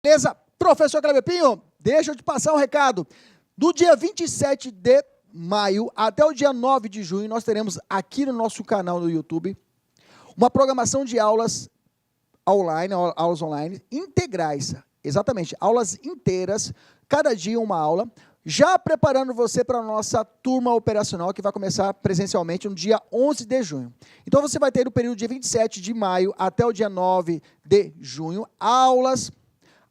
Beleza? Professor Kleber Pinho, deixa eu te passar um recado. Do dia 27 de maio até o dia 9 de junho, nós teremos aqui no nosso canal do YouTube uma programação de aulas online, integrais. Exatamente, aulas inteiras, cada dia uma aula, já preparando você para a nossa turma operacional, que vai começar presencialmente no dia 11 de junho. Então, você vai ter no período de 27 de maio até o dia 9 de junho, aulas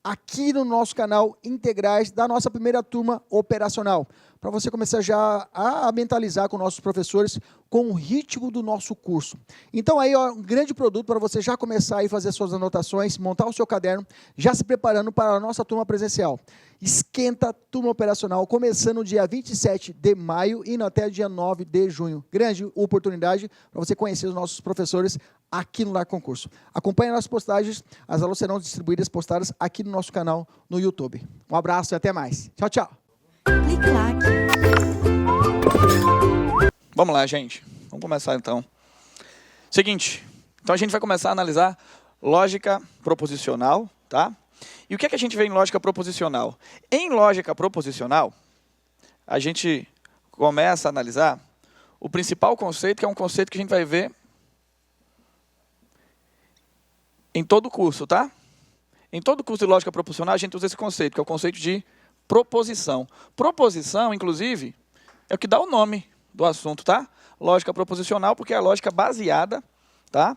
aqui no nosso canal integrais da nossa primeira turma operacional, para você começar já a mentalizar com nossos professores com o ritmo do nosso curso. Então aí, ó, um grande produto para você já começar a fazer suas anotações, montar o seu caderno, já se preparando para a nossa turma presencial. Esquenta Turma Operacional, começando no dia 27 de maio e indo até o dia 9 de junho. Grande oportunidade para você conhecer os nossos professores aqui no Lar Concurso. Acompanhe nossas postagens, as aulas serão distribuídas, postadas aqui no nosso canal no YouTube. Um abraço e até mais. Tchau, tchau. Clique lá. Vamos lá, gente. Vamos começar, então. Seguinte, então a gente vai começar a analisar lógica proposicional, tá? E o que é que a gente vê em lógica proposicional? Em lógica proposicional, a gente começa a analisar o principal conceito, que é um conceito que a gente vai ver em todo o curso, tá? Em todo o curso de lógica proposicional, a gente usa esse conceito, que é o conceito de proposição. Proposição, inclusive, é o que dá o nome do assunto, tá? Lógica proposicional, porque é a lógica baseada, tá,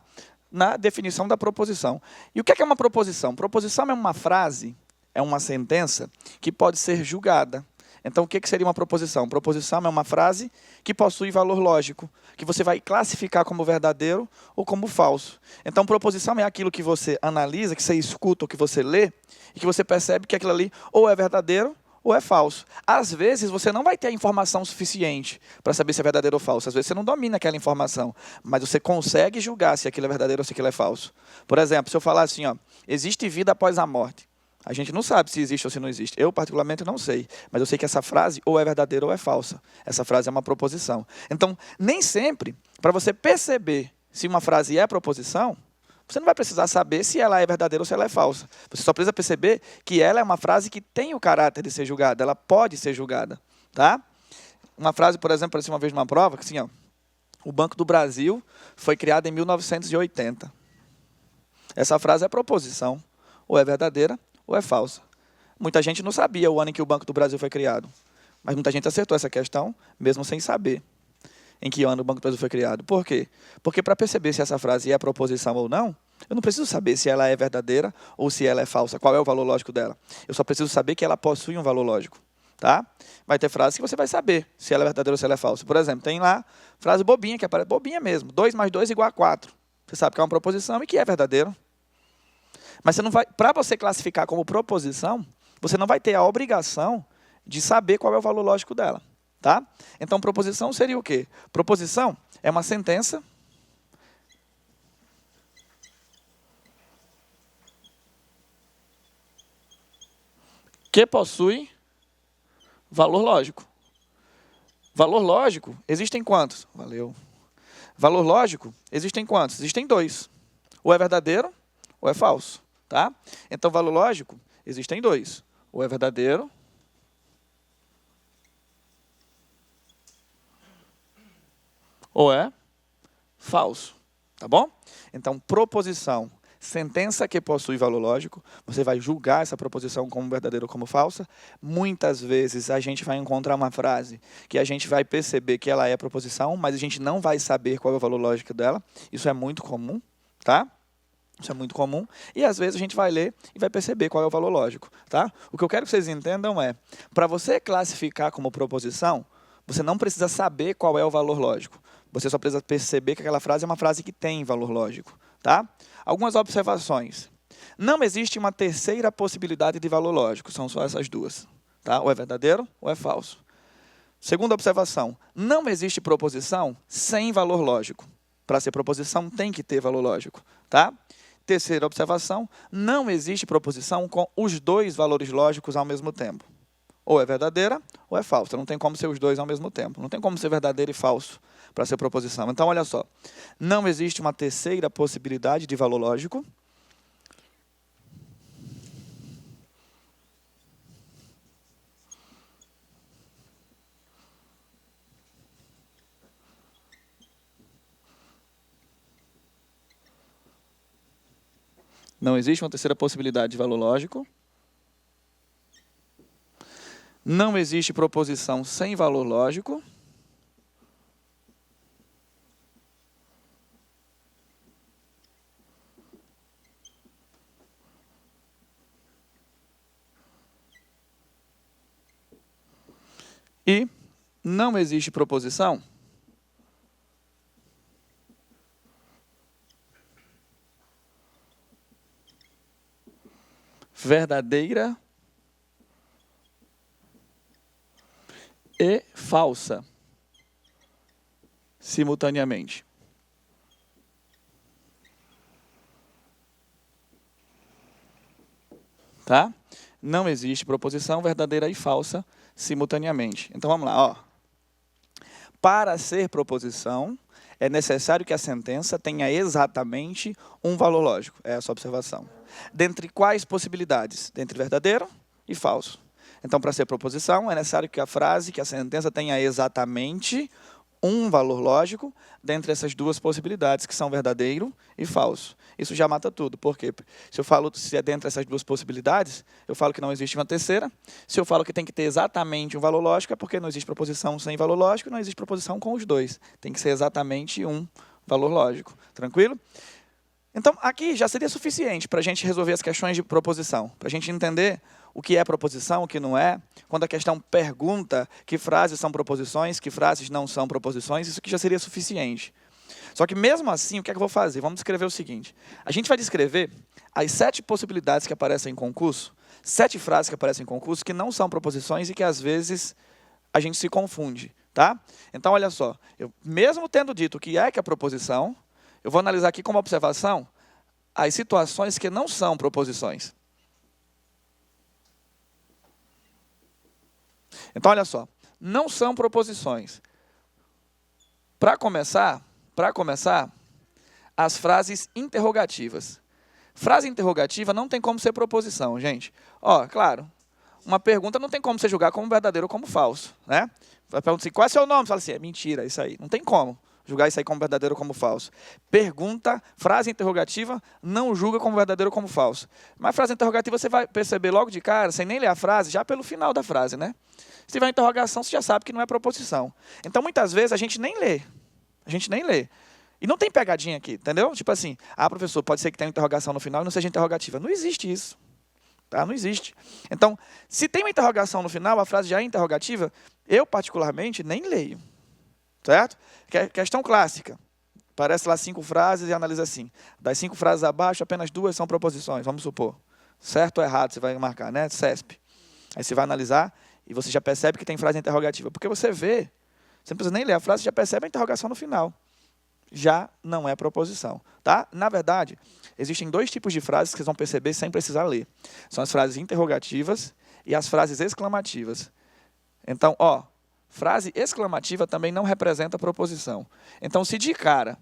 na definição da proposição. E o que é uma proposição? Proposição é uma frase, é uma sentença que pode ser julgada. Então, o que seria uma proposição? Proposição é uma frase que possui valor lógico, que você vai classificar como verdadeiro ou como falso. Então, proposição é aquilo que você analisa, que você escuta ou que você lê, e que você percebe que aquilo ali ou é verdadeiro ou é falso. Às vezes, você não vai ter a informação suficiente para saber se é verdadeiro ou falso. Às vezes, você não domina aquela informação, mas você consegue julgar se aquilo é verdadeiro ou se aquilo é falso. Por exemplo, se eu falar assim, ó, existe vida após a morte. A gente não sabe se existe ou se não existe. Eu, particularmente, não sei. Mas eu sei que essa frase ou é verdadeira ou é falsa. Essa frase é uma proposição. Então, nem sempre, para você perceber se uma frase é proposição, você não vai precisar saber se ela é verdadeira ou se ela é falsa. Você só precisa perceber que ela é uma frase que tem o caráter de ser julgada. Ela pode ser julgada. Tá? Uma frase, por exemplo, apareceu uma vez numa prova, que assim, ó, o Banco do Brasil foi criado em 1980. Essa frase é proposição. Ou é verdadeira ou é falsa. Muita gente não sabia o ano em que o Banco do Brasil foi criado. Mas muita gente acertou essa questão, mesmo sem saber em que ano o Banco do Brasil foi criado. Por quê? Porque para perceber se essa frase é proposição ou não, eu não preciso saber se ela é verdadeira ou se ela é falsa, qual é o valor lógico dela. Eu só preciso saber que ela possui um valor lógico. Tá? Vai ter frases que você vai saber se ela é verdadeira ou se ela é falsa. Por exemplo, tem lá frase bobinha, que aparece bobinha mesmo. 2 mais 2 igual a 4. Você sabe que é uma proposição e que é verdadeiro. Mas para você classificar como proposição, você não vai ter a obrigação de saber qual é o valor lógico dela. Tá? Então, proposição seria o quê? Proposição é uma sentença que possui valor lógico. Valor lógico, existem quantos? Valeu. Valor lógico, existem quantos? Existem 2. Ou é verdadeiro ou é falso. Tá? Então, valor lógico, existem 2. Ou é verdadeiro ou é falso. Tá bom? Então, proposição, sentença que possui valor lógico, você vai julgar essa proposição como verdadeira ou como falsa. Muitas vezes a gente vai encontrar uma frase que a gente vai perceber que ela é proposição, mas a gente não vai saber qual é o valor lógico dela. Isso é muito comum, tá? Isso é muito comum. E, às vezes, a gente vai ler e vai perceber qual é o valor lógico. Tá? O que eu quero que vocês entendam é, para você classificar como proposição, você não precisa saber qual é o valor lógico. Você só precisa perceber que aquela frase é uma frase que tem valor lógico. Tá? Algumas observações. Não existe uma terceira possibilidade de valor lógico. São só essas 2. Tá? Ou é verdadeiro ou é falso. Segunda observação. Não existe proposição sem valor lógico. Para ser proposição, tem que ter valor lógico. Tá? Terceira observação, não existe proposição com os 2 valores lógicos ao mesmo tempo. Ou é verdadeira ou é falsa. Não tem como ser os 2 ao mesmo tempo. Não tem como ser verdadeiro e falso para ser proposição. Então, olha só. Não existe uma terceira possibilidade de valor lógico. Não existe uma terceira possibilidade de valor lógico. Não existe proposição sem valor lógico. E não existe proposição verdadeira e falsa simultaneamente. Tá? Não existe proposição verdadeira e falsa simultaneamente. Então vamos lá, ó. Para ser proposição, é necessário que a sentença tenha exatamente um valor lógico. É essa a observação. Dentre quais possibilidades? Dentre verdadeiro e falso. Então, para ser proposição, é necessário que a frase, que a sentença tenha exatamente um valor lógico dentre essas duas possibilidades, que são verdadeiro e falso. Isso já mata tudo. Por quê? Se eu falo se é dentre essas duas possibilidades, eu falo que não existe uma terceira. Se eu falo que tem que ter exatamente um valor lógico, é porque não existe proposição sem valor lógico, não existe proposição com os dois. Tem que ser exatamente um valor lógico. Tranquilo? Então, aqui já seria suficiente para a gente resolver as questões de proposição, para a gente entender o que é proposição, o que não é. Quando a questão pergunta que frases são proposições, que frases não são proposições, isso aqui já seria suficiente. Só que mesmo assim, o que é que eu vou fazer? Vamos descrever o seguinte. A gente vai descrever as 7 possibilidades que aparecem em concurso, 7 frases que aparecem em concurso que não são proposições e que às vezes a gente se confunde. Tá? Então, olha só, eu, mesmo tendo dito o que é proposição, eu vou analisar aqui como observação as situações que não são proposições. Então, olha só, não são proposições. Para começar, as frases interrogativas. Frase interrogativa não tem como ser proposição, gente. Ó, claro, uma pergunta não tem como você julgar como verdadeiro ou como falso, né? Vai perguntar assim, qual é seu nome? Você fala assim, é mentira, isso aí. Não tem como julgar isso aí como verdadeiro ou como falso. Pergunta, frase interrogativa, não julga como verdadeiro ou como falso. Mas frase interrogativa você vai perceber logo de cara, sem nem ler a frase, já pelo final da frase, né? Se tiver interrogação, você já sabe que não é proposição. Então, muitas vezes, a gente nem lê. E não tem pegadinha aqui, entendeu? Tipo assim, professor, pode ser que tenha interrogação no final e não seja interrogativa. Não existe isso. Tá? Não existe. Então, se tem uma interrogação no final, a frase já é interrogativa, eu, particularmente, nem leio. Certo? Questão clássica. Aparece lá 5 frases e analisa assim. Das 5 frases abaixo, apenas 2 são proposições, vamos supor. Certo ou errado, você vai marcar, né? CESP. Aí você vai analisar e você já percebe que tem frase interrogativa. Porque você vê, você não precisa nem ler a frase, você já percebe a interrogação no final. Já não é proposição. Tá? Na verdade, existem 2 tipos de frases que vocês vão perceber sem precisar ler. São as frases interrogativas e as frases exclamativas. Então, ó, frase exclamativa também não representa proposição. Então, se de cara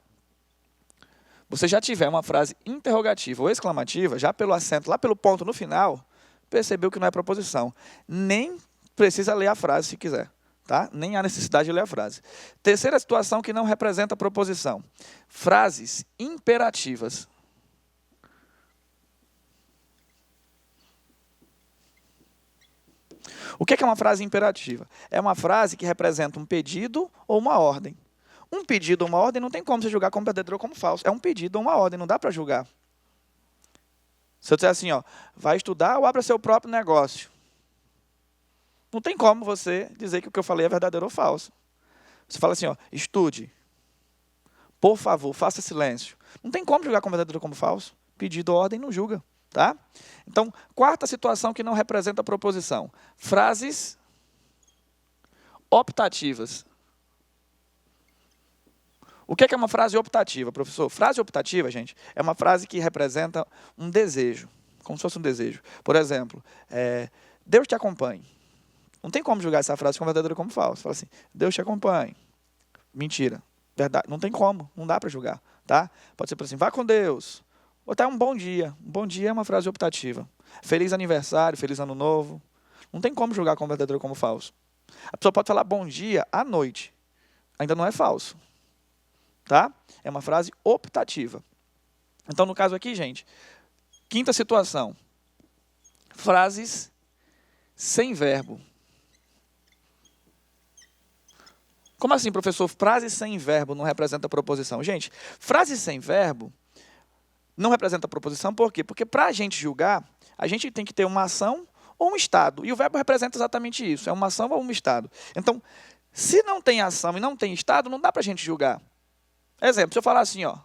você já tiver uma frase interrogativa ou exclamativa, já pelo acento, lá pelo ponto no final, percebeu que não é proposição. Nem precisa ler a frase se quiser. Tá? Nem há necessidade de ler a frase. Terceira situação que não representa proposição. Frases imperativas. O que é uma frase imperativa? É uma frase que representa um pedido ou uma ordem. Um pedido ou uma ordem não tem como você julgar como verdadeiro ou como falso. É um pedido ou uma ordem, não dá para julgar. Se eu disser assim, ó, vai estudar ou abra seu próprio negócio. Não tem como você dizer que o que eu falei é verdadeiro ou falso. Você fala assim, ó, estude. Por favor, faça silêncio. Não tem como julgar como verdadeiro ou como falso. Pedido ou ordem não julga. Tá? Então, quarta situação que não representa proposição. Frases optativas. O que é uma frase optativa, professor? Frase optativa, gente, é uma frase que representa um desejo. Como se fosse um desejo. Por exemplo, Deus te acompanhe. Não tem como julgar essa frase como verdadeira ou como falsa. Fala assim, Deus te acompanhe. Mentira. Verdade. Não tem como. Não dá para julgar. Tá? Pode ser assim, vá com Deus. Ou até um bom dia. Um bom dia é uma frase optativa. Feliz aniversário, feliz ano novo. Não tem como julgar como verdadeiro ou como falso. A pessoa pode falar bom dia à noite. Ainda não é falso. Tá? É uma frase optativa. Então, no caso aqui, gente, Quinta situação. Frases sem verbo. Como assim, professor? Frase sem verbo não representa proposição. Gente, frase sem verbo não representa proposição, por quê? Porque para a gente julgar, a gente tem que ter uma ação ou um estado. E o verbo representa exatamente isso, é uma ação ou um estado. Então, se não tem ação e não tem estado, não dá para a gente julgar. Exemplo, se eu falar assim, ó,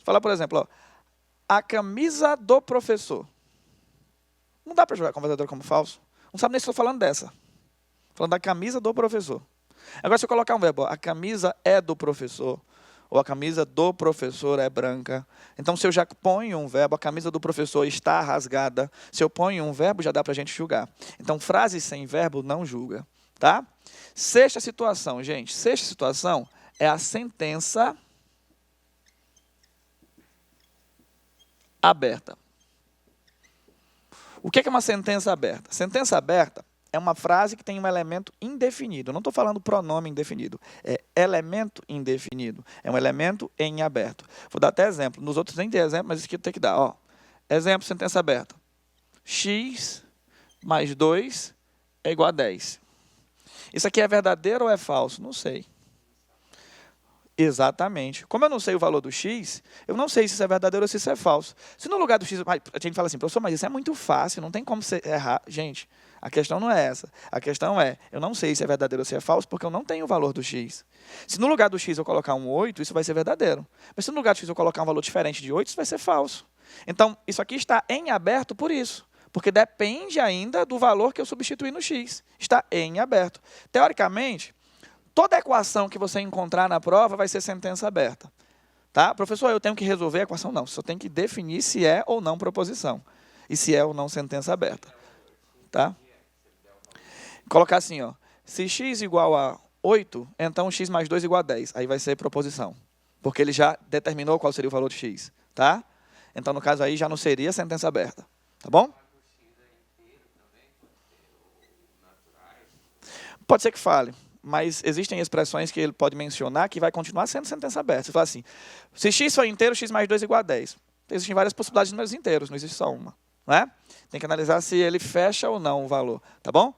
falar, por exemplo, ó, a camisa do professor. Não dá para julgar como verdadeiro ou como falso. Não sabe nem se estou falando dessa. Falando da camisa do professor. Agora, se eu colocar um verbo, ó, a camisa é do professor, ou a camisa do professor é branca. Então, se eu já ponho um verbo, a camisa do professor está rasgada. Se eu ponho um verbo, já dá para a gente julgar. Então, frase sem verbo não julga. Tá? Sexta situação, gente. Sexta situação é a sentença aberta. O que é uma sentença aberta? Sentença aberta é uma frase que tem um elemento indefinido. Eu não estou falando pronome indefinido. É elemento indefinido. É um elemento em aberto. Vou dar até exemplo. Nos outros nem tem exemplo, mas isso aqui tem que dar. Ó. Exemplo, sentença aberta. X mais 2 é igual a 10. Isso aqui é verdadeiro ou é falso? Não sei. Exatamente. Como eu não sei o valor do x, eu não sei se isso é verdadeiro ou se isso é falso. Se no lugar do x, a gente fala assim, professor, mas isso é muito fácil, não tem como você errar. Gente, a questão não é essa. A questão é, eu não sei se é verdadeiro ou se é falso, porque eu não tenho o valor do x. Se no lugar do x eu colocar um 8, isso vai ser verdadeiro. Mas se no lugar do x eu colocar um valor diferente de 8, isso vai ser falso. Então, isso aqui está em aberto por isso. Porque depende ainda do valor que eu substituí no x. Está em aberto. Teoricamente, toda equação que você encontrar na prova vai ser sentença aberta. Tá? Professor, eu tenho que resolver a equação? Não, só tem que definir se é ou não proposição. E se é ou não sentença aberta. Tá? Colocar assim, ó, se x igual a 8, então x mais 2 igual a 10. Aí vai ser proposição. Porque ele já determinou qual seria o valor de x. Tá? Então, no caso aí, já não seria sentença aberta. Tá bom? Pode ser que fale. Mas existem expressões que ele pode mencionar que vai continuar sendo sentença aberta. Você fala assim, se x for inteiro, x mais 2 é igual a 10. Existem várias possibilidades de números inteiros, não existe só uma. Não é? Tem que analisar se ele fecha ou não o valor. Tá bom?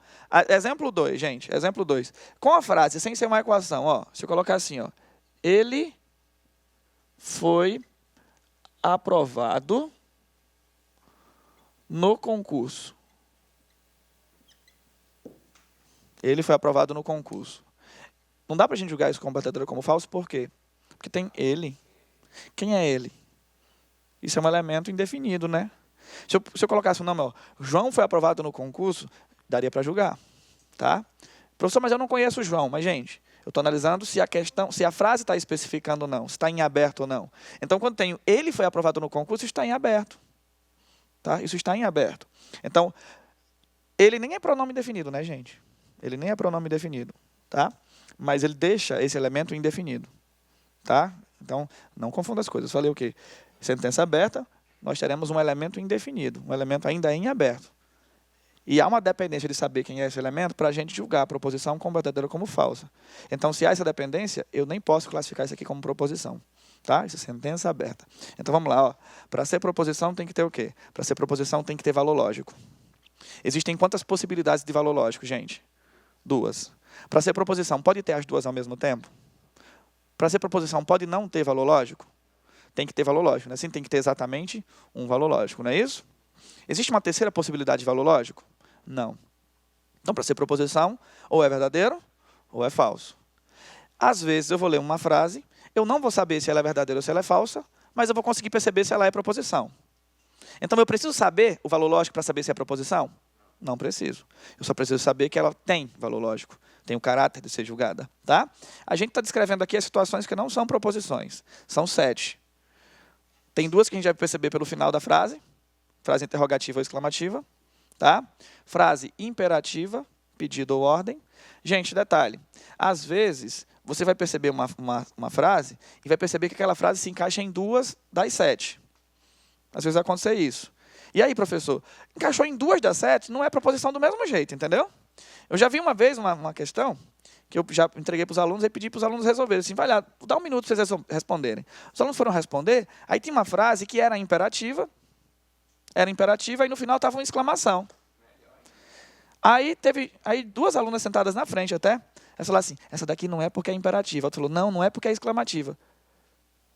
Exemplo 2, gente. Exemplo 2. Com a frase, sem ser uma equação, ó, se eu colocar assim, ó, ele foi aprovado no concurso. Ele foi aprovado no concurso. Não dá para a gente julgar isso como verdadeiro ou como falso, por quê? Porque tem ele. Quem é ele? Isso é um elemento indefinido, né? Se eu colocasse o nome, ó, João foi aprovado no concurso, daria para julgar. Tá? Professor, mas eu não conheço o João. Mas, gente, eu estou analisando se a frase está especificando ou não, se está em aberto ou não. Então, quando tenho ele foi aprovado no concurso, isso está em aberto. Tá? Isso está em aberto. Então, ele nem é pronome definido, né, gente? Ele nem é pronome definido, tá? Mas ele deixa esse elemento indefinido, tá? Então, não confunda as coisas. Eu falei o quê? Sentença aberta, nós teremos um elemento indefinido, um elemento ainda em aberto. E há uma dependência de saber quem é esse elemento para a gente julgar a proposição como verdadeira ou como falsa. Então, se há essa dependência, eu nem posso classificar isso aqui como proposição, tá? Isso é sentença aberta. Então, vamos lá, ó. Para ser proposição tem que ter o quê? Para ser proposição tem que ter valor lógico. Existem quantas possibilidades de valor lógico, gente? 2. Para ser proposição, pode ter as duas ao mesmo tempo? Para ser proposição, pode não ter valor lógico? Tem que ter valor lógico, né? Sim, tem que ter exatamente um valor lógico, não é isso? Existe uma terceira possibilidade de valor lógico? Não. Então, para ser proposição, ou é verdadeiro, ou é falso. Às vezes, eu vou ler uma frase, eu não vou saber se ela é verdadeira ou se ela é falsa, mas eu vou conseguir perceber se ela é proposição. Então, eu preciso saber o valor lógico para saber se é proposição? Não preciso. Eu só preciso saber que ela tem valor lógico, tem o caráter de ser julgada. Tá? A gente está descrevendo aqui as situações que não são proposições. São 7. Tem 2 que a gente vai perceber pelo final da frase. Frase interrogativa ou exclamativa. Tá? Frase imperativa, pedido ou ordem. Gente, detalhe. Às vezes, você vai perceber uma frase e vai perceber que aquela frase se encaixa em 2 das 7. Às vezes vai acontecer isso. E aí, professor, encaixou em 2 das 7, não é proposição do mesmo jeito, entendeu? Eu já vi uma vez uma questão que eu já entreguei para os alunos e pedi para os alunos resolverem. Assim, vai lá, dá um minuto para vocês responderem. Os alunos foram responder, aí tinha uma frase que era imperativa, era imperativa e no final estava uma exclamação. Aí teve duas alunas sentadas na frente até. Elas falaram assim, essa daqui não é porque é imperativa. A outra falou, não, não é porque é exclamativa.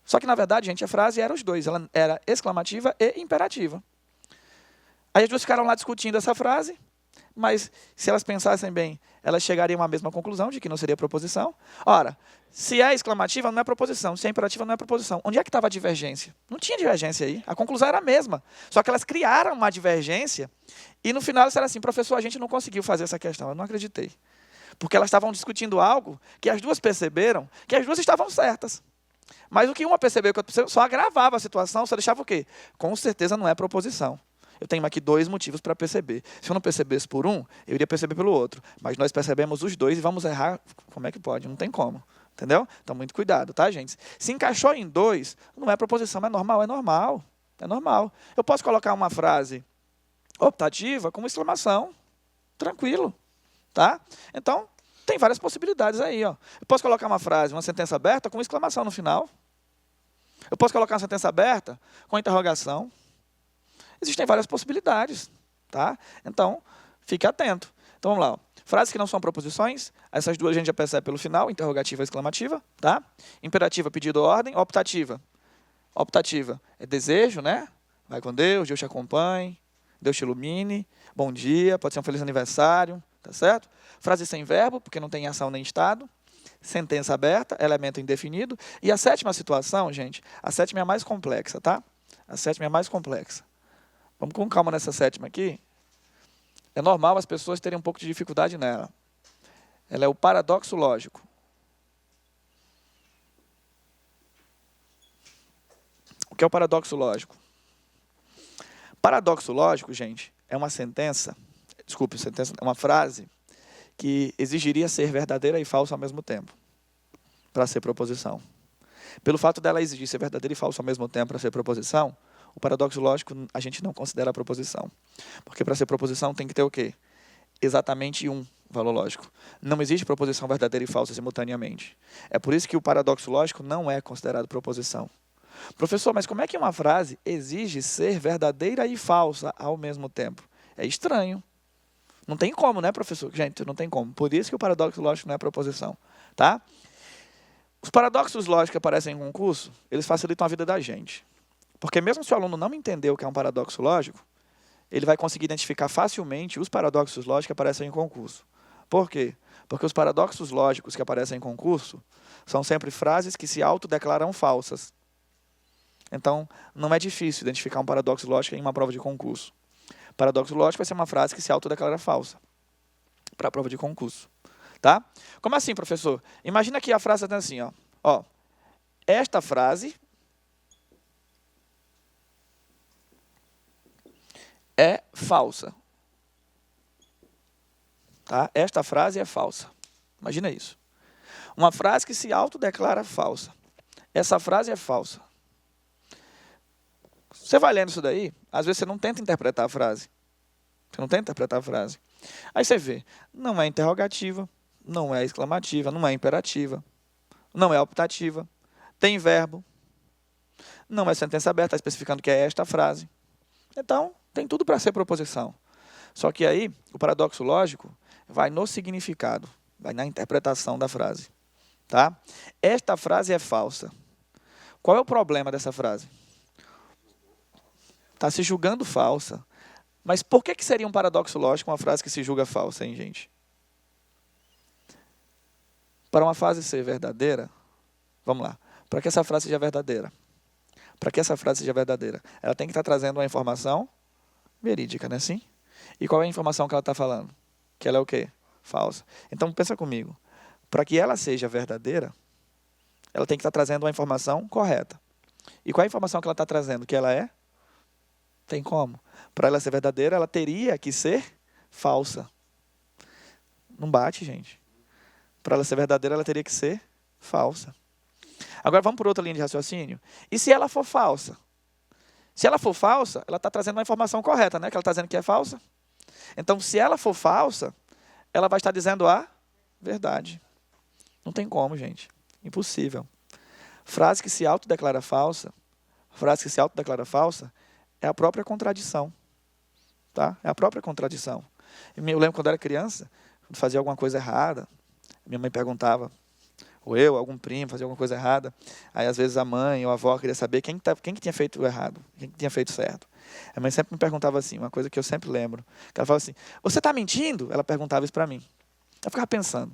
Só que, na verdade, gente, a frase era os dois. Ela era exclamativa e imperativa. Aí as duas ficaram lá discutindo essa frase, mas se elas pensassem bem, elas chegariam à mesma conclusão de que não seria proposição. Ora, se é exclamativa, não é proposição. Se é imperativa, não é proposição. Onde é que estava a divergência? Não tinha divergência aí. A conclusão era a mesma. Só que elas criaram uma divergência e no final elas disseram assim, professor, a gente não conseguiu fazer essa questão. Eu não acreditei. Porque elas estavam discutindo algo que as duas perceberam que as duas estavam certas. Mas o que uma percebeu que a outra percebeu só agravava a situação, só deixava o quê? Com certeza não é proposição. Eu tenho aqui dois motivos para perceber. Se eu não percebesse por um, eu iria perceber pelo outro. Mas nós percebemos os dois e vamos errar. Como é que pode? Não tem como. Entendeu? Então, muito cuidado, tá, gente? Se encaixou em dois, não é proposição, é normal, é normal. É normal. Eu posso colocar uma frase optativa com uma exclamação. Tranquilo. Tá? Então, tem várias possibilidades aí. Ó. Eu posso colocar uma frase, uma sentença aberta com uma exclamação no final. Eu posso colocar uma sentença aberta com interrogação. Existem várias possibilidades, tá? Então, fique atento. Então, vamos lá. Ó. Frases que não são proposições, essas duas a gente já percebe pelo final, interrogativa e exclamativa, tá? Imperativa, pedido, ordem. Optativa. Optativa é desejo, né? Vai com Deus, Deus te acompanhe, Deus te ilumine, bom dia, pode ser um feliz aniversário, tá certo? Frase sem verbo, porque não tem ação nem estado. Sentença aberta, elemento indefinido. E a sétima situação, gente, a sétima é a mais complexa, tá? A sétima é a mais complexa. Vamos com calma nessa sétima aqui. É normal as pessoas terem um pouco de dificuldade nela. Ela é o paradoxo lógico. O que é o paradoxo lógico? Paradoxo lógico, gente, é uma sentença, é uma frase que exigiria ser verdadeira e falsa ao mesmo tempo, para ser proposição. Pelo fato dela exigir ser verdadeira e falsa ao mesmo tempo para ser proposição, o paradoxo lógico a gente não considera a proposição. Porque para ser proposição tem que ter o quê? Exatamente um valor lógico. Não existe proposição verdadeira e falsa simultaneamente. É por isso que o paradoxo lógico não é considerado proposição. Professor, mas como é que uma frase exige ser verdadeira e falsa ao mesmo tempo? É estranho. Não tem como, né, professor? Gente, não tem como. Por isso que o paradoxo lógico não é proposição. Tá? Os paradoxos lógicos que aparecem em concurso, eles facilitam a vida da gente. Porque mesmo se o aluno não entender o que é um paradoxo lógico, ele vai conseguir identificar facilmente os paradoxos lógicos que aparecem em concurso. Por quê? Porque os paradoxos lógicos que aparecem em concurso são sempre frases que se autodeclaram falsas. Então, não é difícil identificar um paradoxo lógico em uma prova de concurso. Paradoxo lógico vai ser uma frase que se autodeclara falsa para a prova de concurso. Tá? Como assim, professor? Imagina que a frase está assim, ó, esta frase é falsa. Tá? Esta frase é falsa. Imagina isso. Uma frase que se autodeclara falsa. Essa frase é falsa. Você vai lendo isso daí, às vezes você não tenta interpretar a frase. Você não tenta interpretar a frase. Aí você vê, não é interrogativa, não é exclamativa, não é imperativa, não é optativa, tem verbo, não é sentença aberta, está especificando que é esta frase. Então, tem tudo para ser proposição. Só que aí, o paradoxo lógico vai no significado, vai na interpretação da frase. Tá? Esta frase é falsa. Qual é o problema dessa frase? Está se julgando falsa. Mas por que seria um paradoxo lógico uma frase que se julga falsa, hein, gente? Para uma frase ser verdadeira, vamos lá, para que essa frase seja verdadeira, ela tem que estar trazendo uma informação verídica, não é assim? E qual é a informação que ela está falando? Que ela é o quê? Falsa. Então, pensa comigo. Para que ela seja verdadeira, ela tem que estar trazendo uma informação correta. E qual é a informação que ela está trazendo? Que ela é? Tem como. Para ela ser verdadeira, ela teria que ser falsa. Não bate, gente. Para ela ser verdadeira, ela teria que ser falsa. Agora, vamos por outra linha de raciocínio. E se ela for falsa? Se ela for falsa, ela está trazendo uma informação correta, né? Que ela está dizendo que é falsa. Então, se ela for falsa, ela vai estar dizendo a verdade. Não tem como, gente. Impossível. Frase que se autodeclara falsa é a própria contradição. Tá? É a própria contradição. Eu lembro quando eu era criança, quando fazia alguma coisa errada, minha mãe perguntava, ou eu, algum primo, fazia alguma coisa errada, aí às vezes a mãe ou a avó queria saber quem que tinha feito o errado, quem que tinha feito certo. A mãe sempre me perguntava assim, uma coisa que eu sempre lembro, que ela falava assim, você está mentindo? Ela perguntava isso para mim. Eu ficava pensando,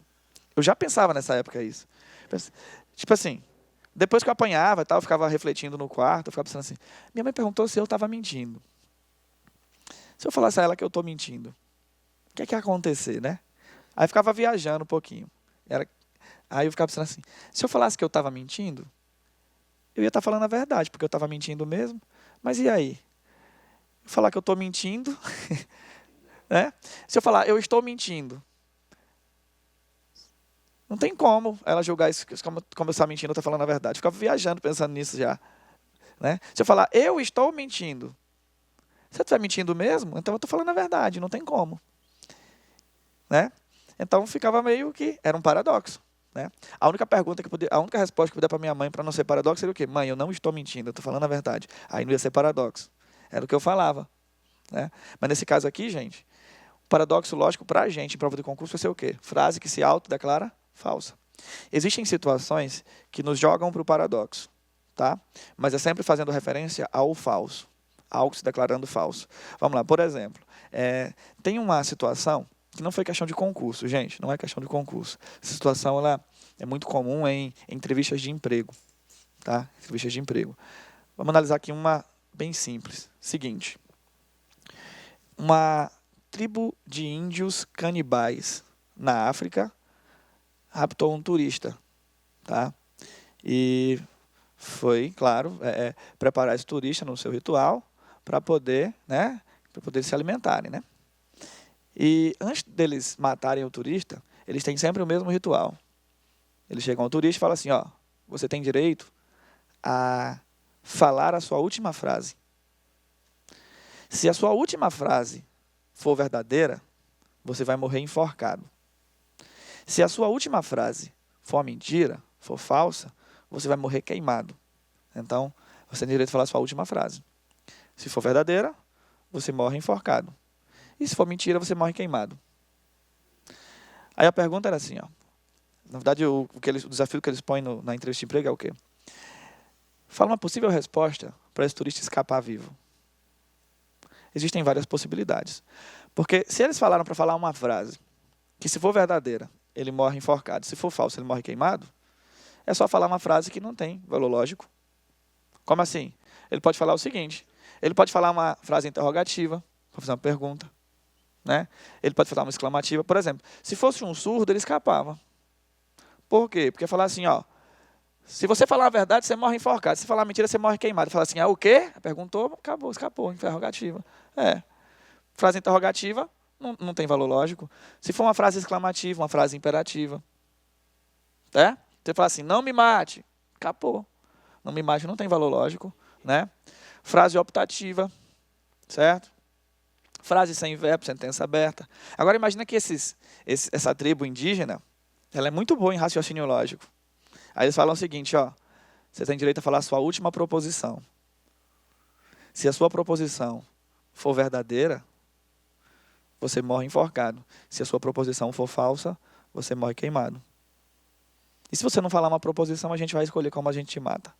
eu já pensava nessa época isso. Tipo assim, depois que eu apanhava e tal, eu ficava refletindo no quarto, eu ficava pensando assim, minha mãe perguntou se eu estava mentindo. Se eu falasse a ela que eu estou mentindo, o que é que ia acontecer, né? Aí eu ficava viajando um pouquinho. Aí eu ficava pensando assim, se eu falasse que eu estava mentindo, eu ia estar falando a verdade, porque eu estava mentindo mesmo. Mas e aí? Eu falar que eu estou mentindo, né? Se eu falar, eu estou mentindo, não tem como ela julgar isso, como eu estou mentindo, eu estou falando a verdade. Eu ficava viajando pensando nisso já. Né? Se eu falar, eu estou mentindo, se eu estiver mentindo mesmo, então eu estou falando a verdade, não tem como. Né? Então ficava meio que, era um paradoxo. Né? A única resposta que eu podia para minha mãe para não ser paradoxo seria o quê? Mãe, eu não estou mentindo, eu estou falando a verdade. Aí não ia ser paradoxo. Era o que eu falava. Né? Mas nesse caso aqui, gente, o paradoxo lógico para a gente, em prova de concurso, vai ser o quê? Frase que se autodeclara falsa. Existem situações que nos jogam para o paradoxo, tá? Mas é sempre fazendo referência ao falso, algo se declarando falso. Vamos lá, por exemplo, tem uma situação que não foi questão de concurso, gente, não é questão de concurso. Essa situação ela é muito comum em entrevistas de emprego, tá? Entrevistas de emprego. Vamos analisar aqui uma bem simples. Seguinte, uma tribo de índios canibais na África raptou um turista, tá? E foi, claro, preparar esse turista no seu ritual para poder, né, para poder se alimentarem, né? E antes deles matarem o turista, eles têm sempre o mesmo ritual. Eles chegam ao turista e falam assim, ó, você tem direito a falar a sua última frase. Se a sua última frase for verdadeira, você vai morrer enforcado. Se a sua última frase for mentira, for falsa, você vai morrer queimado. Então, você tem direito a falar a sua última frase. Se for verdadeira, você morre enforcado. E se for mentira, você morre queimado. Aí a pergunta era assim, ó. Na verdade, o desafio que eles põem na entrevista de emprego é o quê? Fala uma possível resposta para esse turista escapar vivo. Existem várias possibilidades. Porque se eles falaram para falar uma frase que, se for verdadeira, ele morre enforcado, se for falso, ele morre queimado, é só falar uma frase que não tem valor lógico. Como assim? Ele pode falar o seguinte, ele pode falar uma frase interrogativa, para fazer uma pergunta. Né? Ele pode falar uma exclamativa. Por exemplo, se fosse um surdo, ele escapava. Por quê? Porque falar assim, ó, se você falar a verdade, você morre enforcado. Se falar mentira, você morre queimado. Fala assim, o quê? Perguntou, acabou, escapou, interrogativa. Frase interrogativa não tem valor lógico. Se for uma frase exclamativa, uma frase imperativa. Né? Você fala assim, não me mate. Acabou. Não me mate não tem valor lógico. Né? Frase optativa. Certo? Frase sem verbo, sentença aberta. Agora imagina que essa tribo indígena, ela é muito boa em raciocínio lógico. Aí eles falam o seguinte, ó, você tem direito a falar a sua última proposição. Se a sua proposição for verdadeira, você morre enforcado. Se a sua proposição for falsa, você morre queimado. E se você não falar uma proposição, a gente vai escolher como a gente te mata.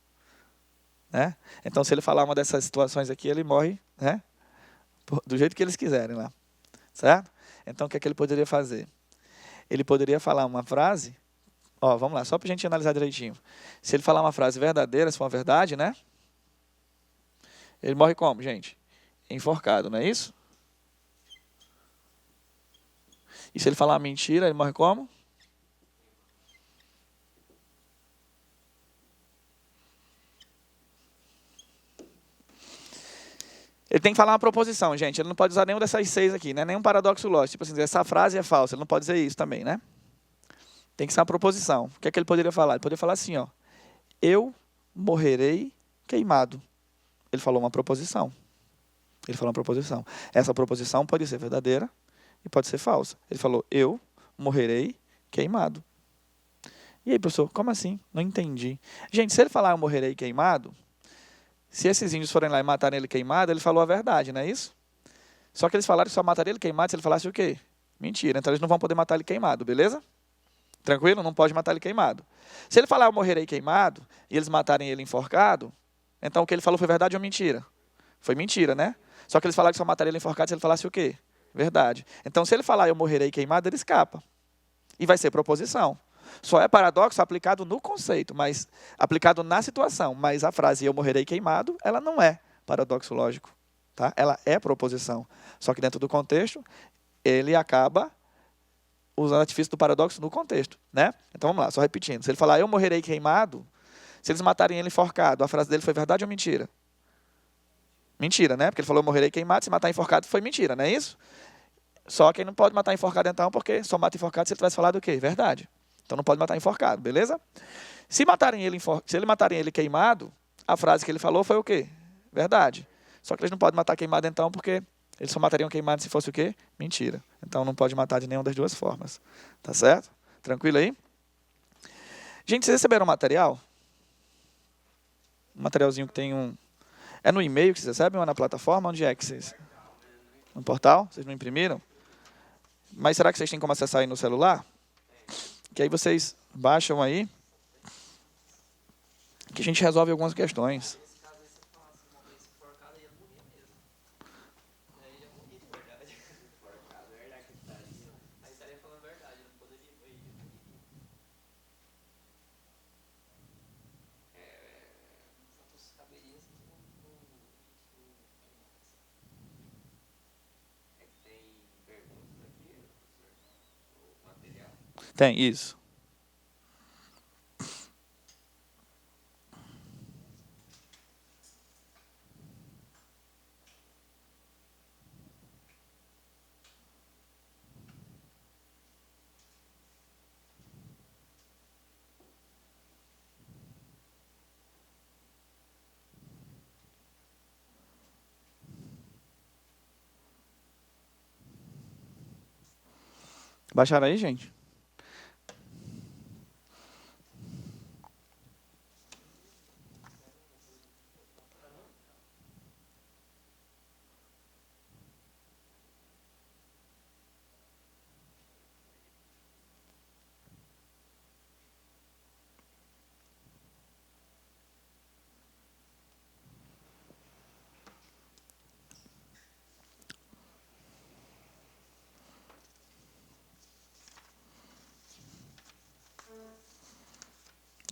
Né? Então, se ele falar uma dessas situações aqui, ele morre, né? Do jeito que eles quiserem lá. Certo? Então, o que é que ele poderia fazer? Ele poderia falar uma frase, ó, vamos lá, só para a gente analisar direitinho. Se ele falar uma frase verdadeira, se for uma verdade, né? Ele morre como, gente? Enforcado, não é isso? E se ele falar uma mentira, ele morre como? Ele tem que falar uma proposição, gente. Ele não pode usar nenhum dessas 6 aqui, né? Nenhum paradoxo lógico. Tipo assim, essa frase é falsa. Ele não pode dizer isso também, né? Tem que ser uma proposição. O que é que ele poderia falar? Ele poderia falar assim, ó. Eu morrerei queimado. Ele falou uma proposição. Ele falou uma proposição. Essa proposição pode ser verdadeira e pode ser falsa. Ele falou, eu morrerei queimado. E aí, professor, como assim? Não entendi. Gente, se ele falar eu morrerei queimado, Se esses índios forem lá e matarem ele queimado, ele falou a verdade, não é isso? Só que eles falaram que só matariam ele queimado se ele falasse o quê? Mentira. Então eles não vão poder matar ele queimado, beleza? Tranquilo? Não pode matar ele queimado. Se ele falar eu morrerei queimado e eles matarem ele enforcado, então o que ele falou foi verdade ou mentira? Foi mentira, né? Só que eles falaram que só matariam ele enforcado se ele falasse o quê? Verdade. Então se ele falar eu morrerei queimado, ele escapa. E vai ser proposição. Só é paradoxo aplicado no conceito, mas aplicado na situação. Mas a frase eu morrerei queimado, ela não é paradoxo lógico. Tá? Ela é proposição. Só que dentro do contexto, ele acaba usando o artifício do paradoxo no contexto. Né? Então vamos lá, só repetindo. Se ele falar eu morrerei queimado, se eles matarem ele enforcado, a frase dele foi verdade ou mentira? Mentira, né? Porque ele falou eu morrerei queimado, se matar enforcado foi mentira, não é isso? Só que ele não pode matar enforcado então, porque só mata enforcado se ele tivesse falado o quê? Verdade. Então não pode matar enforcado, beleza? Se ele matarem ele queimado, a frase que ele falou foi o quê? Verdade. Só que eles não podem matar queimado então, porque eles só matariam queimado se fosse o quê? Mentira. Então não pode matar de nenhuma das duas formas. Tá certo? Tranquilo aí? Gente, vocês receberam um material? Um materialzinho que tem um... É no e-mail que vocês recebem ou é na plataforma? Onde é que vocês... No portal? Vocês não imprimiram? Mas será que vocês têm como acessar aí no celular? Que aí vocês baixam aí, que a gente resolve algumas questões. Tem, isso. Baixaram aí, gente?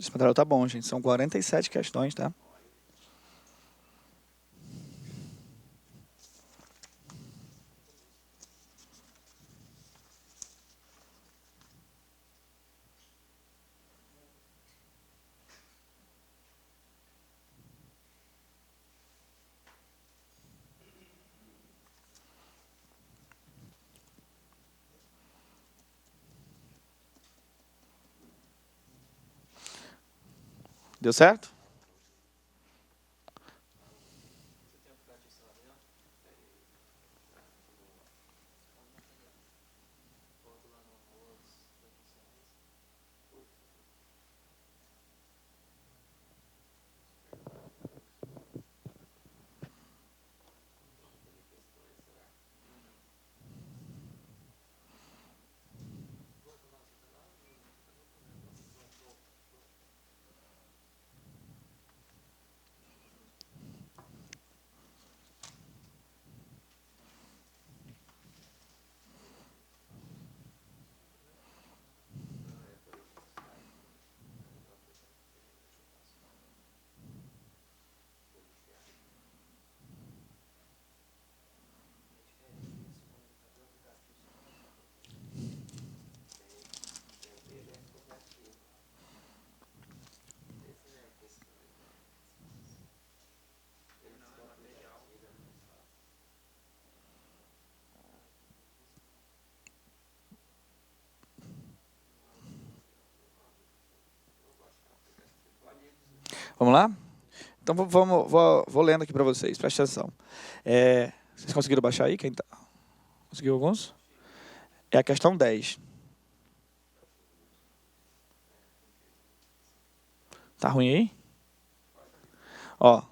Esse material tá bom, gente. São 47 questões, tá? Deu certo? Vamos lá? Então vou lendo aqui para vocês, presta atenção. Vocês conseguiram baixar aí? Quem tá? Conseguiu alguns? É a questão 10. Tá ruim aí? Ó,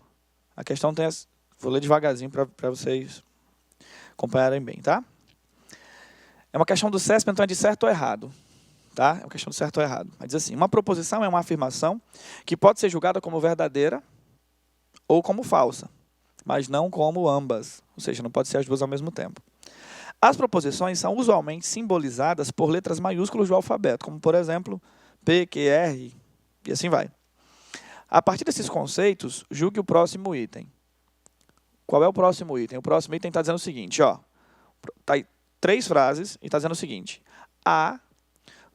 A questão tem as... Vou ler devagarzinho para vocês acompanharem bem, tá? É uma questão do CESP, então é de certo ou errado. Tá? É uma questão de certo ou errado. Mas diz assim, uma proposição é uma afirmação que pode ser julgada como verdadeira ou como falsa, mas não como ambas. Ou seja, não pode ser as duas ao mesmo tempo. As proposições são usualmente simbolizadas por letras maiúsculas do alfabeto, como, por exemplo, P, Q, R, e assim vai. A partir desses conceitos, julgue o próximo item. Qual é o próximo item? O próximo item está dizendo o seguinte, ó, tá aí 3 frases e está dizendo o seguinte, há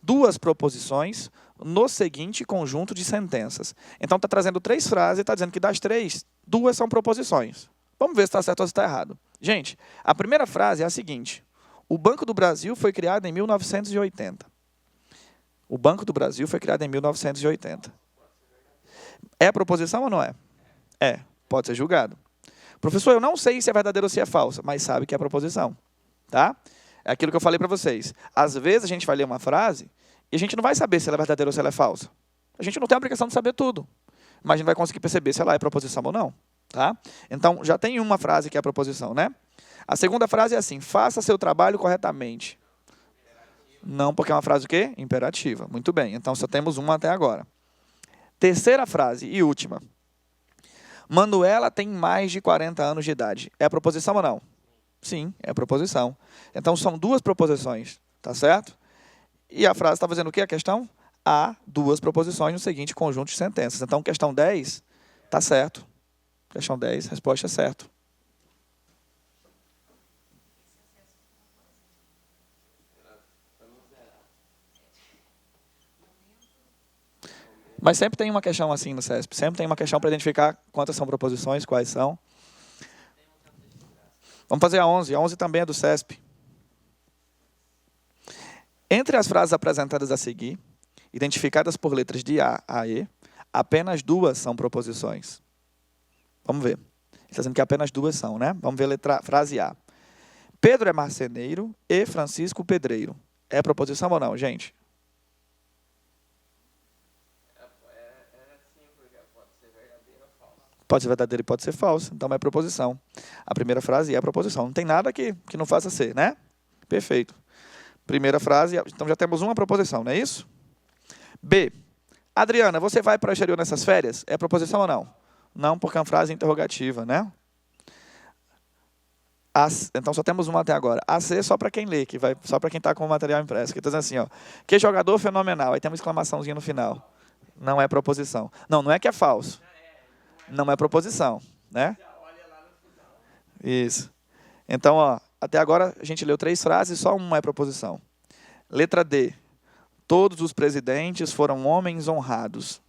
2 proposições no seguinte conjunto de sentenças. Então, está trazendo 3 frases e está dizendo que das 3, 2 são proposições. Vamos ver se está certo ou se está errado. Gente, a primeira frase é a seguinte. O Banco do Brasil foi criado em 1980. O Banco do Brasil foi criado em 1980. É proposição ou não é? É, pode ser julgado. Professor, eu não sei se é verdadeiro ou se é falso, mas sabe que é proposição. Tá? É aquilo que eu falei para vocês. Às vezes a gente vai ler uma frase e a gente não vai saber se ela é verdadeira ou se ela é falsa. A gente não tem a obrigação de saber tudo. Mas a gente vai conseguir perceber se ela é proposição ou não. Tá? Então, já tem uma frase que é a proposição, né? A segunda frase é assim, faça seu trabalho corretamente. Não, porque é uma frase o quê? Imperativa. Muito bem, então só temos uma até agora. Terceira frase e última. Manuela tem mais de 40 anos de idade. É a proposição ou não? Sim, é a proposição. Então, são 2 proposições, tá certo? E a frase está fazendo o quê? A questão? Há 2 proposições no seguinte conjunto de sentenças. Então, questão 10, está certo. Questão 10, resposta é certo. Mas sempre tem uma questão assim no CESP. Sempre tem uma questão para identificar quantas são proposições, quais são. Vamos fazer a 11. A 11 também é do CESP. Entre as frases apresentadas a seguir, identificadas por letras de A a E, apenas 2 são proposições. Vamos ver. Está dizendo que apenas 2 são, né? Vamos ver a frase A. Pedro é marceneiro e Francisco pedreiro. É proposição ou não, gente? Pode ser verdadeiro e pode ser falso, então é proposição. A primeira frase é a proposição. Não tem nada que não faça ser, né? Perfeito. Primeira frase, então já temos uma proposição, não é isso? B. Adriana, você vai para o exterior nessas férias? É proposição ou não? Não, porque é uma frase interrogativa, né? Então só temos uma até agora. A C só para quem lê, só para quem está com o material impresso. Que está dizendo assim, ó, que jogador fenomenal. Aí tem uma exclamaçãozinha no final. Não é proposição. Não, não é que é falso. Não é proposição, né? Isso. Então, ó, até agora a gente leu 3 frases, só uma é proposição. Letra D. Todos os presidentes foram homens honrados.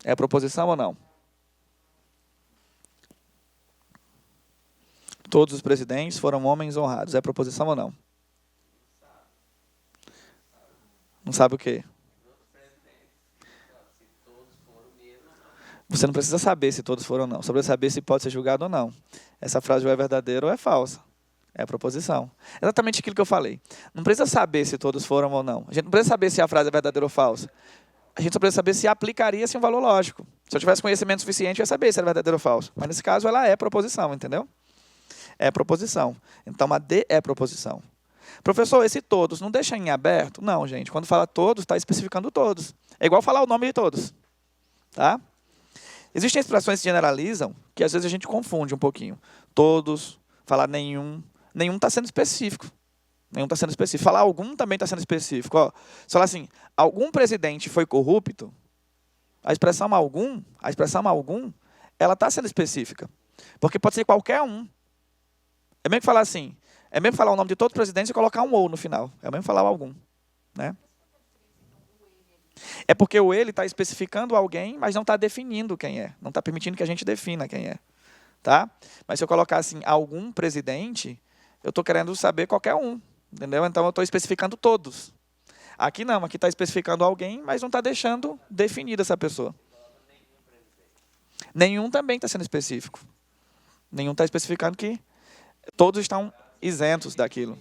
É proposição ou não? Todos os presidentes foram homens honrados. É proposição ou não? Não sabe o quê? Você não precisa saber se todos foram ou não. Só precisa saber se pode ser julgado ou não. Essa frase ou é verdadeira ou é falsa. É a proposição. Exatamente aquilo que eu falei. Não precisa saber se todos foram ou não. A gente não precisa saber se a frase é verdadeira ou falsa. A gente só precisa saber se aplicaria-se um valor lógico. Se eu tivesse conhecimento suficiente, eu ia saber se era verdadeiro ou falso. Mas nesse caso, ela é proposição, entendeu? É proposição. Então, a D é proposição. Professor, esse todos não deixa em aberto? Não, gente. Quando fala todos, está especificando todos. É igual falar o nome de todos. Tá? Existem expressões que generalizam, que às vezes a gente confunde um pouquinho. Todos, falar nenhum. Nenhum está sendo específico. Nenhum está sendo específico. Falar algum também está sendo específico. Ó, se falar assim, algum presidente foi corrupto, a expressão algum, ela está sendo específica. Porque pode ser qualquer um. É mesmo que falar assim, é mesmo falar o nome de todos os presidentes e colocar um ou no final. É mesmo falar algum. Né? É porque o ele está especificando alguém, mas não está definindo quem é. Não está permitindo que a gente defina quem é. Tá? Mas se eu colocar assim, algum presidente, eu estou querendo saber qualquer um. Entendeu? Então eu estou especificando todos. Aqui não, aqui está especificando alguém, mas não está deixando definida essa pessoa. Nenhum também está sendo específico. Nenhum está especificando que todos estão isentos daquilo.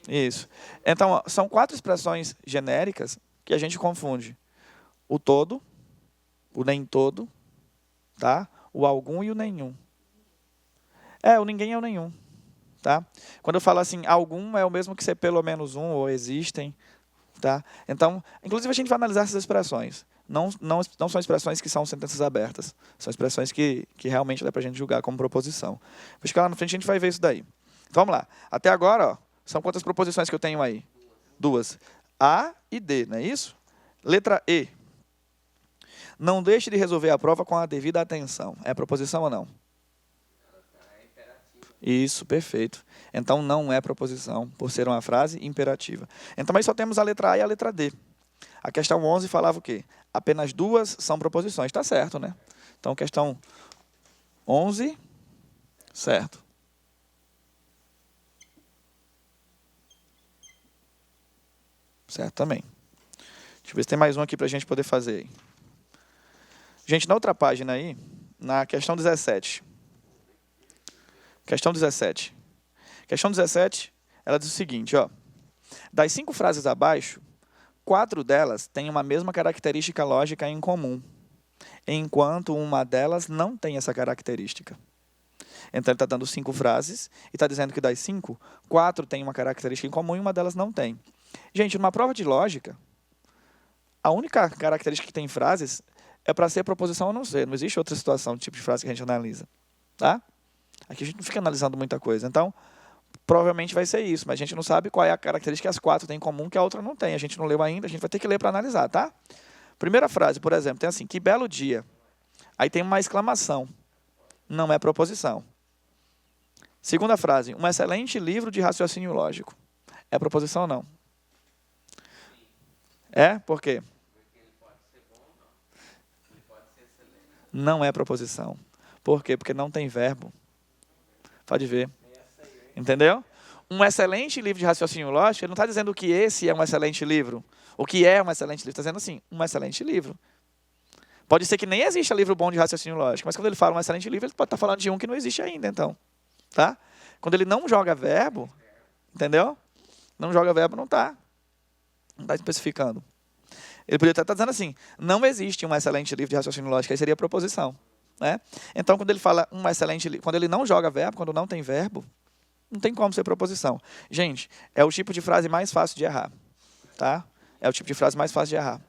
Isso. Então, ó, são 4 expressões genéricas que a gente confunde. O todo, o nem todo, tá? O algum e o nenhum. O ninguém é o nenhum. Tá? Quando eu falo assim, algum é o mesmo que ser pelo menos um, ou existem. Tá? Então, inclusive a gente vai analisar essas expressões. Não são expressões que são sentenças abertas. São expressões que realmente dá para a gente julgar como proposição. Acho que lá na frente a gente vai ver isso daí. Então, vamos lá. Até agora, ó, são quantas proposições que eu tenho aí? Duas. A e D, não é isso? Letra E. Não deixe de resolver a prova com a devida atenção. É proposição ou não? Isso, perfeito. Então, não é proposição, por ser uma frase imperativa. Então, aí só temos a letra A e a letra D. A questão 11 falava o quê? Apenas duas são proposições. Está certo, né? Então, questão 11, certo. Certo também. Deixa eu ver se tem mais um aqui para a gente poder fazer aí. Gente, na outra página aí, na questão 17. Questão 17. Questão 17, ela diz o seguinte, ó. Das 5 frases abaixo, 4 delas têm uma mesma característica lógica em comum, enquanto uma delas não tem essa característica. Então, ele está dando 5 frases e está dizendo que das 5, 4 têm uma característica em comum e uma delas não tem. Gente, numa prova de lógica, a única característica que tem em frases é para ser proposição ou não ser. Não existe outra situação, tipo de frase que a gente analisa. Tá? Aqui a gente não fica analisando muita coisa. Então, provavelmente vai ser isso, mas a gente não sabe qual é a característica que as 4 têm em comum que a outra não tem. A gente não leu ainda, a gente vai ter que ler para analisar, tá? Primeira frase, por exemplo, tem assim, que belo dia. Aí tem uma exclamação. Não é proposição. Segunda frase, um excelente livro de raciocínio lógico. É proposição ou não? É? Por quê? Não é proposição. Por quê? Porque não tem verbo. Pode ver. Entendeu? Um excelente livro de raciocínio lógico, ele não está dizendo que esse é um excelente livro. O que é um excelente livro? Está dizendo assim, um excelente livro. Pode ser que nem exista livro bom de raciocínio lógico, mas quando ele fala um excelente livro, ele pode estar falando de um que não existe ainda, então. Tá? Quando ele não joga verbo, entendeu? Não joga verbo, não está. Não está especificando. Ele poderia estar dizendo assim, não existe um excelente livro de raciocínio lógico, aí seria proposição. Né? Então, quando ele fala um excelente livro, quando ele não joga verbo, quando não tem verbo, não tem como ser proposição. Gente, é o tipo de frase mais fácil de errar. Tá? É o tipo de frase mais fácil de errar.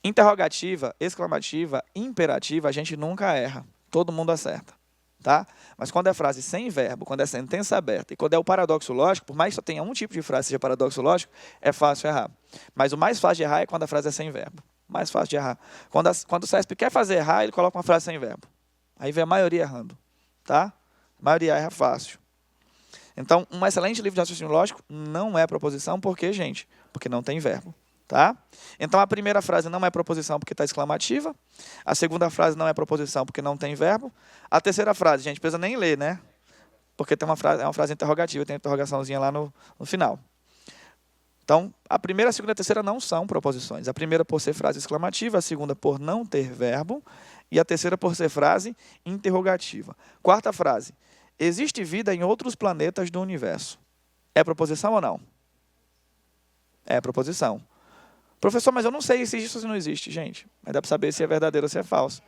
Interrogativa, exclamativa, imperativa, a gente nunca erra. Todo mundo acerta. Tá? Mas quando é frase sem verbo, quando é sentença aberta e quando é o paradoxo lógico, por mais que só tenha um tipo de frase seja paradoxo lógico, é fácil errar. Mas o mais fácil de errar é quando a frase é sem verbo. Mais fácil de errar. Quando o CESP quer fazer errar, ele coloca uma frase sem verbo. Aí vem a maioria errando. Tá? A maioria erra fácil. Então, um excelente livro de raciocínio lógico não é proposição, por quê, gente? Porque não tem verbo. Tá? Então, a primeira frase não é proposição porque está exclamativa. A segunda frase não é proposição porque não tem verbo. A terceira frase, gente, precisa nem ler, né? Porque tem é uma frase interrogativa, tem uma interrogaçãozinha lá no final. Então, a primeira, a segunda e a terceira não são proposições. A primeira por ser frase exclamativa, a segunda por não ter verbo e a terceira por ser frase interrogativa. Quarta frase. Existe vida em outros planetas do universo. É proposição ou não? É proposição. Professor, mas eu não sei se existe ou se não existe, gente. Mas dá para saber se é verdadeiro ou se é falso.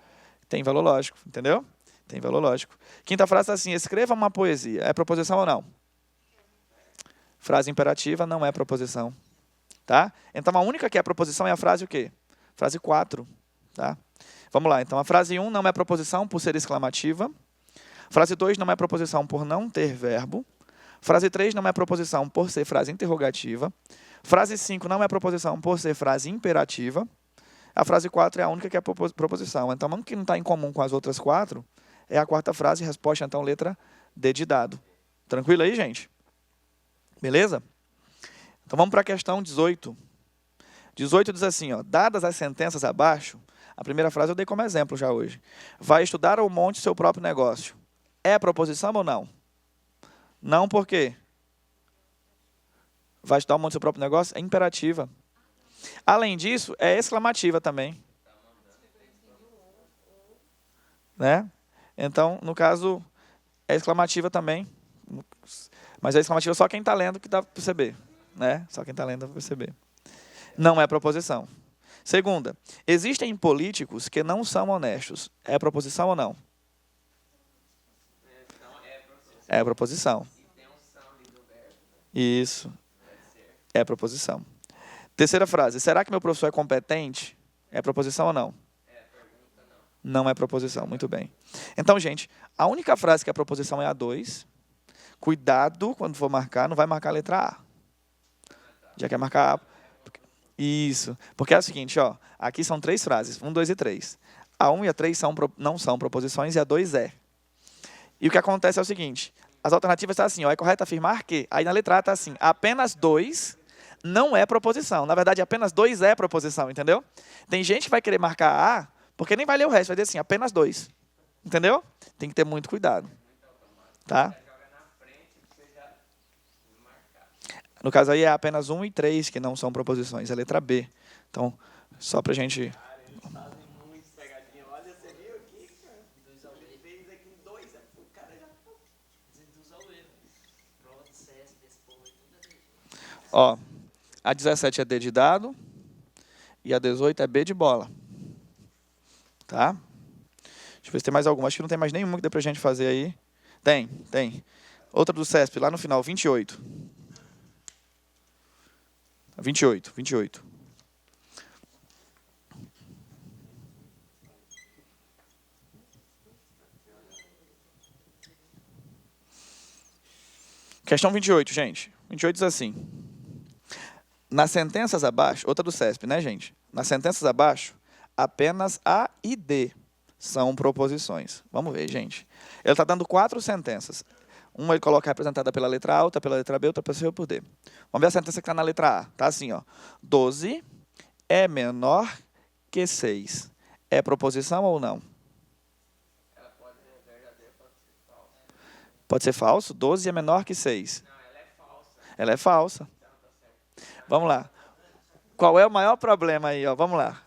Tem valor lógico, entendeu? Tem valor lógico. Quinta frase está assim, escreva uma poesia. É proposição ou não? Frase imperativa não é proposição. Tá? Então, a única que é proposição é a frase o quê? Frase 4. Tá? Vamos lá. Então, a frase 1 não é proposição por ser exclamativa. Frase 2 não é proposição por não ter verbo. Frase 3 não é proposição por ser frase interrogativa. Frase 5 não é proposição por ser frase imperativa. A frase 4 é a única que é proposição. Então, o que não está em comum com as outras 4 é a quarta frase, resposta, então, letra D de dado. Tranquilo aí, gente? Beleza? Então, vamos para a questão 18. 18 diz assim, ó, dadas as sentenças abaixo, a primeira frase eu dei como exemplo já hoje. Vai estudar ou monte seu próprio negócio. É proposição ou não? Não, por quê? Vai estudar ou monte seu próprio negócio? É imperativa. Além disso, é exclamativa também. Né? Então, no caso, é exclamativa também. Mas é exclamativa só quem está lendo que dá para perceber. Né? Só quem está lendo dá para perceber. Não é proposição. Segunda, existem políticos que não são honestos. É proposição ou não? É proposição. Isso. É proposição. Terceira frase. Será que meu professor é competente? É proposição ou não? Não é proposição. Muito bem. Então, gente, a única frase que é proposição é a 2. Cuidado quando for marcar, não vai marcar a letra A. Já quer marcar A? Isso. Porque é o seguinte, ó. Aqui são 3 frases. 1, 2 e 3. A 1 e a 3 não são proposições e a 2 é. E o que acontece é o seguinte. As alternativas estão assim, ó. É correto afirmar que... Aí na letra A está assim. Apenas 2 não é proposição. Na verdade, apenas 2 é proposição, entendeu? Tem gente que vai querer marcar A, porque nem vai ler o resto. Vai dizer assim, apenas 2. Entendeu? Tem que ter muito cuidado. Tá? No caso aí é apenas 1 e 3 que não são proposições, é a letra B. Então, só para a gente... Ó, a 17 é D de dado e a 18 é B de bola. Tá? Deixa eu ver se tem mais alguma. Acho que não tem mais nenhuma que dê para a gente fazer aí. Tem. Outra do CESP, lá no final, 28. 28. Questão 28, gente. 28 diz assim. Nas sentenças abaixo, outra do CESP, né, gente? Nas sentenças abaixo, apenas A e D são proposições. Vamos ver, gente. Ele está dando 4 sentenças. Uma ele coloca representada pela letra A, outra pela letra B, outra pela C ou por D. Vamos ver a sentença que está na letra A. Está assim, ó. 12 é menor que 6. É proposição ou não? Ela pode ser verdadeira, pode ser falsa. Pode ser falso. 12 é menor que 6. Não, ela é falsa. Ela é falsa. Então, tá certo. Vamos lá. Qual é o maior problema aí, ó? Vamos lá.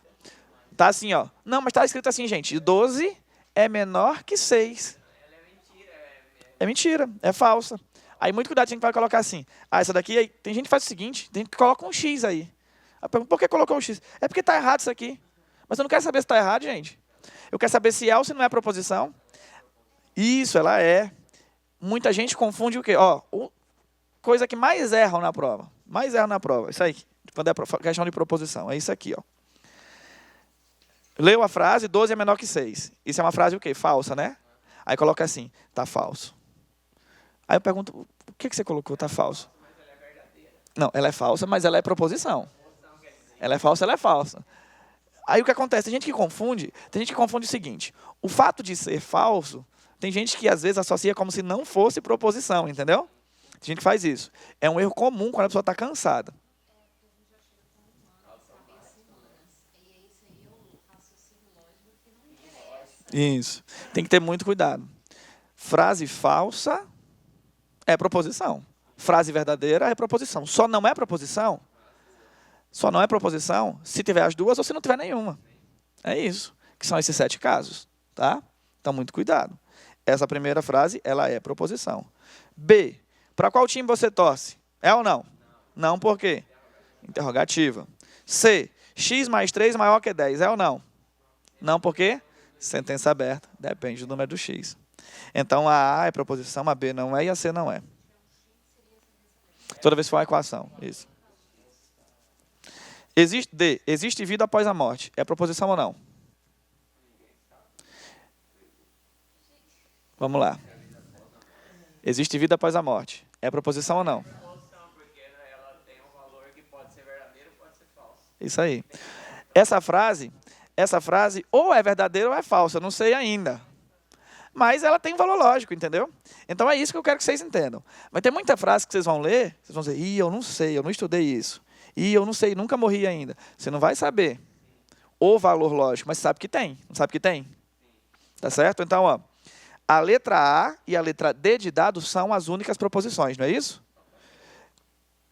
Tá assim, ó. Não, mas está escrito assim, gente. 12 é menor que 6. Ela é mentira. É mentira, é falsa. Aí, muito cuidado, a gente vai colocar assim. Ah, essa daqui, aí, tem gente que faz o seguinte, tem gente que coloca um X aí. Eu pergunto, por que colocou um X? É porque está errado isso aqui. Mas eu não quero saber se está errado, gente. Eu quero saber se é ou se não é proposição. Isso, ela é. Muita gente confunde o quê? Ó, coisa que mais erram na prova. Mais erram na prova. Isso aí, quando é questão de proposição. É isso aqui, ó. Leu a frase, 12 é menor que 6. Isso é uma frase o quê? Falsa, né? Aí coloca assim, está falso. Aí eu pergunto, o que você colocou? Está falso. Mas ela é verdadeira. Não, ela é falsa, mas ela é proposição. Ela é falsa, ela é falsa. Aí o que acontece? Tem gente que confunde o seguinte. O fato de ser falso, tem gente que às vezes associa como se não fosse proposição, entendeu? Tem gente que faz isso. É um erro comum quando a pessoa está cansada. Isso. Tem que ter muito cuidado. Frase falsa é proposição. Frase verdadeira é proposição. Só não é proposição se tiver as duas ou se não tiver nenhuma. É isso. Que são esses 7 casos. Tá? Então, muito cuidado. Essa primeira frase, ela é proposição. B. Para qual time você torce? É ou não? Não, por quê? Interrogativa. C. X mais 3 maior que 10. É ou não? Não, por quê? Sentença aberta. Depende do número do X. Então, a A é proposição, a B não é e a C não é. Toda vez que for uma equação. Isso. D. Existe vida após a morte. É proposição ou não? Vamos lá. Existe vida após a morte. É proposição ou não? Porque ela tem um valor que pode ser verdadeiro ou pode ser falso. Isso aí. Essa frase ou é verdadeira ou é falsa. Eu não sei ainda. Mas ela tem um valor lógico, entendeu? Então é isso que eu quero que vocês entendam. Vai ter muita frase que vocês vão ler, vocês vão dizer, eu não sei, eu não estudei isso. Eu não sei, nunca morri ainda. Você não vai saber o valor lógico, mas sabe que tem. Não sabe que tem? Tá certo? Então, ó, a letra A e a letra D de dado são as únicas proposições, não é isso?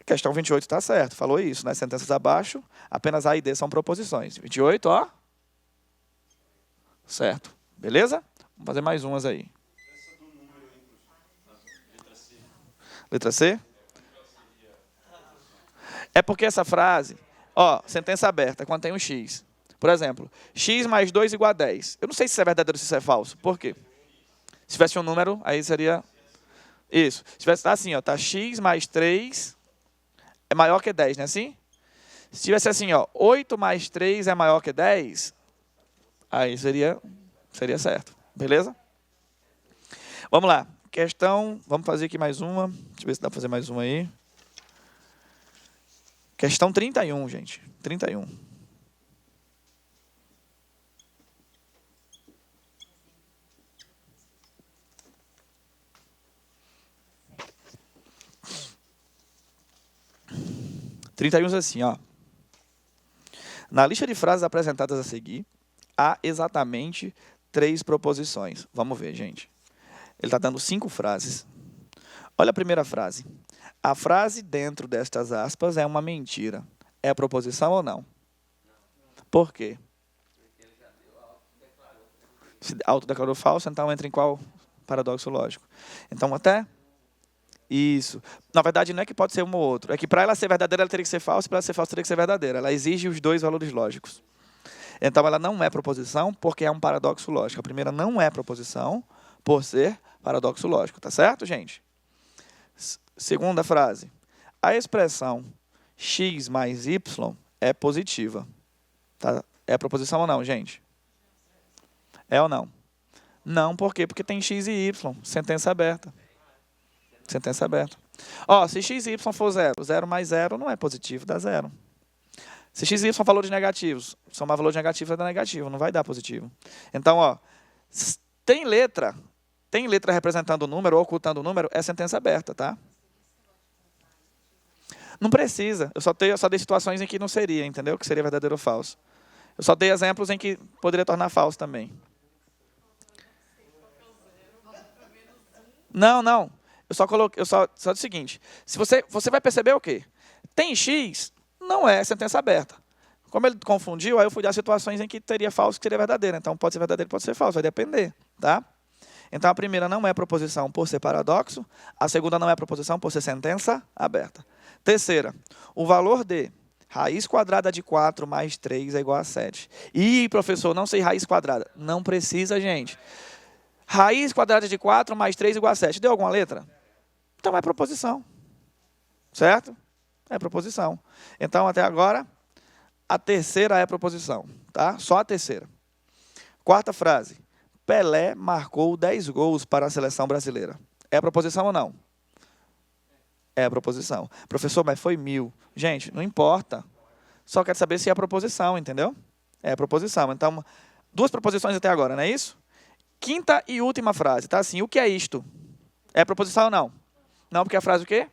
Questão 28 está certo, falou isso, né? Sentenças abaixo, apenas A e D são proposições. 28, ó. Certo. Beleza? Vamos fazer mais umas aí. Letra C? É porque essa frase, ó, sentença aberta, quando tem um X. Por exemplo, X mais 2 igual a 10. Eu não sei se isso é verdadeiro ou se isso é falso. Por quê? Se tivesse um número, aí seria Isso. Se tivesse assim, ó, tá x mais 3 é maior que 10, não é assim? Se tivesse assim, ó, 8 mais 3 é maior que 10, aí seria certo. Beleza? Vamos lá. Questão, vamos fazer aqui mais uma. Deixa eu ver se dá para fazer mais uma aí. Questão 31, gente. 31. Diz assim, ó. Na lista de frases apresentadas a seguir, há exatamente 3 proposições. Vamos ver, gente. Ele está dando 5 frases. Olha a primeira frase. A frase dentro destas aspas é uma mentira. É proposição ou não? Por quê? Se autodeclarou falso, então entra em qual paradoxo lógico? Então, até... Isso. Na verdade, não é que pode ser um ou outro. É que para ela ser verdadeira, ela teria que ser falsa. Para ela ser falsa, teria que ser verdadeira. Ela exige os 2 valores lógicos. Então, ela não é proposição porque é um paradoxo lógico. A primeira não é proposição por ser paradoxo lógico. Tá certo, gente? Segunda frase. A expressão x mais y é positiva. Tá? É proposição ou não, gente? É ou não? Não, por quê? Porque tem x e y. Sentença aberta. Sentença aberta. Ó, se x e y for 0, 0 mais 0 não é positivo, dá 0. Se x e y são valores negativos, somar valor de negativo dá negativo, não vai dar positivo. Então, ó, tem letra representando o número ou ocultando o número, é sentença aberta, tá? Não precisa. Eu só dei situações em que não seria, entendeu? Que seria verdadeiro ou falso. Eu só dei exemplos em que poderia tornar falso também. Não. Eu só coloquei, só o seguinte, se você vai perceber o quê? Tem x, não é sentença aberta. Como ele confundiu, aí eu fui dar situações em que teria falso que seria verdadeiro. Então, pode ser verdadeiro, pode ser falso, vai depender, tá? Então, a primeira não é proposição por ser paradoxo, a segunda não é proposição por ser sentença aberta. Terceira, o valor de raiz quadrada de 4 mais 3 é igual a 7. Ih, professor, não sei raiz quadrada. Não precisa, gente. Raiz quadrada de 4 mais 3 igual a 7. Deu alguma letra? Então é proposição. Certo? É proposição. Então, até agora, a terceira é proposição. Tá? Só a terceira. Quarta frase. Pelé marcou 10 gols para a seleção brasileira. É proposição ou não? É proposição. Professor, mas foi 1000. Gente, não importa. Só quero saber se é proposição, entendeu? É proposição. Então, 2 proposições até agora, não é isso? Quinta e última frase. Tá assim, o que é isto? É proposição ou não? Não, porque a frase o quê?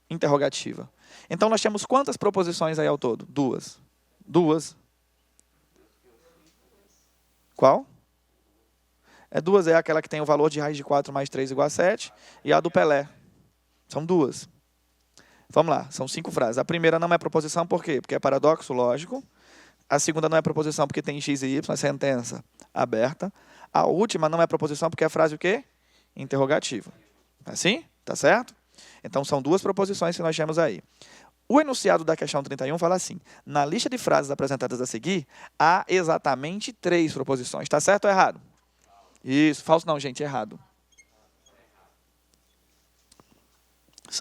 Interrogativa. Então, nós temos quantas proposições aí ao todo? 2. 2. Qual? 2 é aquela que tem o valor de raiz de 4 mais 3 igual a 7. E a do Pelé. São 2. Vamos lá, são 5 frases. A primeira não é proposição, por quê? Porque é paradoxo lógico. A segunda não é proposição porque tem x e y, é sentença aberta. A última não é proposição porque é a frase o quê? Interrogativa. Assim? Tá certo? Então, são 2 proposições que nós temos aí. O enunciado da questão 31 fala assim, na lista de frases apresentadas a seguir, há exatamente 3 proposições. Tá certo ou errado? Isso, falso não, gente, errado.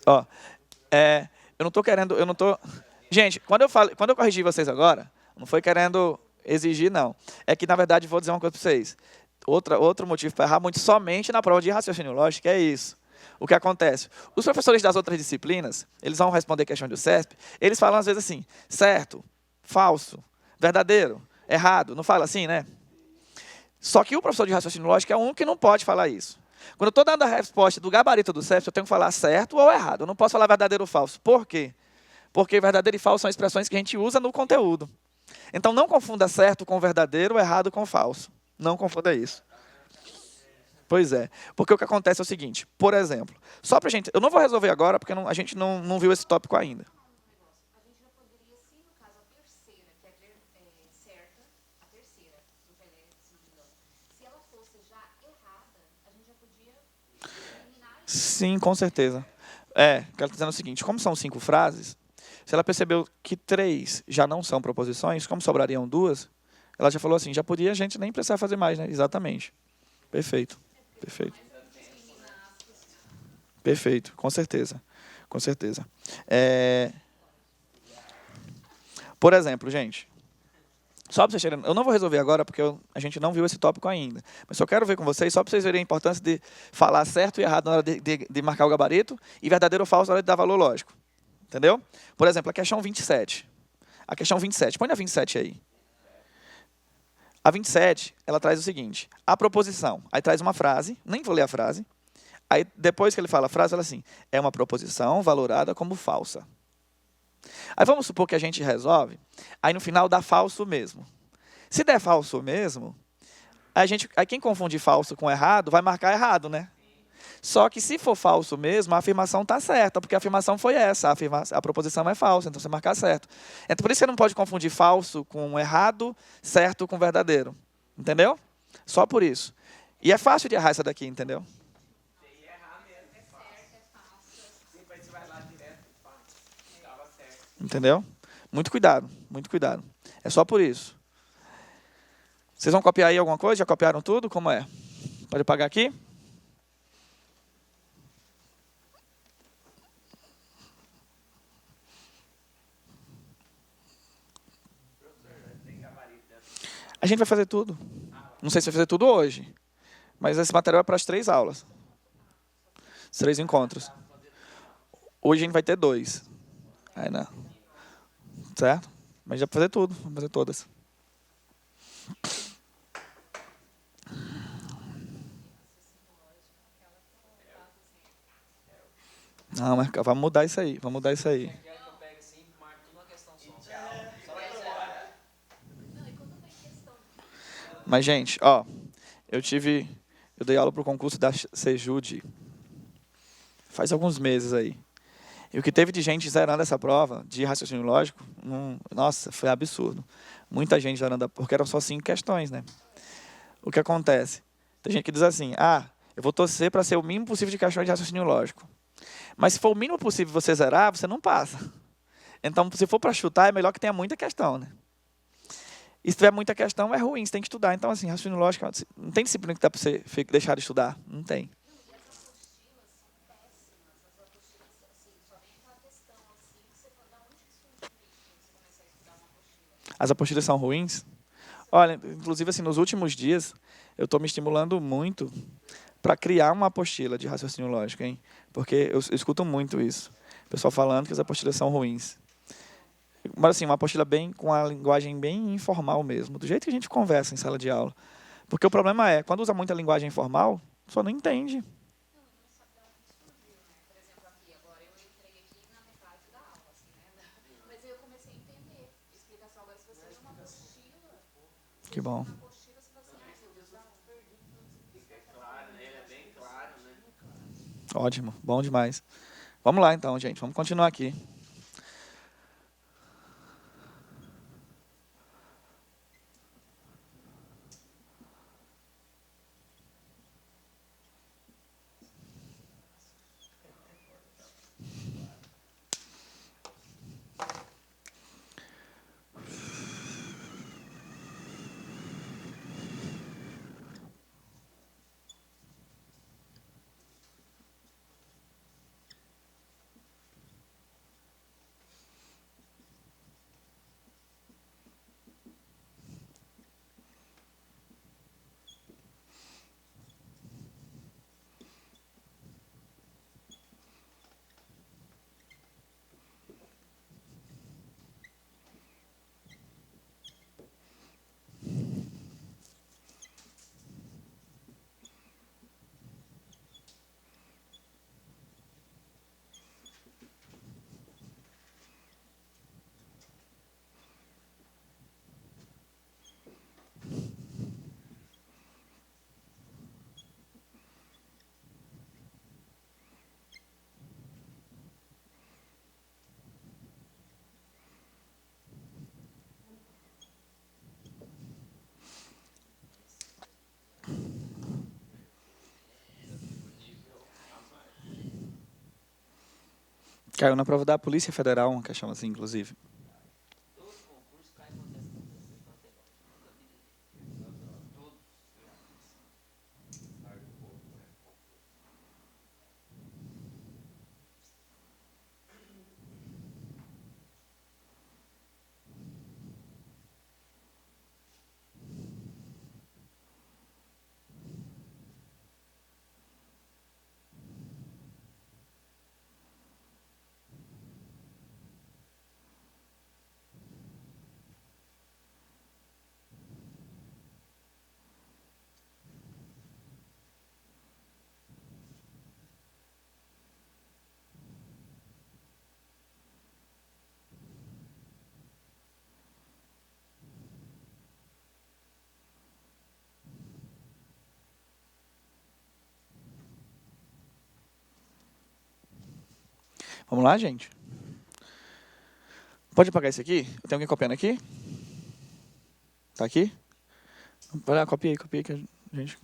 Ó, eu não tô querendo, Gente, quando eu corrigi vocês agora, não foi querendo exigir, não. É que, na verdade, vou dizer uma coisa para vocês. Outro motivo para errar muito somente na prova de raciocínio lógico é isso. O que acontece? Os professores das outras disciplinas, eles vão responder questão do CESP, eles falam às vezes assim, certo, falso, verdadeiro, errado, não fala assim, né? Só que o professor de raciocínio lógico é um que não pode falar isso. Quando eu estou dando a resposta do gabarito do CESP, eu tenho que falar certo ou errado. Eu não posso falar verdadeiro ou falso. Por quê? Porque verdadeiro e falso são expressões que a gente usa no conteúdo. Então, não confunda certo com verdadeiro, errado com falso. Não confunda isso. Pois é. Porque o que acontece é o seguinte, por exemplo, só para a gente... Eu não vou resolver agora, porque a gente não viu esse tópico ainda. A gente já poderia, se no caso a terceira, que é certa, a terceira do Pelé, se não me engano, se ela fosse já errada, a gente já podia eliminar isso. Sim, com certeza. O que ela está dizendo é o seguinte, como são 5 frases, se ela percebeu que 3 já não são proposições, como sobrariam 2, ela já falou assim, já podia a gente nem precisar fazer mais, né? Exatamente. Perfeito. Perfeito. Perfeito, com certeza. Com certeza. Por exemplo, gente, só para vocês terem, eu não vou resolver agora porque a gente não viu esse tópico ainda, mas só quero ver com vocês, só para vocês verem a importância de falar certo e errado na hora de marcar o gabarito e verdadeiro ou falso na hora de dar valor lógico. Entendeu? Por exemplo, a questão 27. A questão 27, põe a 27 aí. A 27, ela traz o seguinte, a proposição, aí traz uma frase, nem vou ler a frase, aí depois que ele fala a frase, ela assim, é uma proposição valorada como falsa. Aí vamos supor que a gente resolve, aí no final dá falso mesmo. Se der falso mesmo, aí quem confunde falso com errado vai marcar errado, né? Só que se for falso mesmo, a afirmação está certa, porque a afirmação foi essa, a proposição é falsa, então você marcar certo. Então por isso você não pode confundir falso com errado, certo com verdadeiro. Entendeu? Só por isso. E é fácil de errar essa daqui, entendeu? E errar mesmo é fácil. Depois você vai lá direto e faz. Estava certo. Entendeu? Muito cuidado, muito cuidado. É só por isso. Vocês vão copiar aí alguma coisa? Já copiaram tudo? Como é? Pode apagar aqui? A gente vai fazer tudo. Não sei se vai fazer tudo hoje, mas esse material é para as 3 aulas. Os 3 encontros. Hoje a gente vai ter 2. Aí, né? Certo? Mas já vai fazer tudo, vamos fazer todas. Não, mas vamos mudar isso aí, vamos mudar isso aí. Quero que eu pegue assim, marque tudo uma questão só. Mas, gente, ó, eu dei aula para o concurso da Sejude faz alguns meses aí. E o que teve de gente zerando essa prova de raciocínio lógico, nossa, foi absurdo. Muita gente zerando, porque eram só 5 questões, né? O que acontece? Tem gente que diz assim, eu vou torcer para ser o mínimo possível de questões de raciocínio lógico. Mas se for o mínimo possível você zerar, você não passa. Então, se for para chutar, é melhor que tenha muita questão, né? E se tiver muita questão, é ruim, você tem que estudar. Então, assim, raciocínio lógico, não tem disciplina que dá para você deixar de estudar. Não tem. As apostilas são ruins? Olha, inclusive, assim, nos últimos dias, eu estou me estimulando muito para criar uma apostila de raciocínio lógico, hein? Porque eu escuto muito isso. O pessoal falando que as apostilas são ruins. Mas, assim, uma apostila com a linguagem bem informal mesmo, do jeito que a gente conversa em sala de aula. Porque o problema é, quando usa muita linguagem informal, a pessoa não entende. Que bom. Ótimo, bom demais. Vamos lá então, gente, vamos continuar aqui. Caiu na prova da Polícia Federal, uma questão assim, inclusive. Vamos lá, gente? Pode apagar esse aqui? Tem alguém copiando aqui? Tá aqui? Vai lá, copia aí que a gente...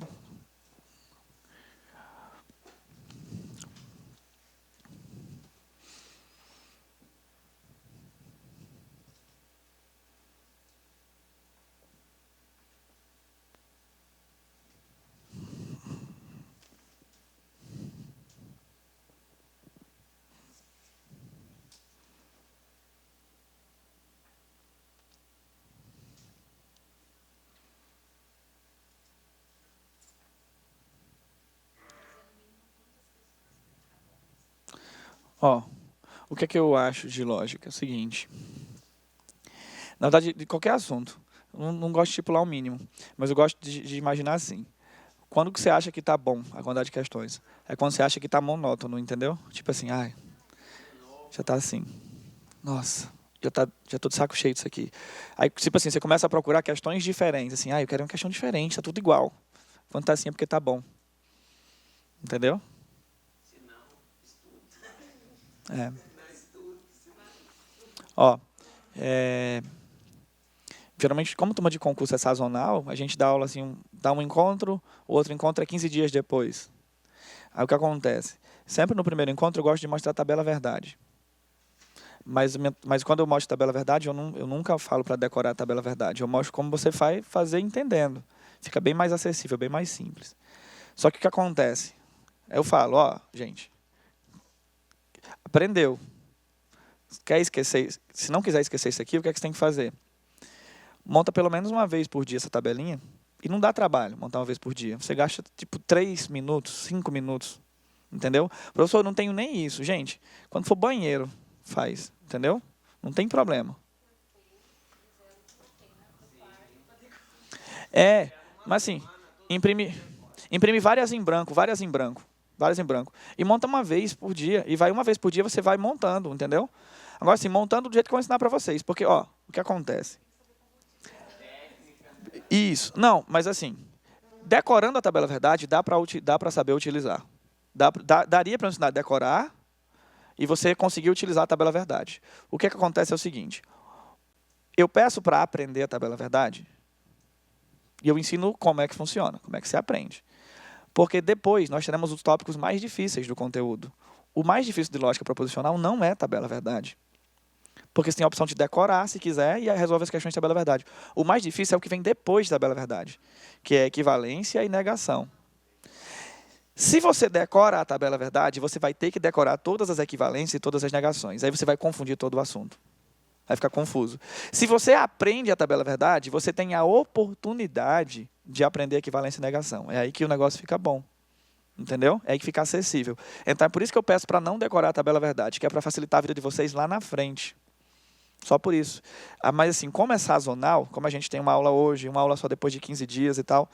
Ó, o que é que eu acho de lógica? É o seguinte. Na verdade, de qualquer assunto. Eu não gosto de estipular o mínimo, mas eu gosto de imaginar assim. Quando que você acha que tá bom a quantidade de questões? É quando você acha que tá monótono, entendeu? Tipo assim, ai, já tá assim. Nossa, já tô de saco cheio disso aqui. Aí, tipo assim, você começa a procurar questões diferentes. Assim, eu quero uma questão diferente, tá tudo igual. Quando tá assim é porque tá bom. Entendeu? É. Ó, geralmente, como turma de concurso é sazonal, a gente dá aula assim, dá um encontro, o outro encontro é 15 dias depois. Aí o que acontece? Sempre no primeiro encontro eu gosto de mostrar a tabela verdade. Mas quando eu mostro a tabela verdade, eu nunca falo para decorar a tabela verdade. Eu mostro como você vai fazer entendendo. Fica bem mais acessível, bem mais simples. Só que o que acontece? Eu falo, ó, gente, aprendeu. Quer esquecer? Se não quiser esquecer isso aqui, o que é que você tem que fazer? Monta pelo menos uma vez por dia essa tabelinha. E não dá trabalho montar uma vez por dia. Você gasta tipo 3 minutos, 5 minutos. Entendeu? Professor, eu não tenho nem isso. Gente, quando for banheiro, faz. Entendeu? Não tem problema. Mas assim, imprime várias em branco. E monta uma vez por dia. E vai uma vez por dia, você vai montando, entendeu? Agora, assim, montando do jeito que eu vou ensinar para vocês. Porque, ó, o que acontece? Isso. Não, mas assim, decorando a tabela verdade, dá para saber utilizar. Daria para ensinar a decorar e você conseguir utilizar a tabela verdade. O que acontece é o seguinte. Eu peço para aprender a tabela verdade e eu ensino como é que funciona, como é que se aprende. Porque depois nós teremos os tópicos mais difíceis do conteúdo. O mais difícil de lógica proposicional não é tabela verdade. Porque você tem a opção de decorar, se quiser, e resolve as questões de tabela verdade. O mais difícil é o que vem depois de tabela verdade, que é equivalência e negação. Se você decora a tabela verdade, você vai ter que decorar todas as equivalências e todas as negações. Aí você vai confundir todo o assunto. Vai ficar confuso. Se você aprende a tabela verdade, você tem a oportunidade de aprender equivalência e negação. É aí que o negócio fica bom. Entendeu? É aí que fica acessível. Então é por isso que eu peço para não decorar a tabela verdade, que é para facilitar a vida de vocês lá na frente. Só por isso. Mas assim, como é sazonal, como a gente tem uma aula hoje, uma aula só depois de 15 dias e tal,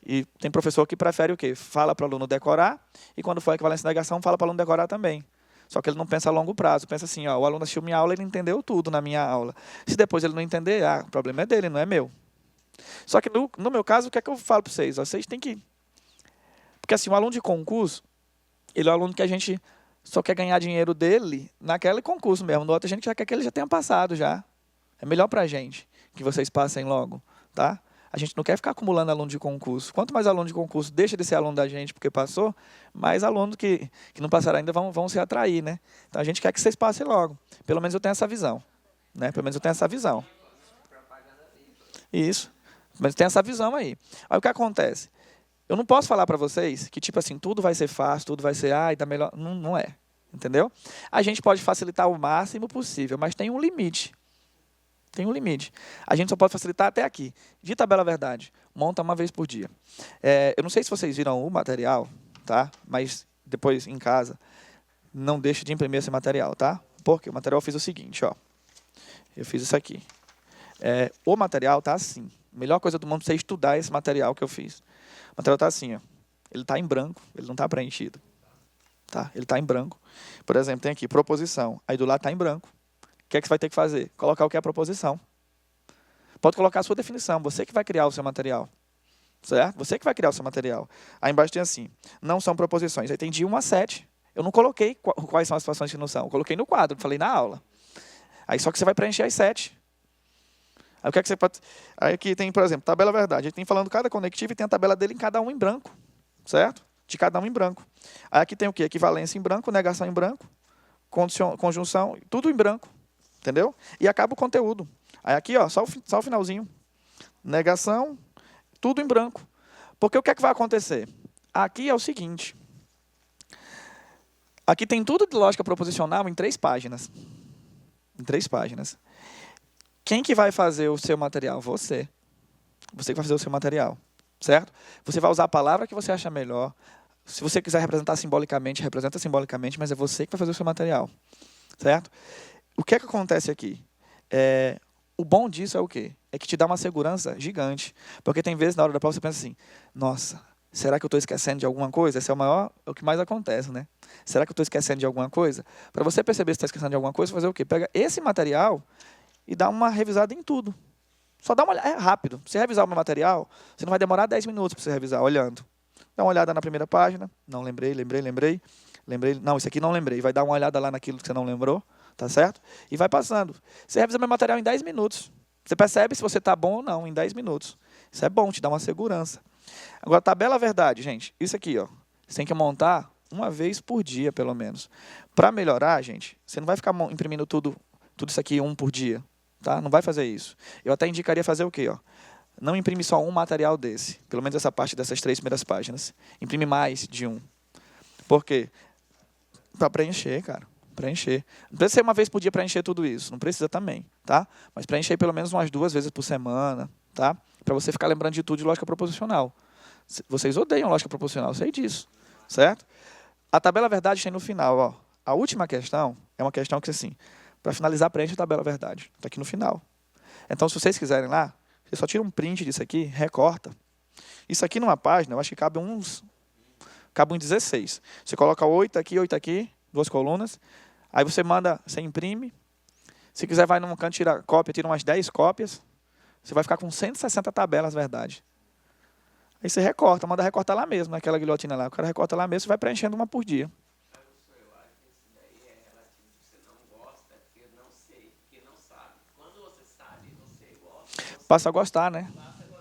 e tem professor que prefere o quê? Fala para o aluno decorar, e quando for equivalência e negação, fala para o aluno decorar também. Só que ele não pensa a longo prazo. Pensa assim, ó, o aluno assistiu minha aula, ele entendeu tudo na minha aula. Se depois ele não entender, o problema é dele, não é meu. Só que no meu caso, o que é que eu falo para vocês? Vocês têm que... Porque assim, um aluno de concurso, ele é um aluno que a gente só quer ganhar dinheiro dele naquele concurso mesmo. No outro a gente já quer que ele já tenha passado já. É melhor para a gente que vocês passem logo, tá? A gente não quer ficar acumulando aluno de concurso. Quanto mais aluno de concurso deixa de ser aluno da gente porque passou, mais aluno que não passaram ainda vão se atrair, né? Então a gente quer que vocês passem logo. Pelo menos eu tenho essa visão, né? Pelo menos eu tenho essa visão. Isso. Mas tem essa visão aí. Aí o que acontece? Eu não posso falar para vocês que, tipo assim, tudo vai ser fácil, tudo vai ser, tá melhor. Não, não é. Entendeu? A gente pode facilitar o máximo possível, mas tem um limite. Tem um limite. A gente só pode facilitar até aqui. De tabela verdade, monta uma vez por dia. Eu não sei se vocês viram o material, tá? Mas depois, em casa, não deixe de imprimir esse material, tá? Porque o material eu fiz o seguinte, ó. Eu fiz isso aqui. O material tá assim. A melhor coisa do mundo é você estudar esse material que eu fiz. O material está assim, ó. Ele está em branco, ele não está preenchido. Tá? Ele está em branco. Por exemplo, tem aqui proposição. Aí do lado está em branco. O que é que você vai ter que fazer? Colocar o que é a proposição. Pode colocar a sua definição. Você que vai criar o seu material. Certo? Você que vai criar o seu material. Aí embaixo tem assim. Não são proposições. Aí tem de 1 a 7. Eu não coloquei quais são as situações que não são. Eu coloquei no quadro, falei na aula. Aí só que você vai preencher as 7. Aí o que é que você pode... Aí aqui tem, por exemplo, tabela verdade. A gente tem falando cada conectivo e tem a tabela dele em cada um em branco. Certo? De cada um em branco. Aí aqui tem o quê? Equivalência em branco, negação em branco, conjunção, tudo em branco. Entendeu? E acaba o conteúdo. Aí aqui, ó, só o finalzinho. Negação, tudo em branco. Porque o que é que vai acontecer? Aqui é o seguinte. Aqui tem tudo de lógica proposicional em 3 páginas. Em 3 páginas. Quem que vai fazer o seu material? Você. Você que vai fazer o seu material. Certo? Você vai usar a palavra que você acha melhor. Se você quiser representar simbolicamente, representa simbolicamente, mas é você que vai fazer o seu material. Certo? O que é que acontece aqui? O bom disso é o quê? É que te dá uma segurança gigante. Porque tem vezes na hora da prova você pensa assim, nossa, será que eu estou esquecendo de alguma coisa? Esse é o que mais acontece, né? Será que eu estou esquecendo de alguma coisa? Para você perceber se está esquecendo de alguma coisa, fazer o quê? Pega esse material e dá uma revisada em tudo. Só dá uma olhada, é rápido. Você revisar o meu material, você não vai demorar 10 minutos para você revisar, olhando. Dá uma olhada na primeira página, não lembrei. Não, isso aqui não lembrei. Vai dar uma olhada lá naquilo que você não lembrou, tá certo? E vai passando. Você revisa meu material em 10 minutos. Você percebe se você está bom ou não em 10 minutos. Isso é bom, te dá uma segurança. Agora, tabela verdade, gente. Isso aqui, ó. Você tem que montar uma vez por dia, pelo menos. Para melhorar, gente, você não vai ficar imprimindo tudo isso aqui por dia. Tá? Não vai fazer isso. Eu até indicaria fazer o quê? Ó? Não imprime só um material desse. Pelo menos essa parte dessas 3 primeiras páginas. Imprime mais de um. Por quê? Para preencher, cara. Preencher. Não precisa ser uma vez por dia para preencher tudo isso. Não precisa também. Tá? Mas preencher pelo menos umas 2 vezes por semana. Tá? Para você ficar lembrando de tudo de lógica proposicional. Vocês odeiam lógica proposicional, eu sei disso. Certo? A tabela verdade tem no final. Ó. A última questão é uma questão que, assim, para finalizar, preenche a tabela verdade. Está aqui no final. Então, se vocês quiserem lá, você só tira um print disso aqui, recorta. Isso aqui numa página, eu acho que cabe uns 16. Você coloca 8 aqui, 2 colunas. Aí você manda, você imprime. Se quiser, vai num canto, tira cópia, tira umas 10 cópias. Você vai ficar com 160 tabelas verdade. Aí você recorta, manda recortar lá mesmo, naquela guilhotina lá. O cara recorta lá mesmo, você vai preenchendo uma por dia. Passa a gostar, né?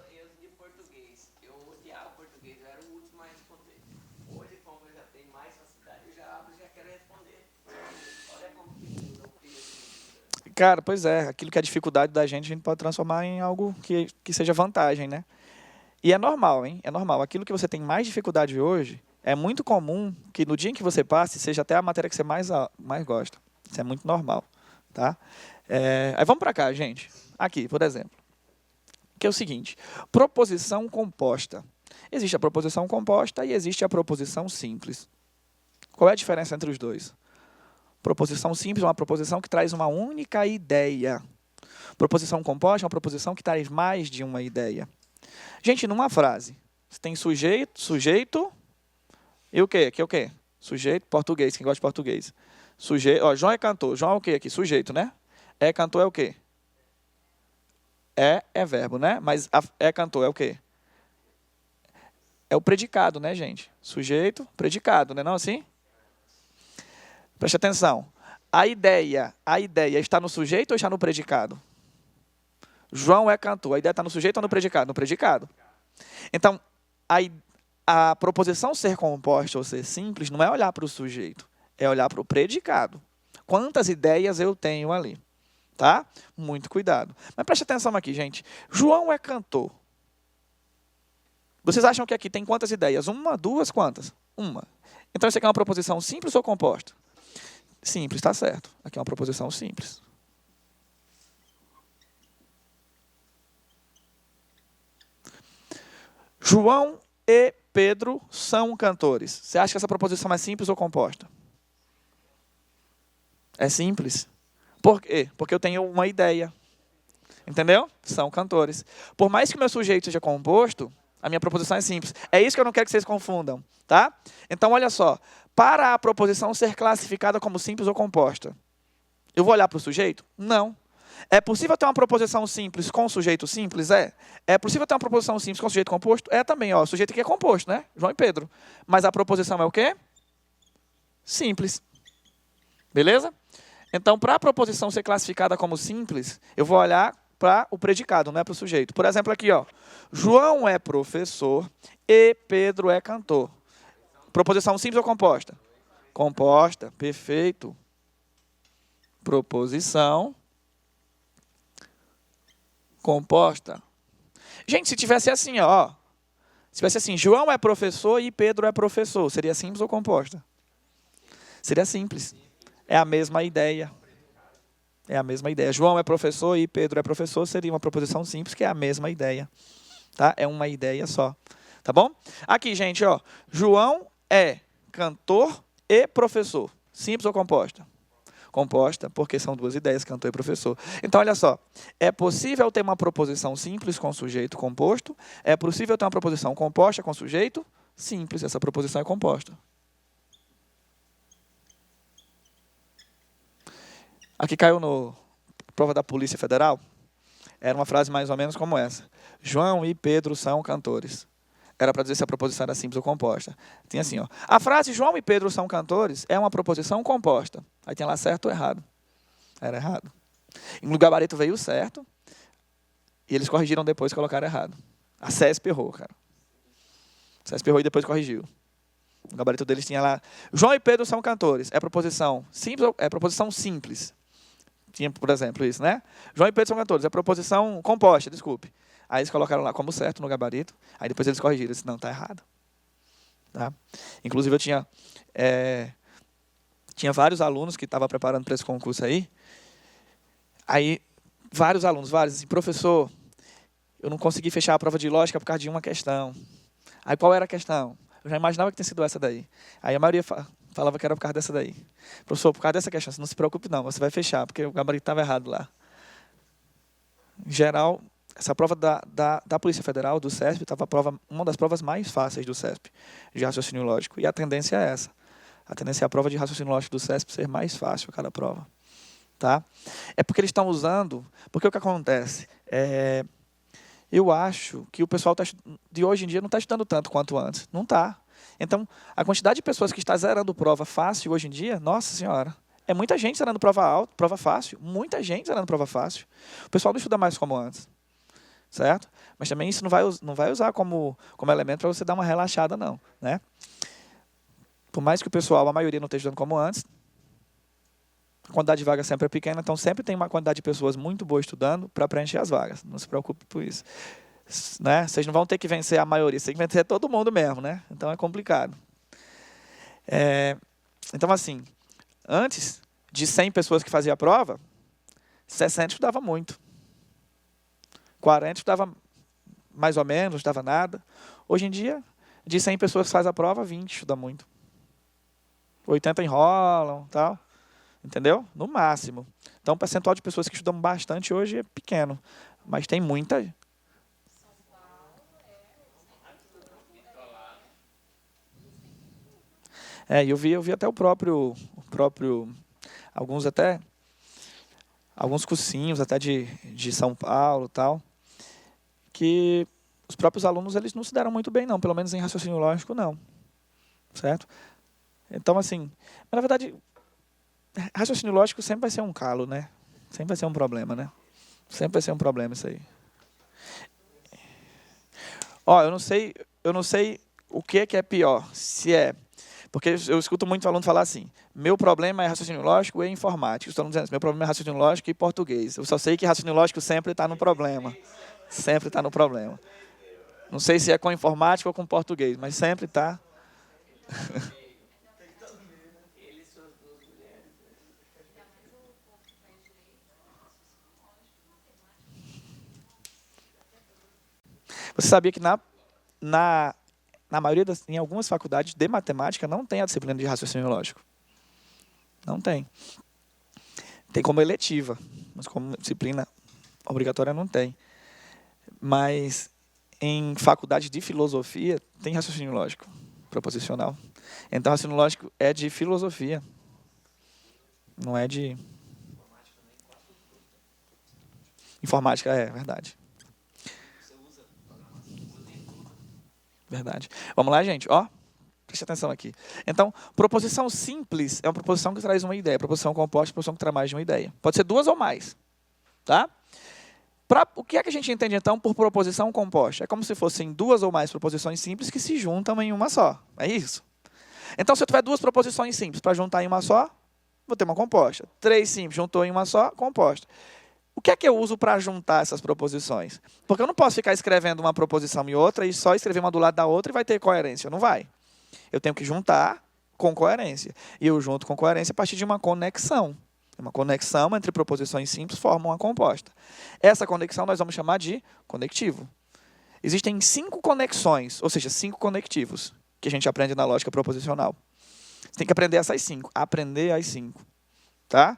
Eu de português. Eu odiava português, eu era o último a responder. Hoje, como eu já tenho mais facilidade, eu já abro e já quero responder. Olha como que muda o peso. Cara, pois é. Aquilo que é dificuldade da gente, a gente pode transformar em algo que seja vantagem, né? E é normal, hein? É normal. Aquilo que você tem mais dificuldade hoje, é muito comum que no dia em que você passe, seja até a matéria que você mais gosta. Isso é muito normal, tá? Aí vamos para cá, gente. Aqui, por exemplo. Que é o seguinte, proposição composta. Existe a proposição composta e existe a proposição simples. Qual é a diferença entre os dois? Proposição simples é uma proposição que traz uma única ideia. Proposição composta é uma proposição que traz mais de uma ideia. Gente, numa frase, você tem sujeito e o quê? Aqui é o quê? Sujeito, português, quem gosta de português. Sujeito, ó, João é cantor. João é o quê aqui? Sujeito, né? É cantor é o quê? É verbo, né? Mas é cantor é o quê? É o predicado, né, gente? Sujeito, predicado, não é não assim? Preste atenção. A ideia está no sujeito ou está no predicado? João é cantor. A ideia está no sujeito ou no predicado? No predicado. Então, a proposição ser composta ou ser simples não é olhar para o sujeito, é olhar para o predicado. Quantas ideias eu tenho ali? Tá? Muito cuidado. Mas preste atenção aqui, gente. João é cantor. Vocês acham que aqui tem quantas ideias? 1, 2, quantas? 1. Então, isso aqui é uma proposição simples ou composta? Simples, está certo. Aqui é uma proposição simples. João e Pedro são cantores. Você acha que essa proposição é simples ou composta? É simples. Por quê? Porque eu tenho uma ideia. Entendeu? São cantores. Por mais que o meu sujeito seja composto, a minha proposição é simples. É isso que eu não quero que vocês confundam. Tá? Então, olha só. Para a proposição ser classificada como simples ou composta, eu vou olhar para o sujeito? Não. É possível ter uma proposição simples com sujeito simples? É possível ter uma proposição simples com sujeito composto? É também. Ó, o sujeito aqui é composto, né? João e Pedro. Mas a proposição é o quê? simples. Beleza? Então, para a proposição ser classificada como simples, eu vou olhar para o predicado, não é para o sujeito. Por exemplo, aqui, ó, João é professor e Pedro é cantor. Proposição simples ou composta? Composta, perfeito. Proposição composta. Gente, se tivesse assim, ó, se tivesse assim, João é professor e Pedro é professor, seria simples ou composta? Seria simples. É a mesma ideia. É a mesma ideia. João é professor e Pedro é professor, seria uma proposição simples, que é a mesma ideia. Tá? É uma ideia só. Tá bom? Aqui, gente, ó, João é cantor e professor. Simples ou composta? Composta, porque são duas ideias, cantor e professor. Então, olha só. É possível ter uma proposição simples com sujeito composto. É possível ter uma proposição composta com sujeito simples. Essa proposição é composta. Aqui caiu no prova da Polícia Federal. Era uma frase mais ou menos como essa. João e Pedro são cantores. Era para dizer se a proposição era simples ou composta. Tinha assim, ó. A frase João e Pedro são cantores é uma proposição composta. Aí tinha lá certo ou errado. Era errado. No gabarito veio certo. E eles corrigiram depois e colocaram errado. A CESP errou, cara. A CESP errou e depois corrigiu. No gabarito deles tinha lá. João e Pedro são cantores. É proposição simples ou é proposição simples? Tinha, por exemplo, isso, né? João e Pedro são cantores. É proposição composta, desculpe. Aí eles colocaram lá como certo no gabarito. Aí depois eles corrigiram. Disse, não, está errado. Tá? Inclusive, eu tinha vários alunos que estavam preparando para esse concurso aí. Aí, vários alunos, assim, professor, eu não consegui fechar a prova de lógica por causa de uma questão. Aí, qual era a questão? Eu já imaginava que tinha sido essa daí. Aí, a maioria falava que era por causa dessa daí. Professor, por causa dessa questão, você não se preocupe não, você vai fechar, porque o gabarito estava errado lá. Em geral, essa prova da Polícia Federal, do CESP, estava uma das provas mais fáceis do CESP, de raciocínio lógico. E a tendência é essa. A tendência é a prova de raciocínio lógico do CESP ser mais fácil a cada prova. Tá? É porque eles estão usando... Porque o que acontece? Eu acho que o pessoal de hoje em dia não está estudando tanto quanto antes. Não está. Então, a quantidade de pessoas que está zerando prova fácil hoje em dia, nossa senhora, é muita gente zerando prova fácil. Muita gente zerando prova fácil. O pessoal não estuda mais como antes. Certo? Mas também isso não vai usar como elemento para você dar uma relaxada, não. Né? Por mais que o pessoal, a maioria não esteja estudando como antes, a quantidade de vagas sempre é pequena, então sempre tem uma quantidade de pessoas muito boas estudando para preencher as vagas. Não se preocupe por isso. Né? Vocês não vão ter que vencer a maioria, vocês têm que vencer todo mundo mesmo. Né? Então é complicado. Então, assim, antes de 100 pessoas que faziam a prova, 60 estudava muito. 40 estudava mais ou menos, não estudava nada. Hoje em dia, de 100 pessoas que fazem a prova, 20 estuda muito. 80 enrolam, tal. Entendeu? No máximo. Então, o percentual de pessoas que estudam bastante hoje é pequeno. Mas tem muita. Eu vi até o próprio alguns cursinhos até de São Paulo, tal, que os próprios alunos eles não se deram muito bem, não, pelo menos em raciocínio lógico, não. Certo? Então, assim, mas, na verdade, raciocínio lógico sempre vai ser um calo, né? Sempre vai ser um problema, né? Sempre vai ser um problema isso aí. Ó, eu não sei o que é pior, se é... Porque eu escuto muito aluno falar assim, meu problema é raciocínio lógico e informática. Estou dizendo assim, meu problema é raciocínio lógico e português. Eu só sei que raciocínio lógico sempre está no problema. Sempre está no problema. Não sei se é com informática ou com português, mas sempre está. Você sabia que na maioria em algumas faculdades de matemática não tem a disciplina de raciocínio lógico? Não tem. Tem como eletiva, mas como disciplina obrigatória não tem. Mas em faculdade de filosofia tem raciocínio lógico, proposicional. Então, raciocínio lógico é de filosofia, não é de... Informática, é verdade. Verdade. Vamos lá, gente. Ó, presta Preste atenção aqui. Então, proposição simples é uma proposição que traz uma ideia. Proposição composta é uma proposição que traz mais de uma ideia. Pode ser duas ou mais. Tá? O que é que a gente entende, então, por proposição composta? É como se fossem duas ou mais proposições simples que se juntam em uma só. É isso? Então, se eu tiver duas proposições simples para juntar em uma só, vou ter uma composta. 3 simples juntou em uma só, composta. O que é que eu uso para juntar essas proposições? Porque eu não posso ficar escrevendo uma proposição e outra e só escrever uma do lado da outra e vai ter coerência. Não vai. Eu tenho que juntar com coerência. E eu junto com coerência a partir de uma conexão. Uma conexão entre proposições simples forma uma composta. Essa conexão nós vamos chamar de conectivo. Existem 5 conexões, ou seja, 5 conectivos, que a gente aprende na lógica proposicional. Você tem que aprender essas 5. Aprender as 5. Tá?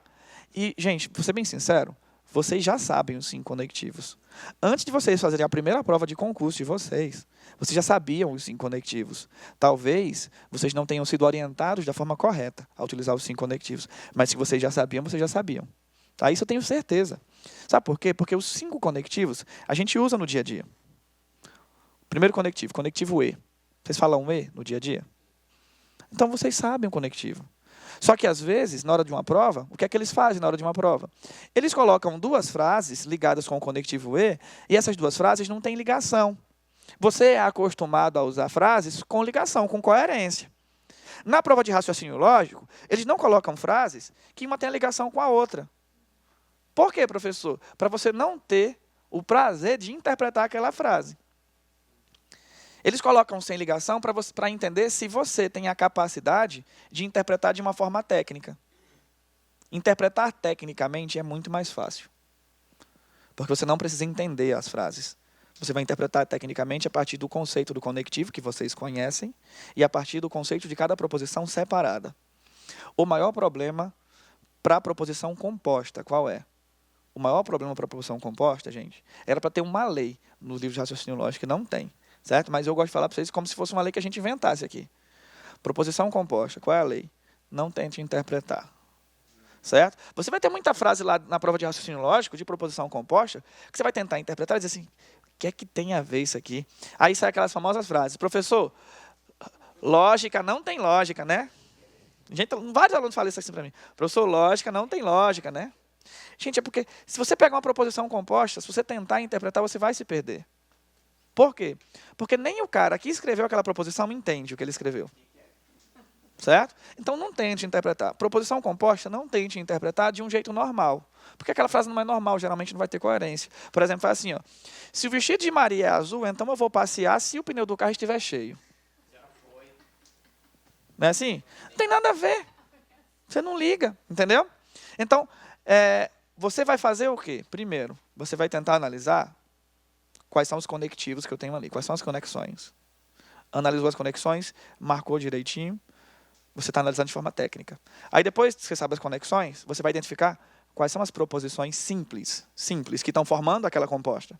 E, gente, vou ser bem sincero, vocês já sabem os 5 conectivos. Antes de vocês fazerem a primeira prova de concurso de vocês já sabiam os 5 conectivos. Talvez vocês não tenham sido orientados da forma correta a utilizar os 5 conectivos. Mas se vocês já sabiam, vocês já sabiam. Tá? Isso eu tenho certeza. Sabe por quê? Porque os 5 conectivos a gente usa no dia a dia. Primeiro conectivo, conectivo E. Vocês falam E no dia a dia? Então vocês sabem o conectivo. Só que, às vezes, na hora de uma prova, o que é que eles fazem na hora de uma prova? Eles colocam 2 frases ligadas com o conectivo E, e essas 2 frases não têm ligação. Você é acostumado a usar frases com ligação, com coerência. Na prova de raciocínio lógico, eles não colocam frases que uma tem ligação com a outra. Por quê, professor? Para você não ter o prazer de interpretar aquela frase. Eles colocam sem ligação para entender se você tem a capacidade de interpretar de uma forma técnica. Interpretar tecnicamente é muito mais fácil. Porque você não precisa entender as frases. Você vai interpretar tecnicamente a partir do conceito do conectivo, que vocês conhecem, e a partir do conceito de cada proposição separada. O maior problema para a proposição composta, qual é? O maior problema para a proposição composta, gente, era para ter uma lei no livro de raciocínio lógico, que não tem. Certo? Mas eu gosto de falar para vocês como se fosse uma lei que a gente inventasse aqui. Proposição composta, qual é a lei? Não tente interpretar. Certo? Você vai ter muita frase lá na prova de raciocínio lógico, de proposição composta, que você vai tentar interpretar e dizer assim, o que é que tem a ver isso aqui? Aí saem aquelas famosas frases. Professor, lógica não tem lógica, né? Gente, vários alunos falam isso assim para mim. Professor, lógica não tem lógica, né? Gente, é porque se você pegar uma proposição composta, se você tentar interpretar, você vai se perder. Por quê? Porque nem o cara que escreveu aquela proposição entende o que ele escreveu. Certo? Então não tente interpretar. Proposição composta, não tente interpretar de um jeito normal. Porque aquela frase não é normal, geralmente não vai ter coerência. Por exemplo, faz assim, ó. Se o vestido de Maria é azul, então eu vou passear se o pneu do carro estiver cheio. Não é assim? Não tem nada a ver. Você não liga, entendeu? Então, você vai fazer o quê? Primeiro, você vai tentar analisar quais são os conectivos que eu tenho ali, quais são as conexões. Analisou as conexões, marcou direitinho, você está analisando de forma técnica. Aí depois que você sabe as conexões, você vai identificar quais são as proposições simples, que estão formando aquela composta.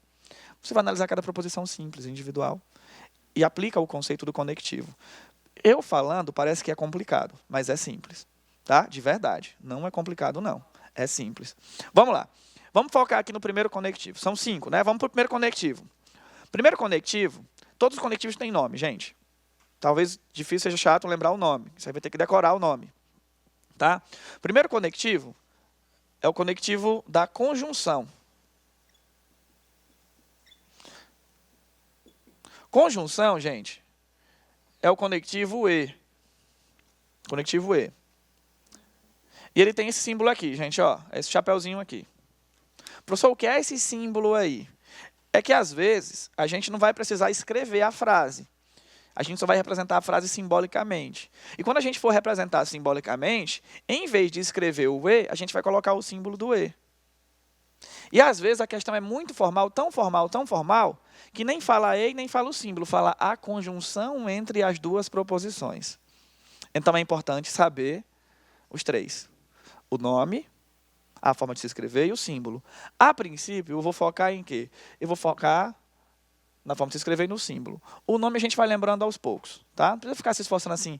Você vai analisar cada proposição simples, individual, e aplica o conceito do conectivo. Eu falando parece que é complicado, mas é simples. Tá? De verdade, não é complicado não, é simples. Vamos lá. Vamos focar aqui no primeiro conectivo. São 5, né? Vamos para o primeiro conectivo. Primeiro conectivo, todos os conectivos têm nome, gente. Talvez difícil seja chato lembrar o nome. Você vai ter que decorar o nome. Tá? Primeiro conectivo é o conectivo da conjunção. Conjunção, gente, é o conectivo E. Conectivo E. E ele tem esse símbolo aqui, gente, ó. Esse chapeuzinho aqui. Professor, o que é esse símbolo aí? É que, às vezes, a gente não vai precisar escrever a frase. A gente só vai representar a frase simbolicamente. E quando a gente for representar simbolicamente, em vez de escrever o E, a gente vai colocar o símbolo do E. E, às vezes, a questão é muito formal, tão formal, que nem fala E e nem fala o símbolo, fala a conjunção entre as duas proposições. Então, é importante saber os 3. O nome, a forma de se escrever e o símbolo. A princípio, eu vou focar em quê? Eu vou focar na forma de se escrever e no símbolo. O nome a gente vai lembrando aos poucos, tá? Não precisa ficar se esforçando assim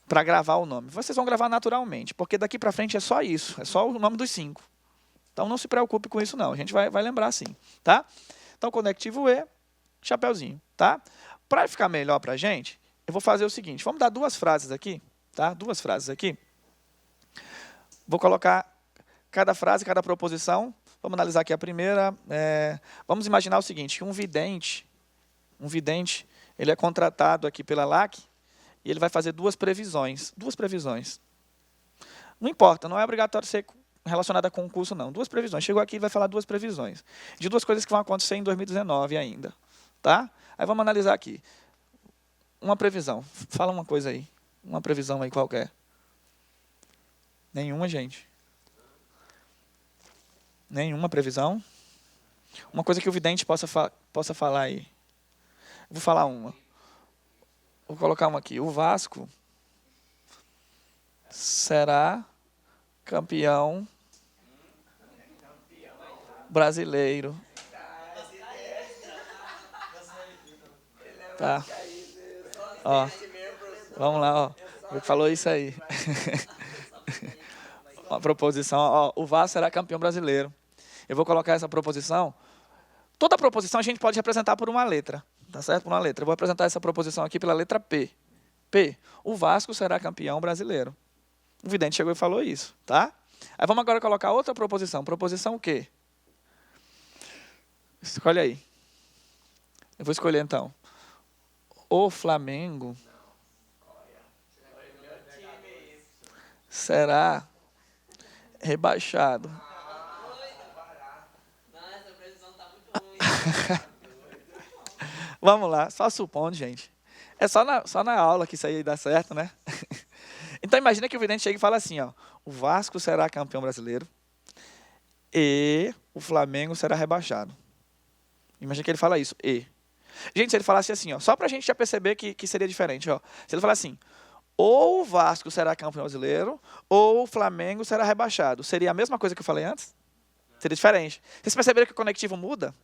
para gravar o nome. Vocês vão gravar naturalmente, porque daqui para frente é só isso, é só o nome dos 5. Então não se preocupe com isso não, a gente vai lembrar sim, tá? Então conectivo E, chapeuzinho, tá? Para ficar melhor para a gente, eu vou fazer o seguinte, vamos dar duas frases aqui, tá? Duas frases aqui. Vou colocar cada frase, cada proposição. Vamos analisar aqui a primeira. Vamos imaginar o seguinte, que um vidente, ele é contratado aqui pela LAC e ele vai fazer duas previsões. Não importa, não é obrigatório ser relacionada a concurso, não. Duas previsões. Chegou aqui e vai falar duas previsões. De duas coisas que vão acontecer em 2019 ainda. Tá? Aí vamos analisar aqui. Uma previsão. Fala uma coisa aí. Uma previsão aí qualquer. Nenhuma, gente. Nenhuma previsão. Uma coisa que o vidente possa falar aí. Vou falar uma. Vou colocar uma aqui. O Vasco será campeão brasileiro. Tá. Ó, vamos lá, ó. Ele falou isso aí. Uma proposição, ó, o Vasco será campeão brasileiro. Eu vou colocar essa proposição. Toda proposição a gente pode representar por uma letra, tá certo? Por uma letra. Eu vou apresentar essa proposição aqui pela letra P. P. O Vasco será campeão brasileiro. O vidente chegou e falou isso, tá? Aí vamos agora colocar outra proposição. Proposição o quê? Escolhe aí. Eu vou escolher então. O Flamengo será rebaixado. Nossa, a previsão tá muito ruim. Vamos lá, só supondo, gente. É só na aula que isso aí dá certo, né? Então imagina que o vidente chega e fala assim, ó, o Vasco será campeão brasileiro e o Flamengo será rebaixado. Imagina que ele fala isso, e. Gente, se ele falasse assim, ó, só pra gente já perceber que seria diferente, ó. Se ele falar assim, ou o Vasco será campeão brasileiro, ou o Flamengo será rebaixado. Seria a mesma coisa que eu falei antes? Seria diferente. Vocês perceberam que o conectivo muda?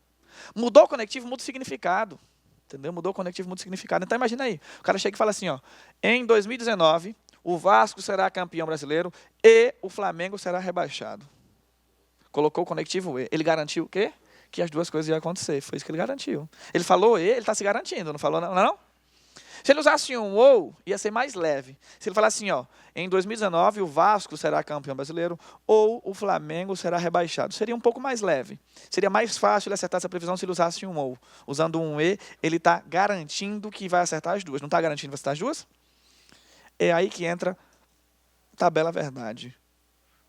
Mudou o conectivo, muda o significado. Entendeu? Mudou o conectivo, muda o significado. Então imagina aí, o cara chega e fala assim, ó, em 2019, o Vasco será campeão brasileiro e o Flamengo será rebaixado. Colocou o conectivo E. Ele garantiu o quê? Que as duas coisas iam acontecer. Foi isso que ele garantiu. Ele falou E, ele está se garantindo, não falou não? Não? Se ele usasse um ou, ia ser mais leve. Se ele falasse assim, ó, em 2019 o Vasco será campeão brasileiro ou o Flamengo será rebaixado. Seria um pouco mais leve. Seria mais fácil ele acertar essa previsão se ele usasse um ou. Usando um E, ele está garantindo que vai acertar as duas. Não está garantindo que vai acertar as duas? É aí que entra a tabela verdade.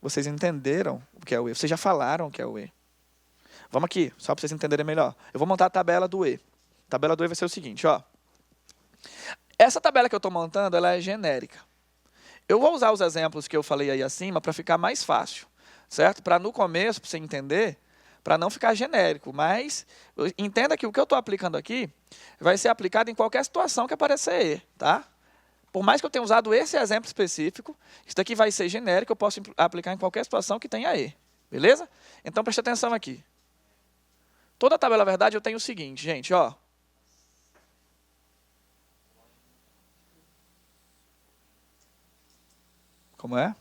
Vocês entenderam o que é o E. Vocês já falaram o que é o E. Vamos aqui, só para vocês entenderem melhor. Eu vou montar a tabela do E. A tabela do E vai ser o seguinte, ó. Essa tabela que eu estou montando, ela é genérica. Eu vou usar os exemplos que eu falei aí acima para ficar mais fácil, certo? Para no começo, para você entender, para não ficar genérico. Mas entenda que o que eu estou aplicando aqui vai ser aplicado em qualquer situação que aparecer E, tá? Por mais que eu tenha usado esse exemplo específico, isso daqui vai ser genérico, eu posso aplicar em qualquer situação que tenha E. Beleza? Então, preste atenção aqui. Toda a tabela verdade eu tenho o seguinte, gente, ó. Como é?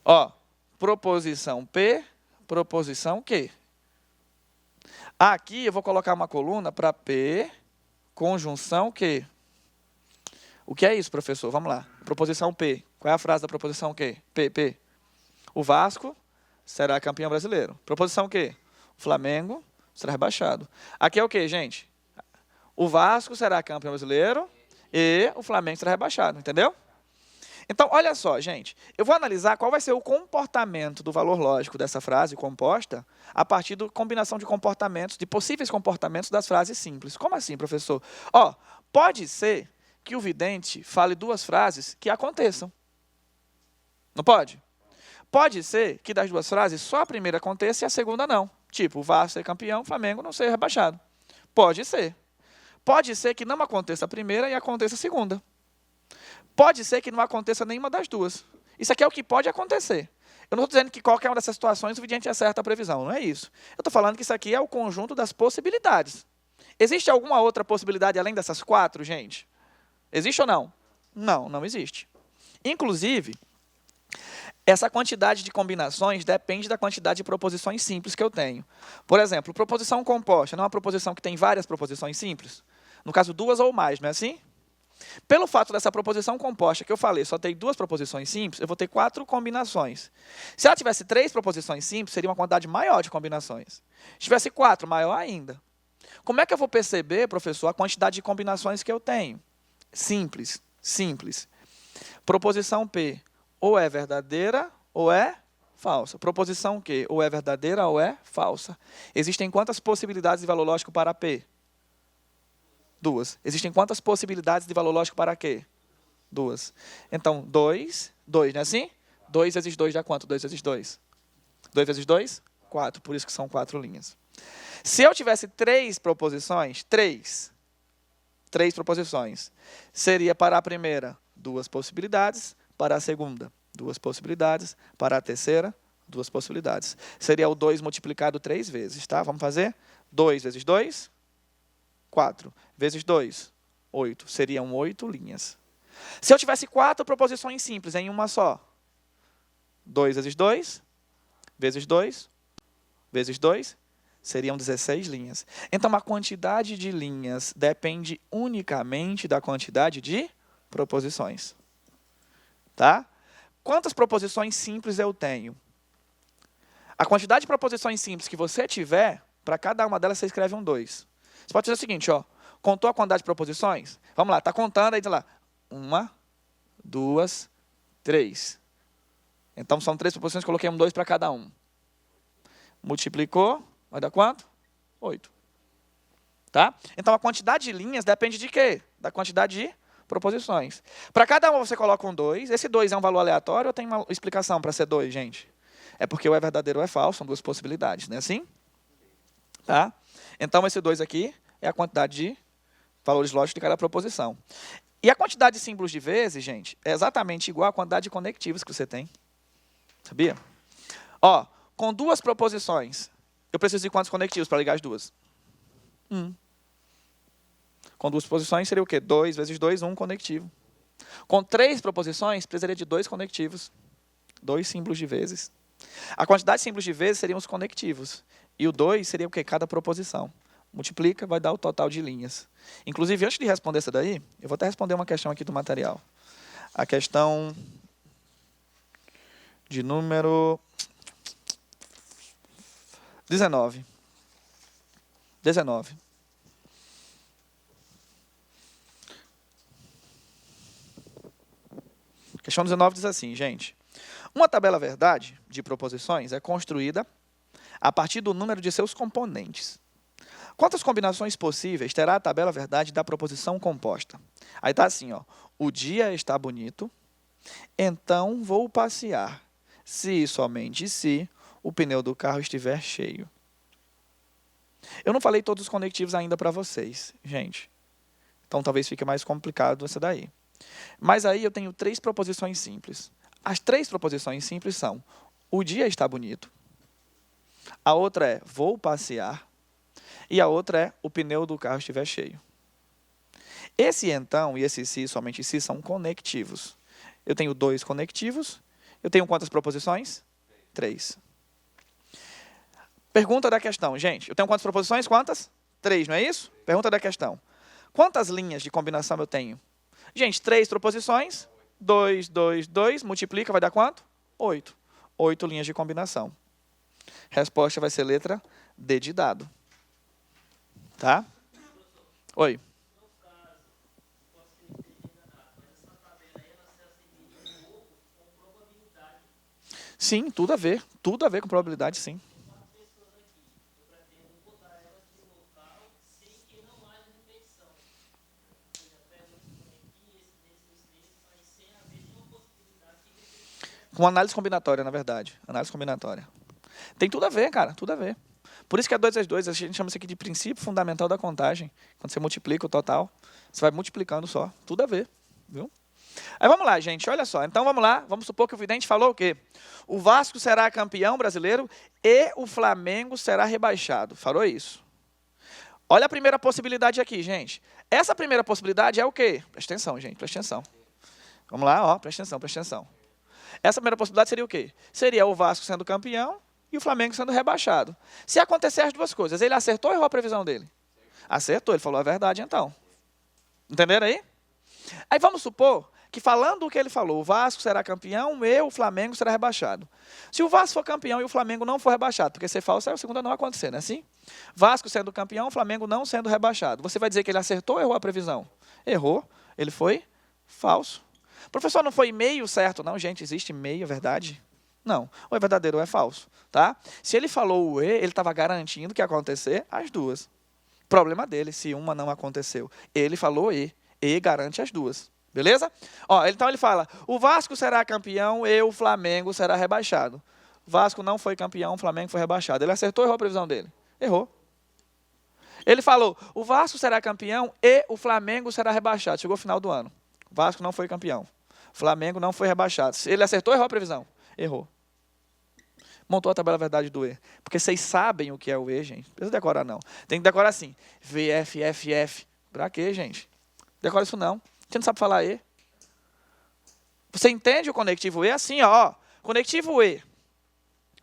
Ó, proposição P, proposição Q. Aqui eu vou colocar uma coluna para P, conjunção Q. O que é isso, professor? Vamos lá. Proposição P. Qual é a frase da proposição Q? P. O Vasco será campeão brasileiro. Proposição Q. O Flamengo será rebaixado. Aqui é o quê, gente? O Vasco será campeão brasileiro e o Flamengo será rebaixado. Entendeu? Então, olha só, gente. Eu vou analisar qual vai ser o comportamento do valor lógico dessa frase composta a partir da combinação de comportamentos, de possíveis comportamentos das frases simples. Como assim, professor? Ó, pode ser que o vidente fale duas frases que aconteçam. Não pode? Pode ser que das duas frases só a primeira aconteça e a segunda não. Tipo, o Vasco ser campeão, o Flamengo não ser rebaixado. Pode ser. Pode ser que não aconteça a primeira e aconteça a segunda. Pode ser que não aconteça nenhuma das duas. Isso aqui é o que pode acontecer. Eu não estou dizendo que qualquer uma dessas situações o vidente acerta a previsão, não é isso. Eu estou falando que isso aqui é o conjunto das possibilidades. Existe alguma outra possibilidade além dessas quatro, gente? Existe ou não? Não, não existe. Inclusive, Essa quantidade de combinações depende da quantidade de proposições simples que eu tenho. Por exemplo, proposição composta não é uma proposição que tem várias proposições simples? No caso, duas ou mais, não é assim? Pelo fato dessa proposição composta que eu falei, só tem duas proposições simples, eu vou ter 4 combinações. Se ela tivesse 3 proposições simples, seria uma quantidade maior de combinações. Se tivesse 4, maior ainda. Como é que eu vou perceber, professor, a quantidade de combinações que eu tenho? Simples, simples. Proposição P, ou é verdadeira ou é falsa. Proposição Q, ou é verdadeira ou é falsa. Existem quantas possibilidades de valor lógico para P? 2. Existem quantas possibilidades de valor lógico para Q? 2. Então, 2, não é assim? 2 vezes 2 dá quanto? 2 vezes 2. 2 vezes 2? 4. Por isso que são 4 linhas. Se eu tivesse 3 proposições, 3 proposições, seria para a primeira 2 possibilidades, para a segunda 2 possibilidades, para a terceira 2 possibilidades. Seria o 2 multiplicado 3 vezes, tá? Vamos fazer? 2 vezes 2, 4. Vezes 2, 8. Seriam 8 linhas. Se eu tivesse 4 proposições simples em uma só, 2 vezes 2, vezes 2, vezes 2, seriam 16 linhas. Então, a quantidade de linhas depende unicamente da quantidade de proposições. Tá? Quantas proposições simples eu tenho? A quantidade de proposições simples que você tiver, para cada uma delas você escreve um 2. Você pode fazer o seguinte, ó, contou a quantidade de proposições? Vamos lá, está contando, aí diz lá, 1, 2, 3. Então, são 3 proposições, coloquei um 2 para cada um. Multiplicou, vai dar quanto? 8. Tá? Então, a quantidade de linhas depende de quê? Da quantidade de proposições. Para cada uma você coloca um 2. Esse 2 é um valor aleatório ou tem uma explicação para ser 2, gente? É porque ou é verdadeiro ou é falso, são 2 possibilidades, não é assim? Tá? Então, esse 2 aqui é a quantidade de valores lógicos de cada proposição. E a quantidade de símbolos de vezes, gente, é exatamente igual à quantidade de conectivos que você tem. Sabia? Ó, com 2 proposições, eu preciso de quantos conectivos para ligar as duas? 1. Com 2 proposições, seria o quê? 2 vezes 2, 1 conectivo. Com 3 proposições, precisaria de 2 conectivos. 2 símbolos de vezes. A quantidade de símbolos de vezes seriam os conectivos. E o 2 seria o quê? Cada proposição. Multiplica, vai dar o total de linhas. Inclusive, antes de responder essa daí, eu vou até responder uma questão aqui do material. A questão de número 19. Questão 19 diz assim, gente. Uma tabela verdade de proposições é construída a partir do número de seus componentes. Quantas combinações possíveis terá a tabela verdade da proposição composta? Aí está assim, ó. O dia está bonito, então vou passear. Se e somente se o pneu do carro estiver cheio. Eu não falei todos os conectivos ainda para vocês, gente. Então, talvez fique mais complicado essa daí. Mas aí eu tenho 3 proposições simples. As 3 proposições simples são: o dia está bonito. A outra é: vou passear. E a outra é: o pneu do carro estiver cheio. Esse então e esse se, somente se, são conectivos. Eu tenho 2 conectivos. Eu tenho quantas proposições? 3. Pergunta da questão, gente. Eu tenho quantas proposições? Quantas? 3, não é isso? Pergunta da questão. Quantas linhas de combinação eu tenho? Gente, 3 proposições. 2, 2, 2. Multiplica, vai dar quanto? 8. 8 linhas de combinação. Resposta vai ser letra D de dado. Tá? Oi. Sim, tudo a ver com probabilidade, sim. Com análise combinatória, na verdade. Análise combinatória. Tem tudo a ver, cara, tudo a ver. Por isso que é 2 vezes 2, a gente chama isso aqui de princípio fundamental da contagem. Quando você multiplica o total, você vai multiplicando só. Tudo a ver, viu? Aí vamos lá, gente, olha só. Então vamos lá, vamos supor que o vidente falou o quê? O Vasco será campeão brasileiro e o Flamengo será rebaixado. Falou isso. Olha a primeira possibilidade aqui, gente. Essa primeira possibilidade é o quê? Presta atenção, gente, presta atenção. Vamos lá, ó, presta atenção, presta atenção. Essa primeira possibilidade seria o quê? Seria o Vasco sendo campeão e o Flamengo sendo rebaixado. Se acontecer as duas coisas, ele acertou ou errou a previsão dele? Acertou, ele falou a verdade então. Entenderam aí? Aí vamos supor que falando o que ele falou, o Vasco será campeão e o Flamengo será rebaixado. Se o Vasco for campeão e o Flamengo não for rebaixado, porque ser falso é o segundo a não acontecer, não é assim? Vasco sendo campeão, o Flamengo não sendo rebaixado. Você vai dizer que ele acertou ou errou a previsão? Errou, ele foi falso. Professor, não foi meio certo? Não, gente, existe meio, é verdade? Não, ou é verdadeiro ou é falso, tá? Se ele falou o E, ele estava garantindo que ia acontecer as duas. Problema dele, se uma não aconteceu. Ele falou E garante as duas. Beleza? Ó, então ele fala, o Vasco será campeão e o Flamengo será rebaixado. O Vasco não foi campeão, o Flamengo foi rebaixado. Ele acertou ou errou a previsão dele? Errou. Ele falou, o Vasco será campeão e o Flamengo será rebaixado. Chegou o final do ano. O Vasco não foi campeão. O Flamengo não foi rebaixado. Ele acertou ou errou a previsão? Errou. Montou a tabela verdade do E. Porque vocês sabem o que é o E, gente. Não precisa decorar, não. Tem que decorar assim. VFFF. Pra quê, gente? Decora isso não. Você não sabe falar E. Você entende o conectivo E? Assim, ó. Conectivo E.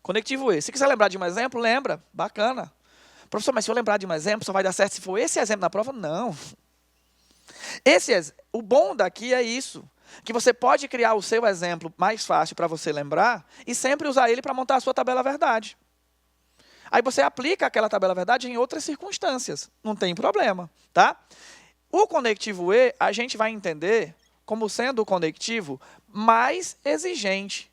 Conectivo E. Se quiser lembrar de um exemplo, lembra. Bacana. Professor, mas se eu lembrar de um exemplo, só vai dar certo se for esse exemplo na prova? Não. O bom daqui é isso. Que você pode criar o seu exemplo mais fácil para você lembrar e sempre usar ele para montar a sua tabela verdade. Aí você aplica aquela tabela verdade em outras circunstâncias. Não tem problema, tá? O conectivo E, a gente vai entender como sendo o conectivo mais exigente.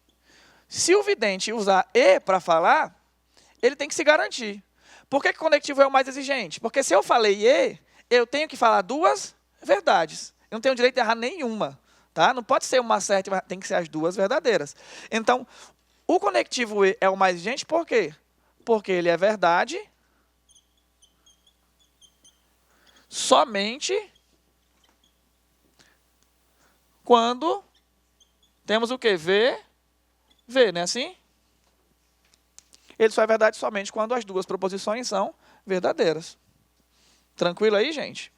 Se o vidente usar E para falar, ele tem que se garantir. Por que o conectivo é o mais exigente? Porque se eu falei E, eu tenho que falar duas verdades. Eu não tenho direito de errar nenhuma. Tá? Não pode ser uma certa, tem que ser as duas verdadeiras. Então, o conectivo E é o mais exigente por quê? Porque ele é verdade somente quando temos o quê? V, não é assim? Ele só é verdade somente quando as duas proposições são verdadeiras. Tranquilo aí, gente?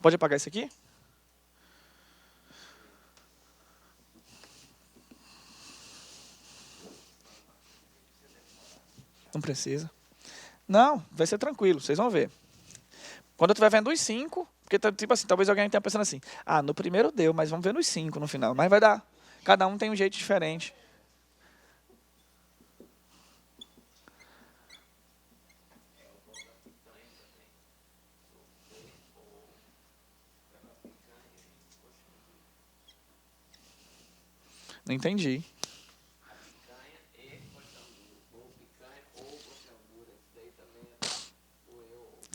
Pode apagar isso aqui? Não precisa. Não, vai ser tranquilo, vocês vão ver. Quando eu estiver vendo os 5, porque tipo assim, talvez alguém esteja pensando assim, no primeiro deu, mas vamos ver nos 5 no final. Mas vai dar. Cada um tem um jeito diferente. Não entendi.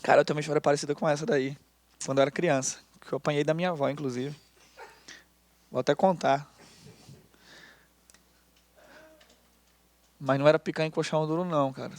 Cara, eu tenho uma história parecida com essa daí. Quando eu era criança. Que eu apanhei da minha avó, inclusive. Vou até contar. Mas não era picanha e colchão duro, não, cara.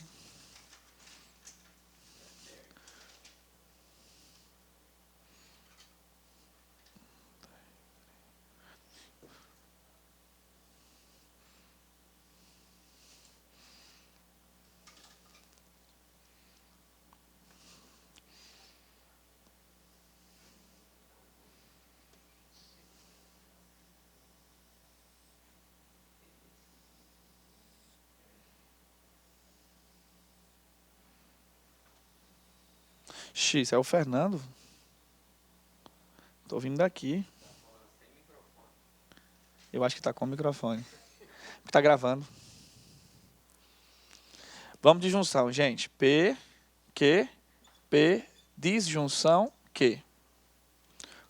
X, é o Fernando. Tô ouvindo daqui. Eu acho que tá com o microfone. Tá gravando. Vamos de junção, gente. P, Q, P, disjunção, Q.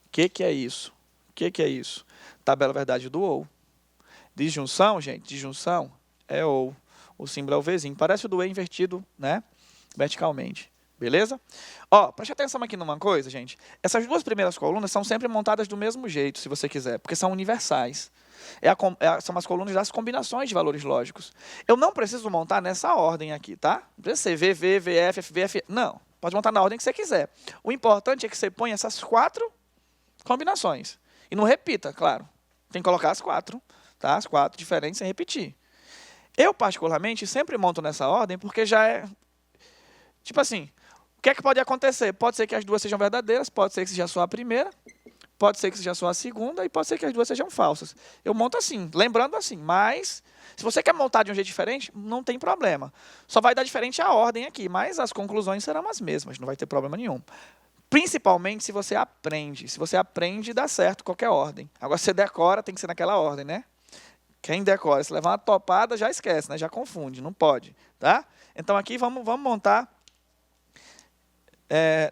O que é isso? O que é isso? Tabela verdade do OU. Disjunção, gente, disjunção é OU. O símbolo é o Vzinho. Parece o do E invertido, né? Verticalmente. Beleza? Ó, preste atenção aqui numa coisa, gente. Essas duas primeiras colunas são sempre montadas do mesmo jeito, se você quiser, porque são universais. São as colunas das combinações de valores lógicos. Eu não preciso montar nessa ordem aqui, tá? Não precisa ser VV, VF, FV, Não, pode montar na ordem que você quiser. O importante é que você ponha essas 4 combinações. E não repita, claro. Tem que colocar as 4, tá? As 4 diferentes sem repetir. Eu, particularmente, sempre monto nessa ordem porque já é... Tipo assim... O que é que pode acontecer? Pode ser que as duas sejam verdadeiras, pode ser que seja só a primeira, pode ser que seja só a segunda e pode ser que as duas sejam falsas. Eu monto assim, lembrando assim, mas se você quer montar de um jeito diferente, não tem problema. Só vai dar diferente a ordem aqui, mas as conclusões serão as mesmas, não vai ter problema nenhum. Principalmente se você aprende. Se você aprende, dá certo qualquer ordem. Agora, se você decora, tem que ser naquela ordem, né? Quem decora, se levar uma topada, já esquece, né? Já confunde, não pode, tá? Então, aqui, vamos montar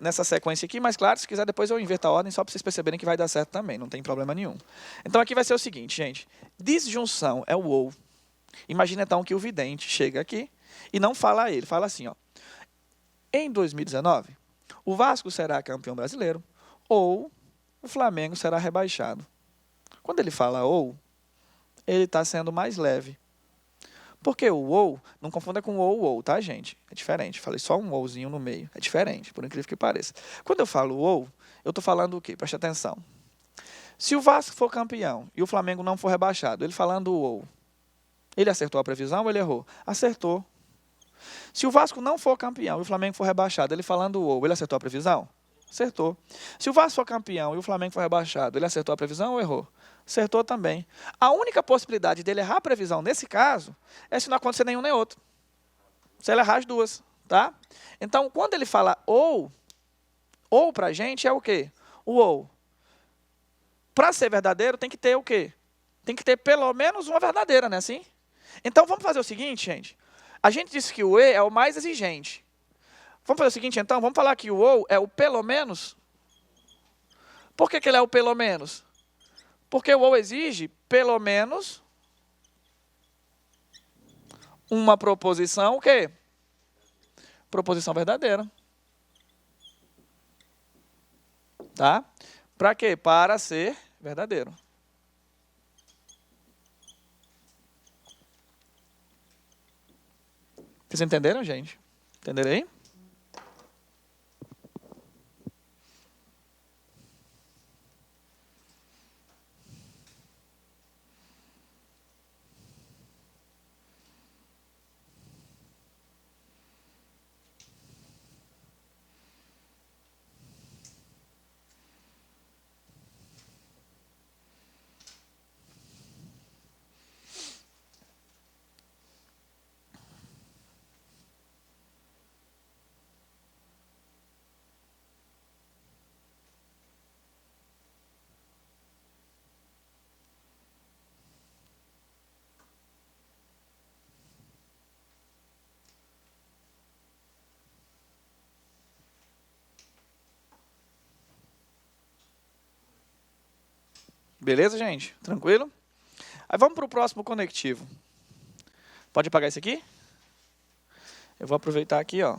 nessa sequência aqui, mas claro, se quiser, depois eu inverto a ordem, só para vocês perceberem que vai dar certo também, não tem problema nenhum. Então, aqui vai ser o seguinte, gente. Disjunção é o ou. Imagina, então, que o vidente chega aqui e não fala a ele, fala assim, ó. Em 2019... o Vasco será campeão brasileiro ou o Flamengo será rebaixado. Quando ele fala ou, ele está sendo mais leve. Porque o ou, não confunda com ou, tá, gente? É diferente. Falei só um ouzinho no meio. É diferente, por incrível que pareça. Quando eu falo ou, eu estou falando o quê? Preste atenção. Se o Vasco for campeão e o Flamengo não for rebaixado, ele falando o ou, ele acertou a previsão ou ele errou? Acertou. Se o Vasco não for campeão e o Flamengo for rebaixado, ele falando o ou, ele acertou a previsão? Acertou. Se o Vasco for campeão e o Flamengo for rebaixado, ele acertou a previsão ou errou? Acertou também. A única possibilidade dele errar a previsão nesse caso é se não acontecer nenhum nem outro. Se ele errar as duas, tá? Então, quando ele fala ou pra gente é o quê? O ou. Para ser verdadeiro tem que ter o quê? Tem que ter pelo menos uma verdadeira, né assim? Então, vamos fazer o seguinte, gente. A gente disse que o e é o mais exigente. Vamos fazer o seguinte, então? Vamos falar que o ou é o pelo menos? Por que ele é o pelo menos? Porque o ou exige pelo menos uma proposição, o quê? Proposição verdadeira. Tá? Para quê? Para ser verdadeiro. Vocês entenderam, gente? Entenderam aí? Beleza, gente? Tranquilo? Aí vamos para o próximo conectivo. Pode apagar esse aqui? Eu vou aproveitar aqui, ó,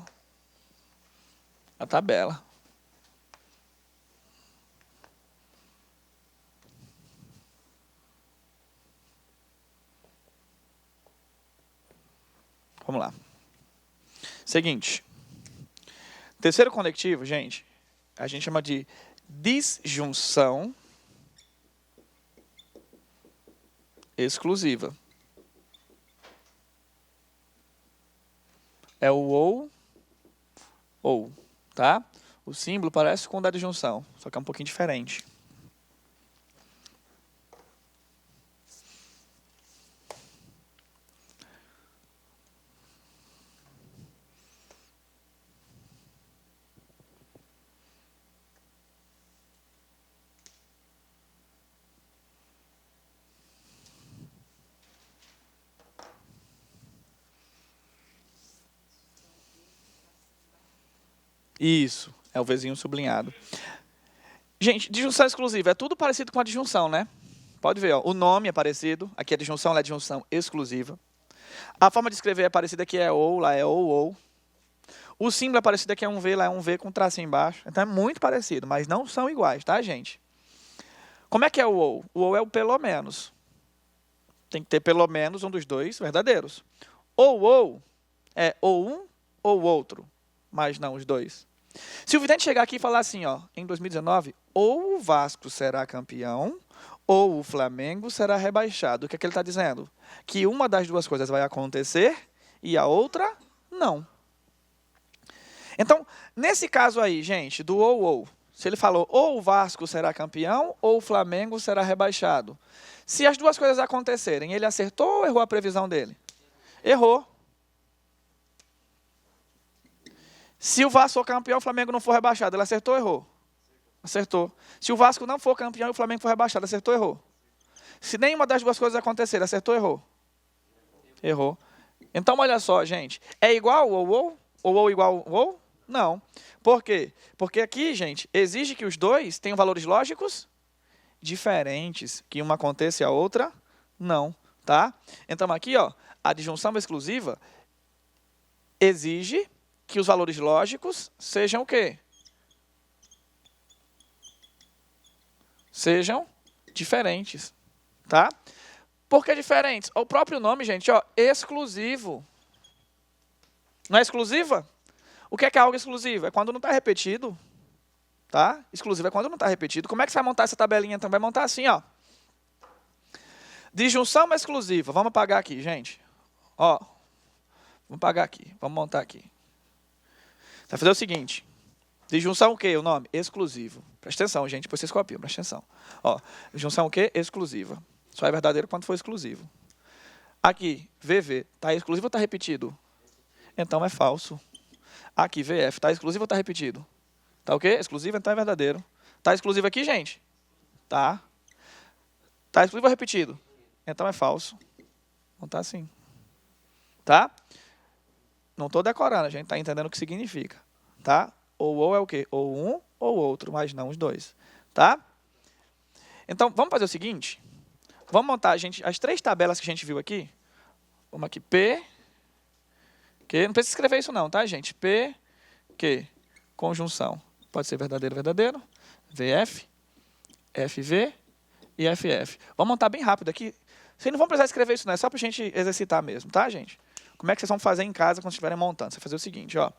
a tabela. Vamos lá. Seguinte. Terceiro conectivo, gente, a gente chama de disjunção exclusiva. É o ou, tá? O símbolo parece com o da disjunção, só que é um pouquinho diferente. Isso, é o Vzinho sublinhado. Gente, disjunção exclusiva, é tudo parecido com a disjunção, né? Pode ver, ó, o nome é parecido, aqui a disjunção, lá é disjunção exclusiva. A forma de escrever é parecida, aqui é ou, lá é ou. O símbolo é parecido, aqui é um V, lá é um V com tracinho embaixo. Então é muito parecido, mas não são iguais, tá, gente? Como é que é o ou? O ou é o pelo menos. Tem que ter pelo menos um dos dois verdadeiros. Ou é ou um ou outro, mas não os dois. Se o vidente chegar aqui e falar assim, ó, em 2019, ou o Vasco será campeão, ou o Flamengo será rebaixado. O que é que ele está dizendo? Que uma das duas coisas vai acontecer e a outra não. Então, nesse caso aí, gente, do ou, se ele falou ou o Vasco será campeão ou o Flamengo será rebaixado. Se as duas coisas acontecerem, ele acertou ou errou a previsão dele? Errou. Se o Vasco for campeão e o Flamengo não for rebaixado, ele acertou ou errou? Acertou. Se o Vasco não for campeão e o Flamengo for rebaixado, acertou ou errou? Se nenhuma das duas coisas acontecer, acertou ou errou? Errou. Então, olha só, gente. É igual ou? Ou igual ou? Não. Por quê? Porque aqui, gente, exige que os dois tenham valores lógicos diferentes. Que uma aconteça e a outra não. Tá? Então, aqui, ó, a disjunção exclusiva exige que os valores lógicos sejam o quê? Sejam diferentes. Tá? Por que diferentes? O próprio nome, gente, ó, exclusivo. Não é exclusiva? O que é algo exclusivo? É quando não está repetido. Tá? Exclusivo é quando não está repetido. Como é que você vai montar essa tabelinha? Então, vai montar assim, ó. Disjunção exclusiva. Vamos apagar aqui, gente. Ó. Vamos apagar aqui. Vamos montar aqui. Você vai fazer o seguinte. Disjunção o quê? O nome? Exclusivo. Presta atenção, gente. Depois vocês copiam. Presta atenção. Ó. Disjunção o quê? Exclusiva. Só é verdadeiro quando for exclusivo. Aqui, VV. Está exclusivo ou está repetido? Então é falso. Aqui, VF. Está exclusivo ou está repetido? Tá o quê? Exclusivo, então é verdadeiro. Tá exclusivo aqui, gente? Tá. Tá exclusivo ou repetido? Então é falso. Não tá assim. Tá? Não estou decorando, a gente está entendendo o que significa. Tá? Ou é o quê? Ou um ou outro, mas não os dois. Tá? Então, vamos fazer o seguinte. Vamos montar, gente, as três tabelas que a gente viu aqui. Vamos aqui, P, Q. Não precisa escrever isso não, tá, gente? P, Q. Conjunção. Pode ser verdadeiro, verdadeiro. VF, FV e FF. Vamos montar bem rápido aqui. Vocês não vão precisar escrever isso, não. É só para a gente exercitar mesmo, tá, gente? Como é que vocês vão fazer em casa quando estiverem montando? Você vai fazer o seguinte, ó.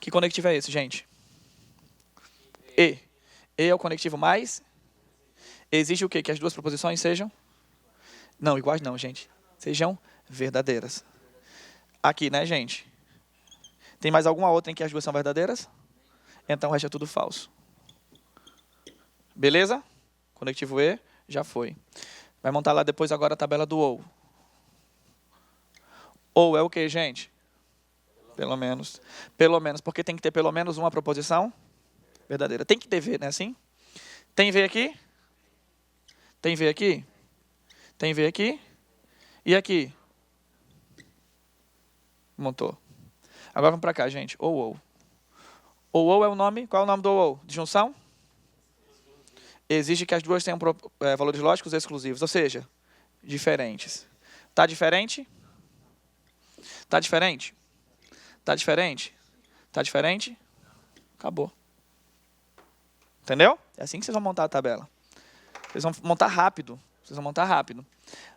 Que conectivo é esse, gente? E. E é o conectivo mais. Exige o quê? Que as duas proposições sejam? Não, iguais não, gente. Sejam verdadeiras. Aqui, né, gente? Tem mais alguma outra em que as duas são verdadeiras? Então o resto é tudo falso. Beleza? Conectivo E, já foi. Vai montar lá depois agora a tabela do ou. Ou é o quê, gente? Pelo menos. Pelo menos, porque tem que ter pelo menos uma proposição verdadeira. Tem que ter V, não é assim? Tem V aqui? Tem V aqui? Tem V aqui? E aqui? Montou. Agora vamos para cá, gente. Ou. Ou é o nome. Qual é o nome do ou? Disjunção? Exige que as duas tenham valores lógicos exclusivos, ou seja, diferentes. Tá diferente? Tá diferente? Tá diferente? Tá diferente? Acabou. Entendeu? É assim que vocês vão montar a tabela. Vocês vão montar rápido. Vocês vão montar rápido.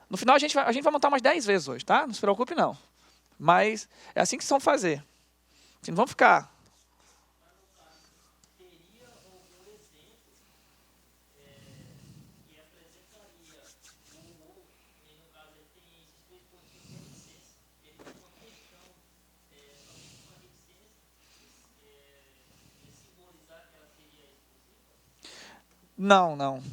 No final, a gente vai montar umas 10 vezes hoje, tá? Não se preocupe, não. Mas é assim que vocês vão fazer. Vocês não vão ficar... Teria algum exemplo que apresentaria o ou, e no caso ele tem esses três pontinhos de reticência. Ele tem uma questão, somente uma reticência, de simbolizar que ela seria exclusiva? Não, não.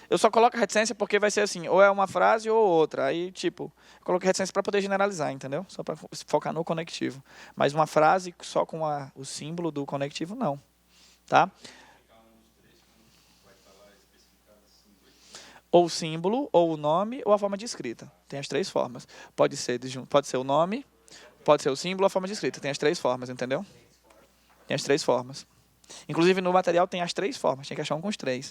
Eu só coloco a reticência porque vai ser assim, ou é uma frase ou outra. Aí, tipo, eu coloquei reticência para poder generalizar, entendeu? Só para focar no conectivo. Mas uma frase só com o símbolo do conectivo, não. Tá? Ou o símbolo, ou o nome, ou a forma de escrita. Tem as três formas. Pode ser o nome, pode ser o símbolo ou a forma de escrita. Tem as três formas, entendeu? Tem as três formas. Inclusive, no material tem as três formas. Tem que achar um com os três.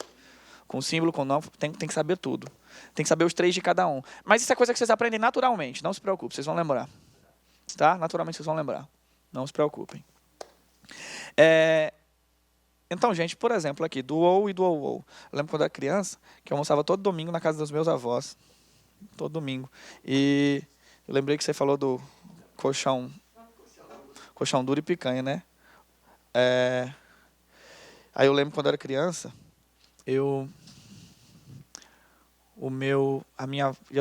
Com o símbolo, com o nome, tem que saber tudo. Tem que saber os três de cada um. Mas isso é coisa que vocês aprendem naturalmente. Não se preocupem, vocês vão lembrar. Tá? Naturalmente vocês vão lembrar. Não se preocupem. Então, gente, por exemplo, aqui, do ou e do ou. Eu lembro quando eu era criança, que eu almoçava todo domingo na casa dos meus avós. Todo domingo. E eu lembrei que você falou do colchão duro e picanha, né? Aí eu lembro quando eu era criança, ia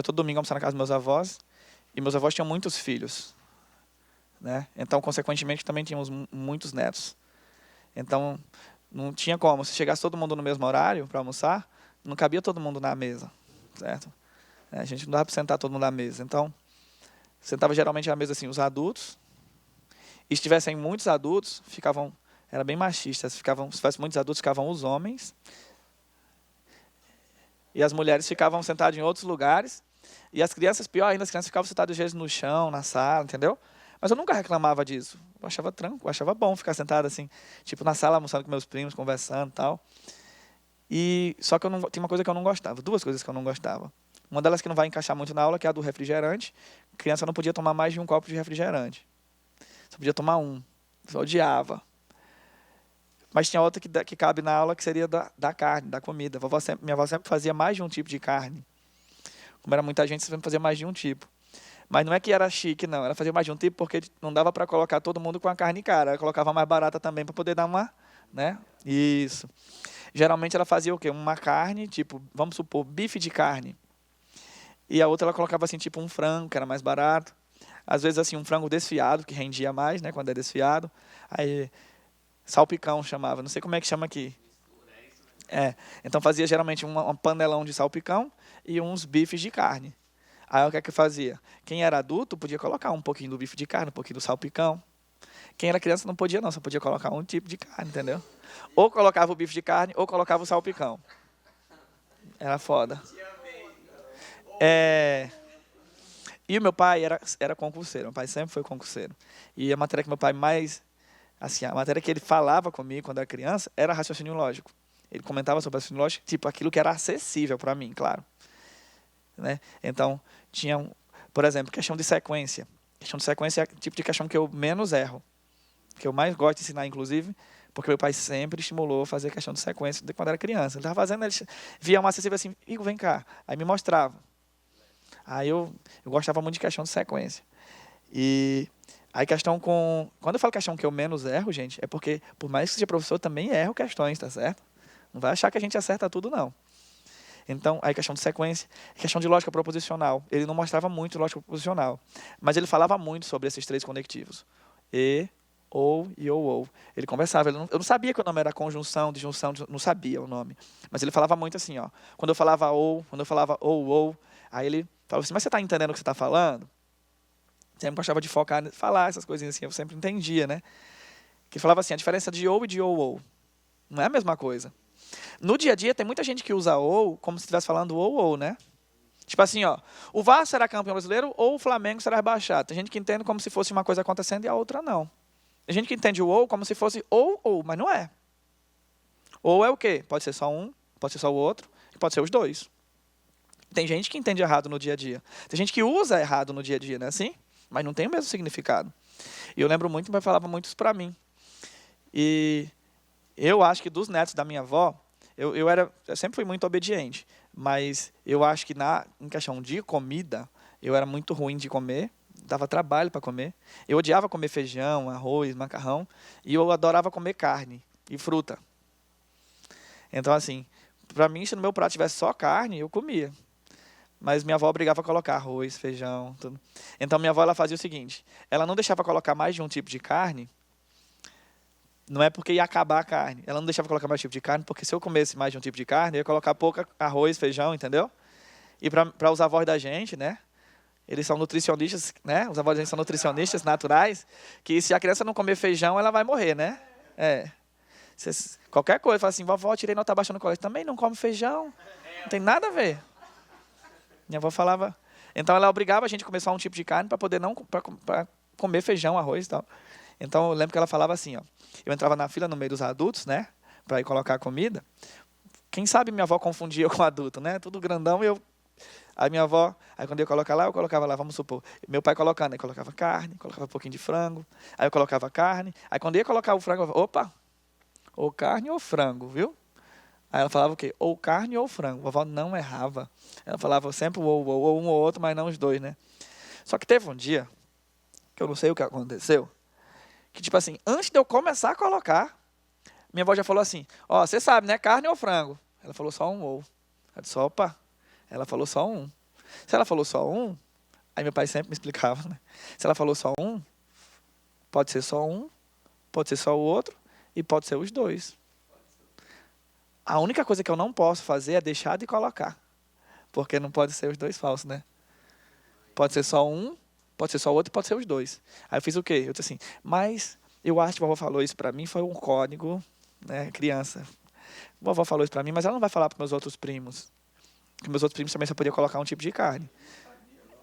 todo domingo almoçar na casa dos meus avós, e meus avós tinham muitos filhos. né? Então, consequentemente, também tínhamos muitos netos. Então, não tinha como. Se chegasse todo mundo no mesmo horário para almoçar, não cabia todo mundo na mesa, certo? A gente não dava para sentar todo mundo na mesa. Então, sentava geralmente na mesa assim, os adultos. E se tivessem muitos adultos, ficavam... Era bem machista. Se tivesse muitos adultos, ficavam os homens. E as mulheres ficavam sentadas em outros lugares. E as crianças, pior ainda, as crianças ficavam sentadas às vezes no chão, na sala, entendeu? Mas eu nunca reclamava disso. Eu achava tranquilo, eu achava bom ficar sentado assim, tipo na sala, almoçando com meus primos, conversando e tal. Só que eu não, tem uma coisa que eu não gostava, duas coisas que eu não gostava. Uma delas que não vai encaixar muito na aula, que é a do refrigerante. A criança não podia tomar mais de um copo de refrigerante. Só podia tomar um. Eu odiava. Mas tinha outra que cabe na aula, que seria da carne, da comida. Minha avó sempre fazia mais de um tipo de carne. Como era muita gente, sempre fazia mais de um tipo. Mas não é que era chique, não. Ela fazia mais de um tipo porque não dava para colocar todo mundo com a carne cara. Ela colocava mais barata também para poder dar uma... né? Isso. Geralmente ela fazia o quê? Uma carne, tipo, vamos supor, bife de carne. E a outra ela colocava assim, tipo um frango, que era mais barato. Às vezes assim, um frango desfiado, que rendia mais, né? Quando é desfiado. Aí, salpicão chamava. Não sei como é que chama aqui. Então fazia geralmente um panelão de salpicão e uns bifes de carne. Aí o que é que fazia? Quem era adulto podia colocar um pouquinho do bife de carne, um pouquinho do salpicão. Quem era criança não podia não, só podia colocar um tipo de carne, entendeu? Ou colocava o bife de carne, ou colocava o salpicão. Era foda. E o meu pai era concurseiro, meu pai sempre foi concurseiro. E a matéria que meu pai mais... Assim, a matéria que ele falava comigo quando era criança era raciocínio lógico. Ele comentava sobre raciocínio lógico, tipo, aquilo que era acessível para mim, claro. Né? Então, tinha, por exemplo, questão de sequência. Questão de sequência é o tipo de questão que eu menos erro. Que eu mais gosto de ensinar, inclusive, porque meu pai sempre estimulou a fazer questão de sequência de quando era criança. Ele estava fazendo, ele via uma acessível assim, Igor, vem cá. Aí me mostrava. Aí eu gostava muito de questão de sequência. E aí questão com... Quando eu falo questão que eu menos erro, gente, é porque, por mais que seja professor, eu também erro questões, tá certo? Não vai achar que a gente acerta tudo, não. Então, aí questão de sequência, questão de lógica proposicional. Ele não mostrava muito lógica proposicional, mas ele falava muito sobre esses três conectivos. E, ou e ou. Ele conversava. Eu não sabia que o nome era conjunção, disjunção, não sabia o nome. Mas ele falava muito assim, ó. Quando eu falava quando eu falava ou, aí ele falava assim, mas você está entendendo o que você está falando? Sempre gostava de focar, falar essas coisinhas assim, eu sempre entendia, né? Que falava assim, a diferença de ou e de ou. Não é a mesma coisa. No dia a dia, tem muita gente que usa ou como se estivesse falando ou, né? Tipo assim, ó, o Vasco será campeão brasileiro ou o Flamengo será rebaixado. Tem gente que entende como se fosse uma coisa acontecendo e a outra não. Tem gente que entende o ou como se fosse ou, mas não é. Ou é o quê? Pode ser só um, pode ser só o outro, e pode ser os dois. Tem gente que entende errado no dia a dia. Tem gente que usa errado no dia a dia, não é assim? Mas não tem o mesmo significado. E eu lembro muito, meu pai falava muito isso pra mim. E eu acho que dos netos da minha avó, eu sempre fui muito obediente, mas eu acho que em questão de comida, eu era muito ruim de comer, dava trabalho para comer. Eu odiava comer feijão, arroz, macarrão, e eu adorava comer carne e fruta. Então, assim, para mim, se no meu prato tivesse só carne, eu comia. Mas minha avó obrigava a colocar arroz, feijão, tudo. Então, minha avó ela fazia o seguinte, ela não deixava colocar mais de um tipo de carne. Não é porque ia acabar a carne. Ela não deixava colocar mais tipo de carne, porque se eu comesse mais de um tipo de carne, eu ia colocar pouco arroz, feijão, entendeu? E para os avós da gente, né? Eles são nutricionistas, né? Os avós da gente são nutricionistas naturais, que se a criança não comer feijão, ela vai morrer, né? Qualquer coisa, fala assim, vovó, tirei nota baixa no colégio. Também não come feijão. Não tem nada a ver. Minha avó falava... Então, ela obrigava a gente a comer só um tipo de carne para poder para comer feijão, arroz e tal. Então, eu lembro que ela falava assim, ó. Eu entrava na fila no meio dos adultos, né? Para ir colocar a comida. Quem sabe minha avó confundia eu com adulto, né? Tudo grandão e eu... Aí minha avó... Aí quando eu ia colocar lá, eu colocava lá, vamos supor. Meu pai colocando, aí colocava carne, colocava um pouquinho de frango. Aí eu colocava carne. Aí quando eu ia colocar o frango, eu falava, opa! Ou carne ou frango, viu? Aí ela falava o quê? Ou carne ou frango. A vovó não errava. Ela falava sempre ou um ou outro, mas não os dois, né? Só que teve um dia, que eu não sei o que aconteceu, que tipo assim, antes de eu começar a colocar, minha avó já falou assim, ó, você sabe, né, carne ou frango? Ela falou só um ou. Eu disse, opa, ela falou só um. Se ela falou só um, aí meu pai sempre me explicava, né? Se ela falou só um, Pode ser só um, pode ser só o outro e pode ser os dois. A única coisa que eu não posso fazer é deixar de colocar. Porque não pode ser os dois falsos, né? Pode ser só um, pode ser só o outro e pode ser os dois. Aí eu fiz o quê? Eu disse assim, mas eu acho que a vovó falou isso para mim, foi um código, né, criança. A vovó falou isso para mim, mas ela não vai falar para meus outros primos. Porque meus outros primos também só podiam colocar um tipo de carne.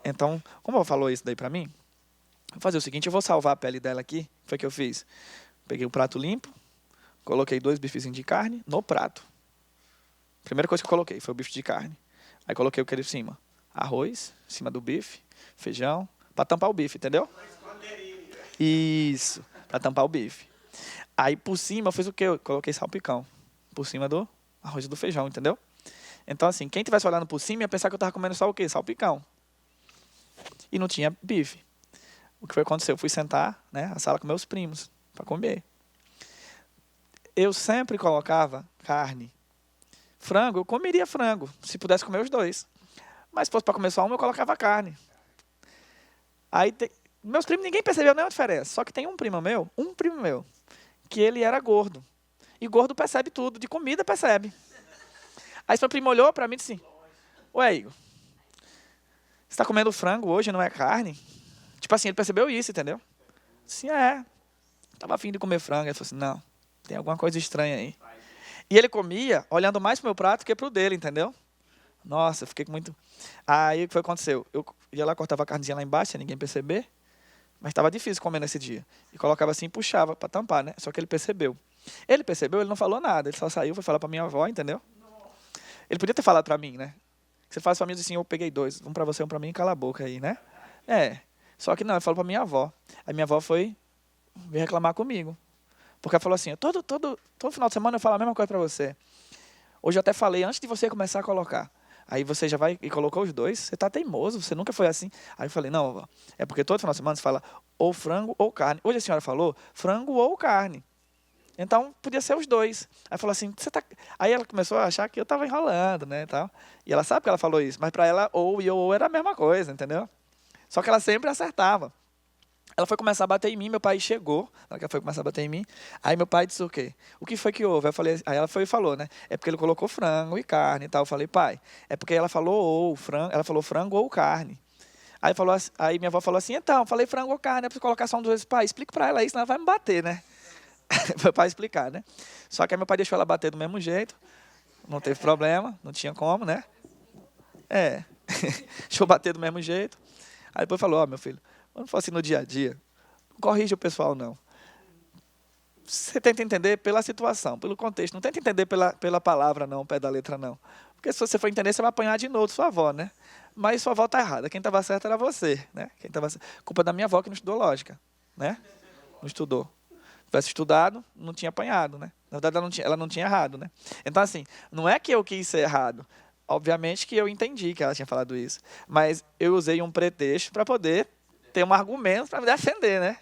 Então, como a vovó falou isso daí para mim, vou fazer o seguinte, eu vou salvar a pele dela aqui. O que foi que eu fiz? Peguei um prato limpo, coloquei 2 bifezinhos de carne no prato. Primeira coisa que eu coloquei foi o bife de carne. Aí coloquei o que em cima? Arroz, em cima do bife, feijão, para tampar o bife, entendeu? Isso, para tampar o bife. Aí por cima eu fiz o quê? Eu coloquei salpicão por cima do arroz e do feijão, entendeu? Então assim, quem estivesse olhando por cima ia pensar que eu estava comendo só o quê? Salpicão. E não tinha bife. O que foi que aconteceu? Eu fui sentar, né, na sala com meus primos para comer. Eu sempre colocava carne. Frango, eu comeria frango, se pudesse comer os dois. Mas se fosse para comer só um, eu colocava carne. Aí, meus primos, ninguém percebeu nenhuma diferença. Só que tem um primo meu, que ele era gordo. E gordo percebe tudo, de comida percebe. Aí meu primo olhou para mim e disse assim, ué, Igor, você está comendo frango hoje, não é carne? Tipo assim, ele percebeu isso, entendeu? Sim, estava afim de comer frango. Ele falou assim, não, tem alguma coisa estranha aí. E ele comia olhando mais pro meu prato que pro dele, entendeu? Nossa, eu fiquei com muito... Aí o que foi que aconteceu? Eu ia lá, cortava a carnezinha lá embaixo, sem ninguém perceber, mas estava difícil comer nesse dia. E colocava assim e puxava para tampar, né? Só que ele percebeu. Ele percebeu, ele não falou nada, ele só saiu, foi falar para minha avó, entendeu? Ele podia ter falado para mim, né? Você faz para mim assim, eu peguei 2, um para você, um para mim, cala a boca aí, né? Só que não, ele falou para minha avó. Aí minha avó veio reclamar comigo. Porque ela falou assim, todo final de semana eu falo a mesma coisa para você. Hoje eu até falei, antes de você começar a colocar. Aí você já vai e colocou os dois, você está teimoso, você nunca foi assim. Aí eu falei, não, vó, é porque todo final de semana você fala ou frango ou carne. Hoje a senhora falou frango ou carne. Então, podia ser os dois. Aí falou assim, você tá... Aí ela começou a achar que eu estava enrolando, né, e tal. E ela sabe que ela falou isso, mas para ela ou e ou era a mesma coisa, entendeu? Só que ela sempre acertava. Ela foi começar a bater em mim, meu pai chegou, ela foi começar a bater em mim, aí meu pai disse o quê? O que foi que houve? Aí ela foi e falou, né? É porque ele colocou frango e carne e tal. Eu falei, pai, é porque ela falou ou frango, ela falou frango ou carne. Aí minha avó falou assim, então, eu falei frango ou carne, é para colocar só um dos dois. Pai, explica para ela isso, senão ela vai me bater, né? Meu pai explicar, né? Só que aí meu pai deixou ela bater do mesmo jeito, não teve problema, não tinha como, né? Deixou bater do mesmo jeito. Aí depois falou, ó, meu filho, quando for assim no dia a dia, não corrija o pessoal, não. Você tenta entender pela situação, pelo contexto. Não tenta entender pela palavra, não, pé da letra, não. Porque se você for entender, você vai apanhar de novo sua avó, né? Mas sua avó está errada. Quem estava certo era você, né? Culpa da minha avó que não estudou lógica, né? Não estudou. Se tivesse estudado, não tinha apanhado, né? Na verdade, ela não tinha errado, né? Então, assim, não é que eu quis ser errado. Obviamente que eu entendi que ela tinha falado isso. Mas eu usei um pretexto para poder ter um argumento para me defender, né?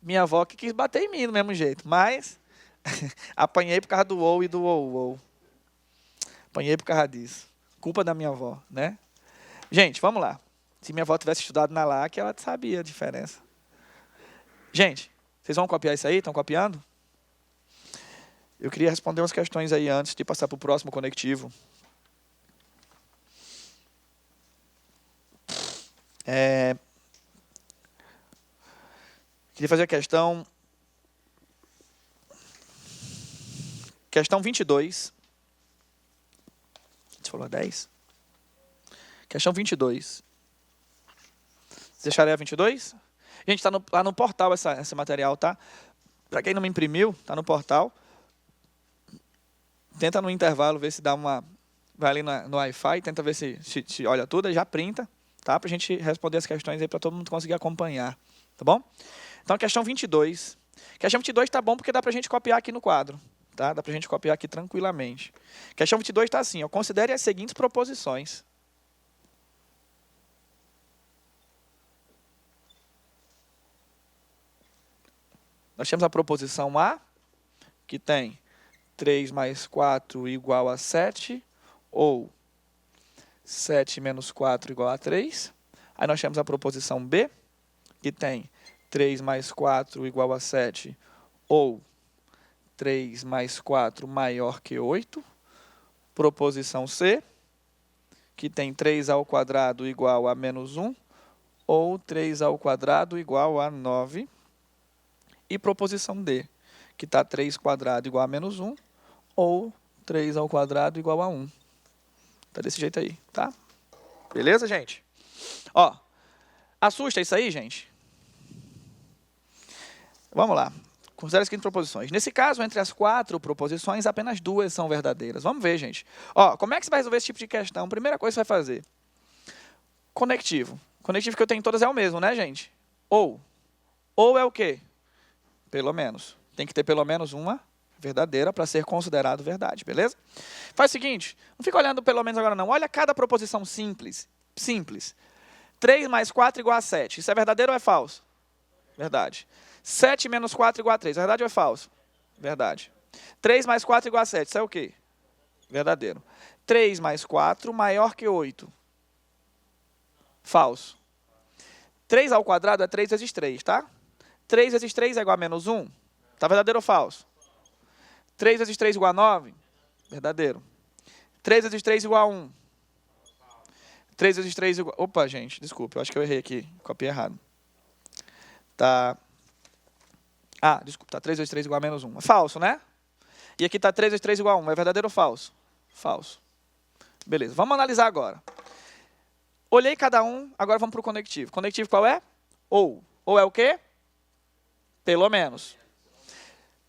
Minha avó que quis bater em mim do mesmo jeito, mas apanhei por causa do ou e do ou. Apanhei por causa disso. Culpa da minha avó, né? Gente, vamos lá. Se minha avó tivesse estudado na LAC, ela sabia a diferença. Gente, vocês vão copiar isso aí? Estão copiando? Eu queria responder umas questões aí antes de passar para o próximo conectivo. Queria fazer a questão 22. Você falou 10? Questão 22. Vocês deixarem a 22? Gente, está lá no portal esse material, tá? Para quem não me imprimiu, está no portal. Tenta no intervalo ver se dá uma... Vai ali no Wi-Fi, tenta ver se olha tudo e já printa, tá? Para a gente responder as questões aí, para todo mundo conseguir acompanhar, tá bom? Então, questão 22. Questão 22 está bom porque dá para a gente copiar aqui no quadro. Tá? Dá para a gente copiar aqui tranquilamente. Questão 22 está assim, ó, considere as seguintes proposições. Nós temos a proposição A, que tem 3 mais 4 igual a 7, ou 7 menos 4 igual a 3. Aí nós temos a proposição B, que tem 3 mais 4 igual a 7, ou 3 mais 4 maior que 8. Proposição C, que tem 3 ao quadrado igual a menos 1, ou 3 ao quadrado igual a 9. E proposição D, que está 3 quadrado igual a menos 1, ou 3 ao quadrado igual a 1. Tá desse jeito aí, tá? Beleza, gente? Ó, assusta isso aí, gente? Vamos lá. Considere as seguintes proposições. Nesse caso, entre as 4 proposições, apenas 2 são verdadeiras. Vamos ver, gente. Ó, como é que você vai resolver esse tipo de questão? Primeira coisa que você vai fazer. Conectivo. Conectivo que eu tenho em todas é o mesmo, né, gente? Ou. Ou é o quê? Pelo menos. Tem que ter pelo menos uma verdadeira para ser considerado verdade, beleza? Faz o seguinte, não fica olhando pelo menos agora não. Olha cada proposição simples. Simples. 3 mais 4 igual a 7. Isso é verdadeiro ou é falso? Verdade. 7 menos 4 igual a 3. É verdade ou é falso? Verdade. 3 mais 4 igual a 7. Isso é o quê? Verdadeiro. 3 mais 4 maior que 8. Falso. 3 ao quadrado é 3 vezes 3, tá? 3 vezes 3 é igual a menos 1. Tá verdadeiro ou falso? 3 vezes 3 igual a 9. Verdadeiro. 3 vezes 3 igual a 1. 3 vezes 3 igual... Opa, gente, desculpa. Eu acho que eu errei aqui. Copiei errado. Tá... Ah, desculpa, tá 3 vezes 3 igual a menos 1. É falso, né? E aqui tá 3 vezes 3 igual a 1. É verdadeiro ou falso? Falso. Beleza, vamos analisar agora. Olhei cada um, agora vamos para o conectivo. Conectivo qual é? Ou. Ou é o quê? Pelo menos.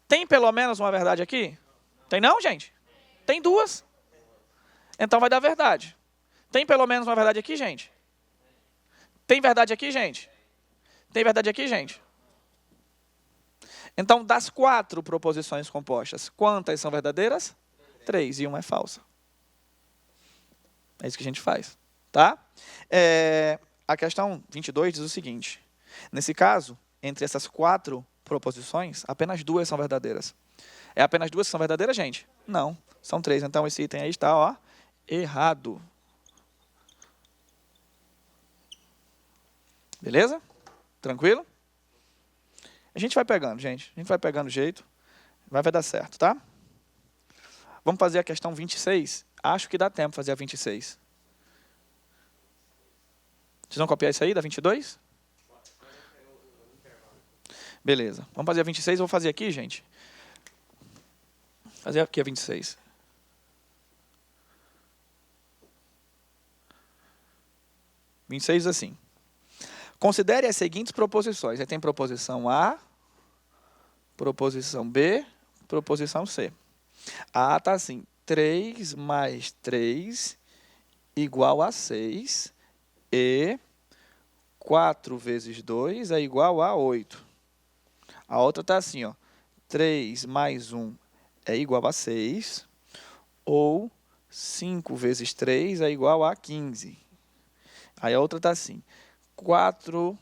Tem pelo menos uma verdade aqui? Tem não, gente? Tem duas. Então vai dar verdade. Tem pelo menos uma verdade aqui, gente? Tem verdade aqui, gente? Tem verdade aqui, gente? Então, das 4 proposições compostas, quantas são verdadeiras? 3, e uma é falsa. É isso que a gente faz, tá? A questão 22 diz o seguinte. Nesse caso, entre essas 4 proposições, apenas 2 são verdadeiras. É apenas 2 que são verdadeiras, gente? Não, são 3. Então, esse item aí está, ó, errado. Beleza? Tranquilo? A gente vai pegando, gente. A gente vai pegando o jeito. Vai dar certo, tá? Vamos fazer a questão 26. Acho que dá tempo fazer a 26. Vocês vão copiar isso aí, da 22? Beleza. Vamos fazer a 26. Eu vou fazer aqui, gente. Fazer aqui a 26. Diz assim. Considere as seguintes proposições. Aí tem proposição A, proposição B, proposição C. A está assim, 3 mais 3 igual a 6 e 4 vezes 2 é igual a 8. A outra está assim, ó, 3 mais 1 é igual a 6 ou 5 vezes 3 é igual a 15. Aí a outra está assim, 4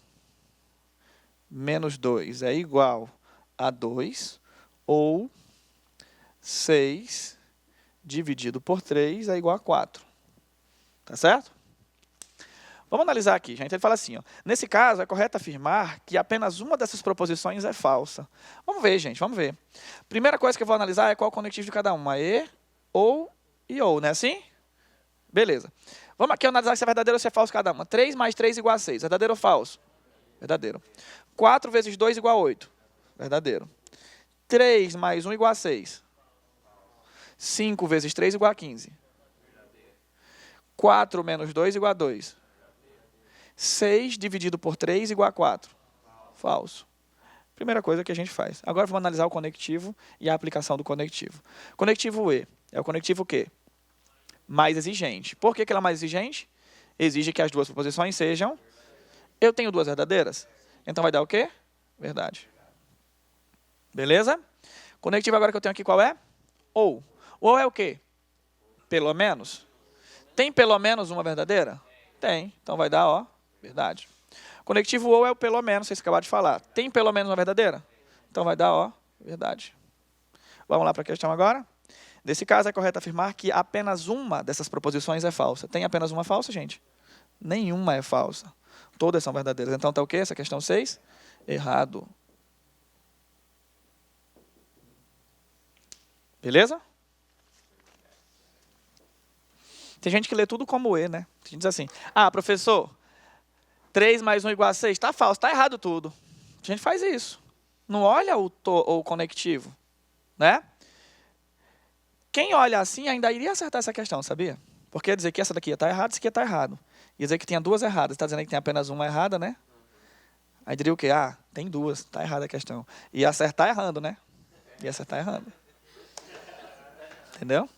menos 2 é igual a 2, ou 6 dividido por 3 é igual a 4. Tá certo? Vamos analisar aqui, gente. Ele fala assim, ó, nesse caso, é correto afirmar que apenas uma dessas proposições é falsa. Vamos ver, gente, vamos ver. Primeira coisa que eu vou analisar é qual o conectivo de cada uma. E, ou e ou, não é assim? Beleza. Vamos aqui analisar se é verdadeiro ou se é falso cada uma. 3 mais 3 igual a 6. Verdadeiro ou falso? Verdadeiro. 4 vezes 2 igual a 8. Verdadeiro. 3 mais 1 igual a 6. 5 vezes 3 igual a 15. 4 menos 2 igual a 2. 6 dividido por 3 igual a 4. Falso. Primeira coisa que a gente faz. Agora vamos analisar o conectivo e a aplicação do conectivo. Conectivo E é o conectivo o quê? Mais exigente. Por que ele é mais exigente? Exige que as duas proposições sejam... Eu tenho duas verdadeiras? Então vai dar o quê? Verdade. Beleza? Conectivo agora que eu tenho aqui qual é? Ou. Ou é o quê? Pelo menos. Tem pelo menos uma verdadeira? Tem. Então vai dar, ó, verdade. Conectivo ou é o pelo menos, vocês acabaram de falar. Tem pelo menos uma verdadeira? Então vai dar, ó, verdade. Vamos lá para a questão agora? Nesse caso, é correto afirmar que apenas uma dessas proposições é falsa. Tem apenas uma falsa, gente? Nenhuma é falsa. Todas são verdadeiras. Então, está o quê? Essa questão 6? errado. Beleza? Tem gente que lê tudo como E, né? Tem gente que diz assim, professor, 3 mais 1 igual a 6. Tá falso, tá errado tudo. A gente faz isso. Não olha o conectivo, né? Quem olha assim ainda iria acertar essa questão, sabia? Porque ia dizer que essa daqui está errada, essa aqui está errado. Ia dizer que tinha 2 erradas. Está dizendo que tem apenas uma errada, né? Aí diria o quê? Tem 2, está errada a questão. Ia acertar errando, né? Ia acertar errando. Entendeu?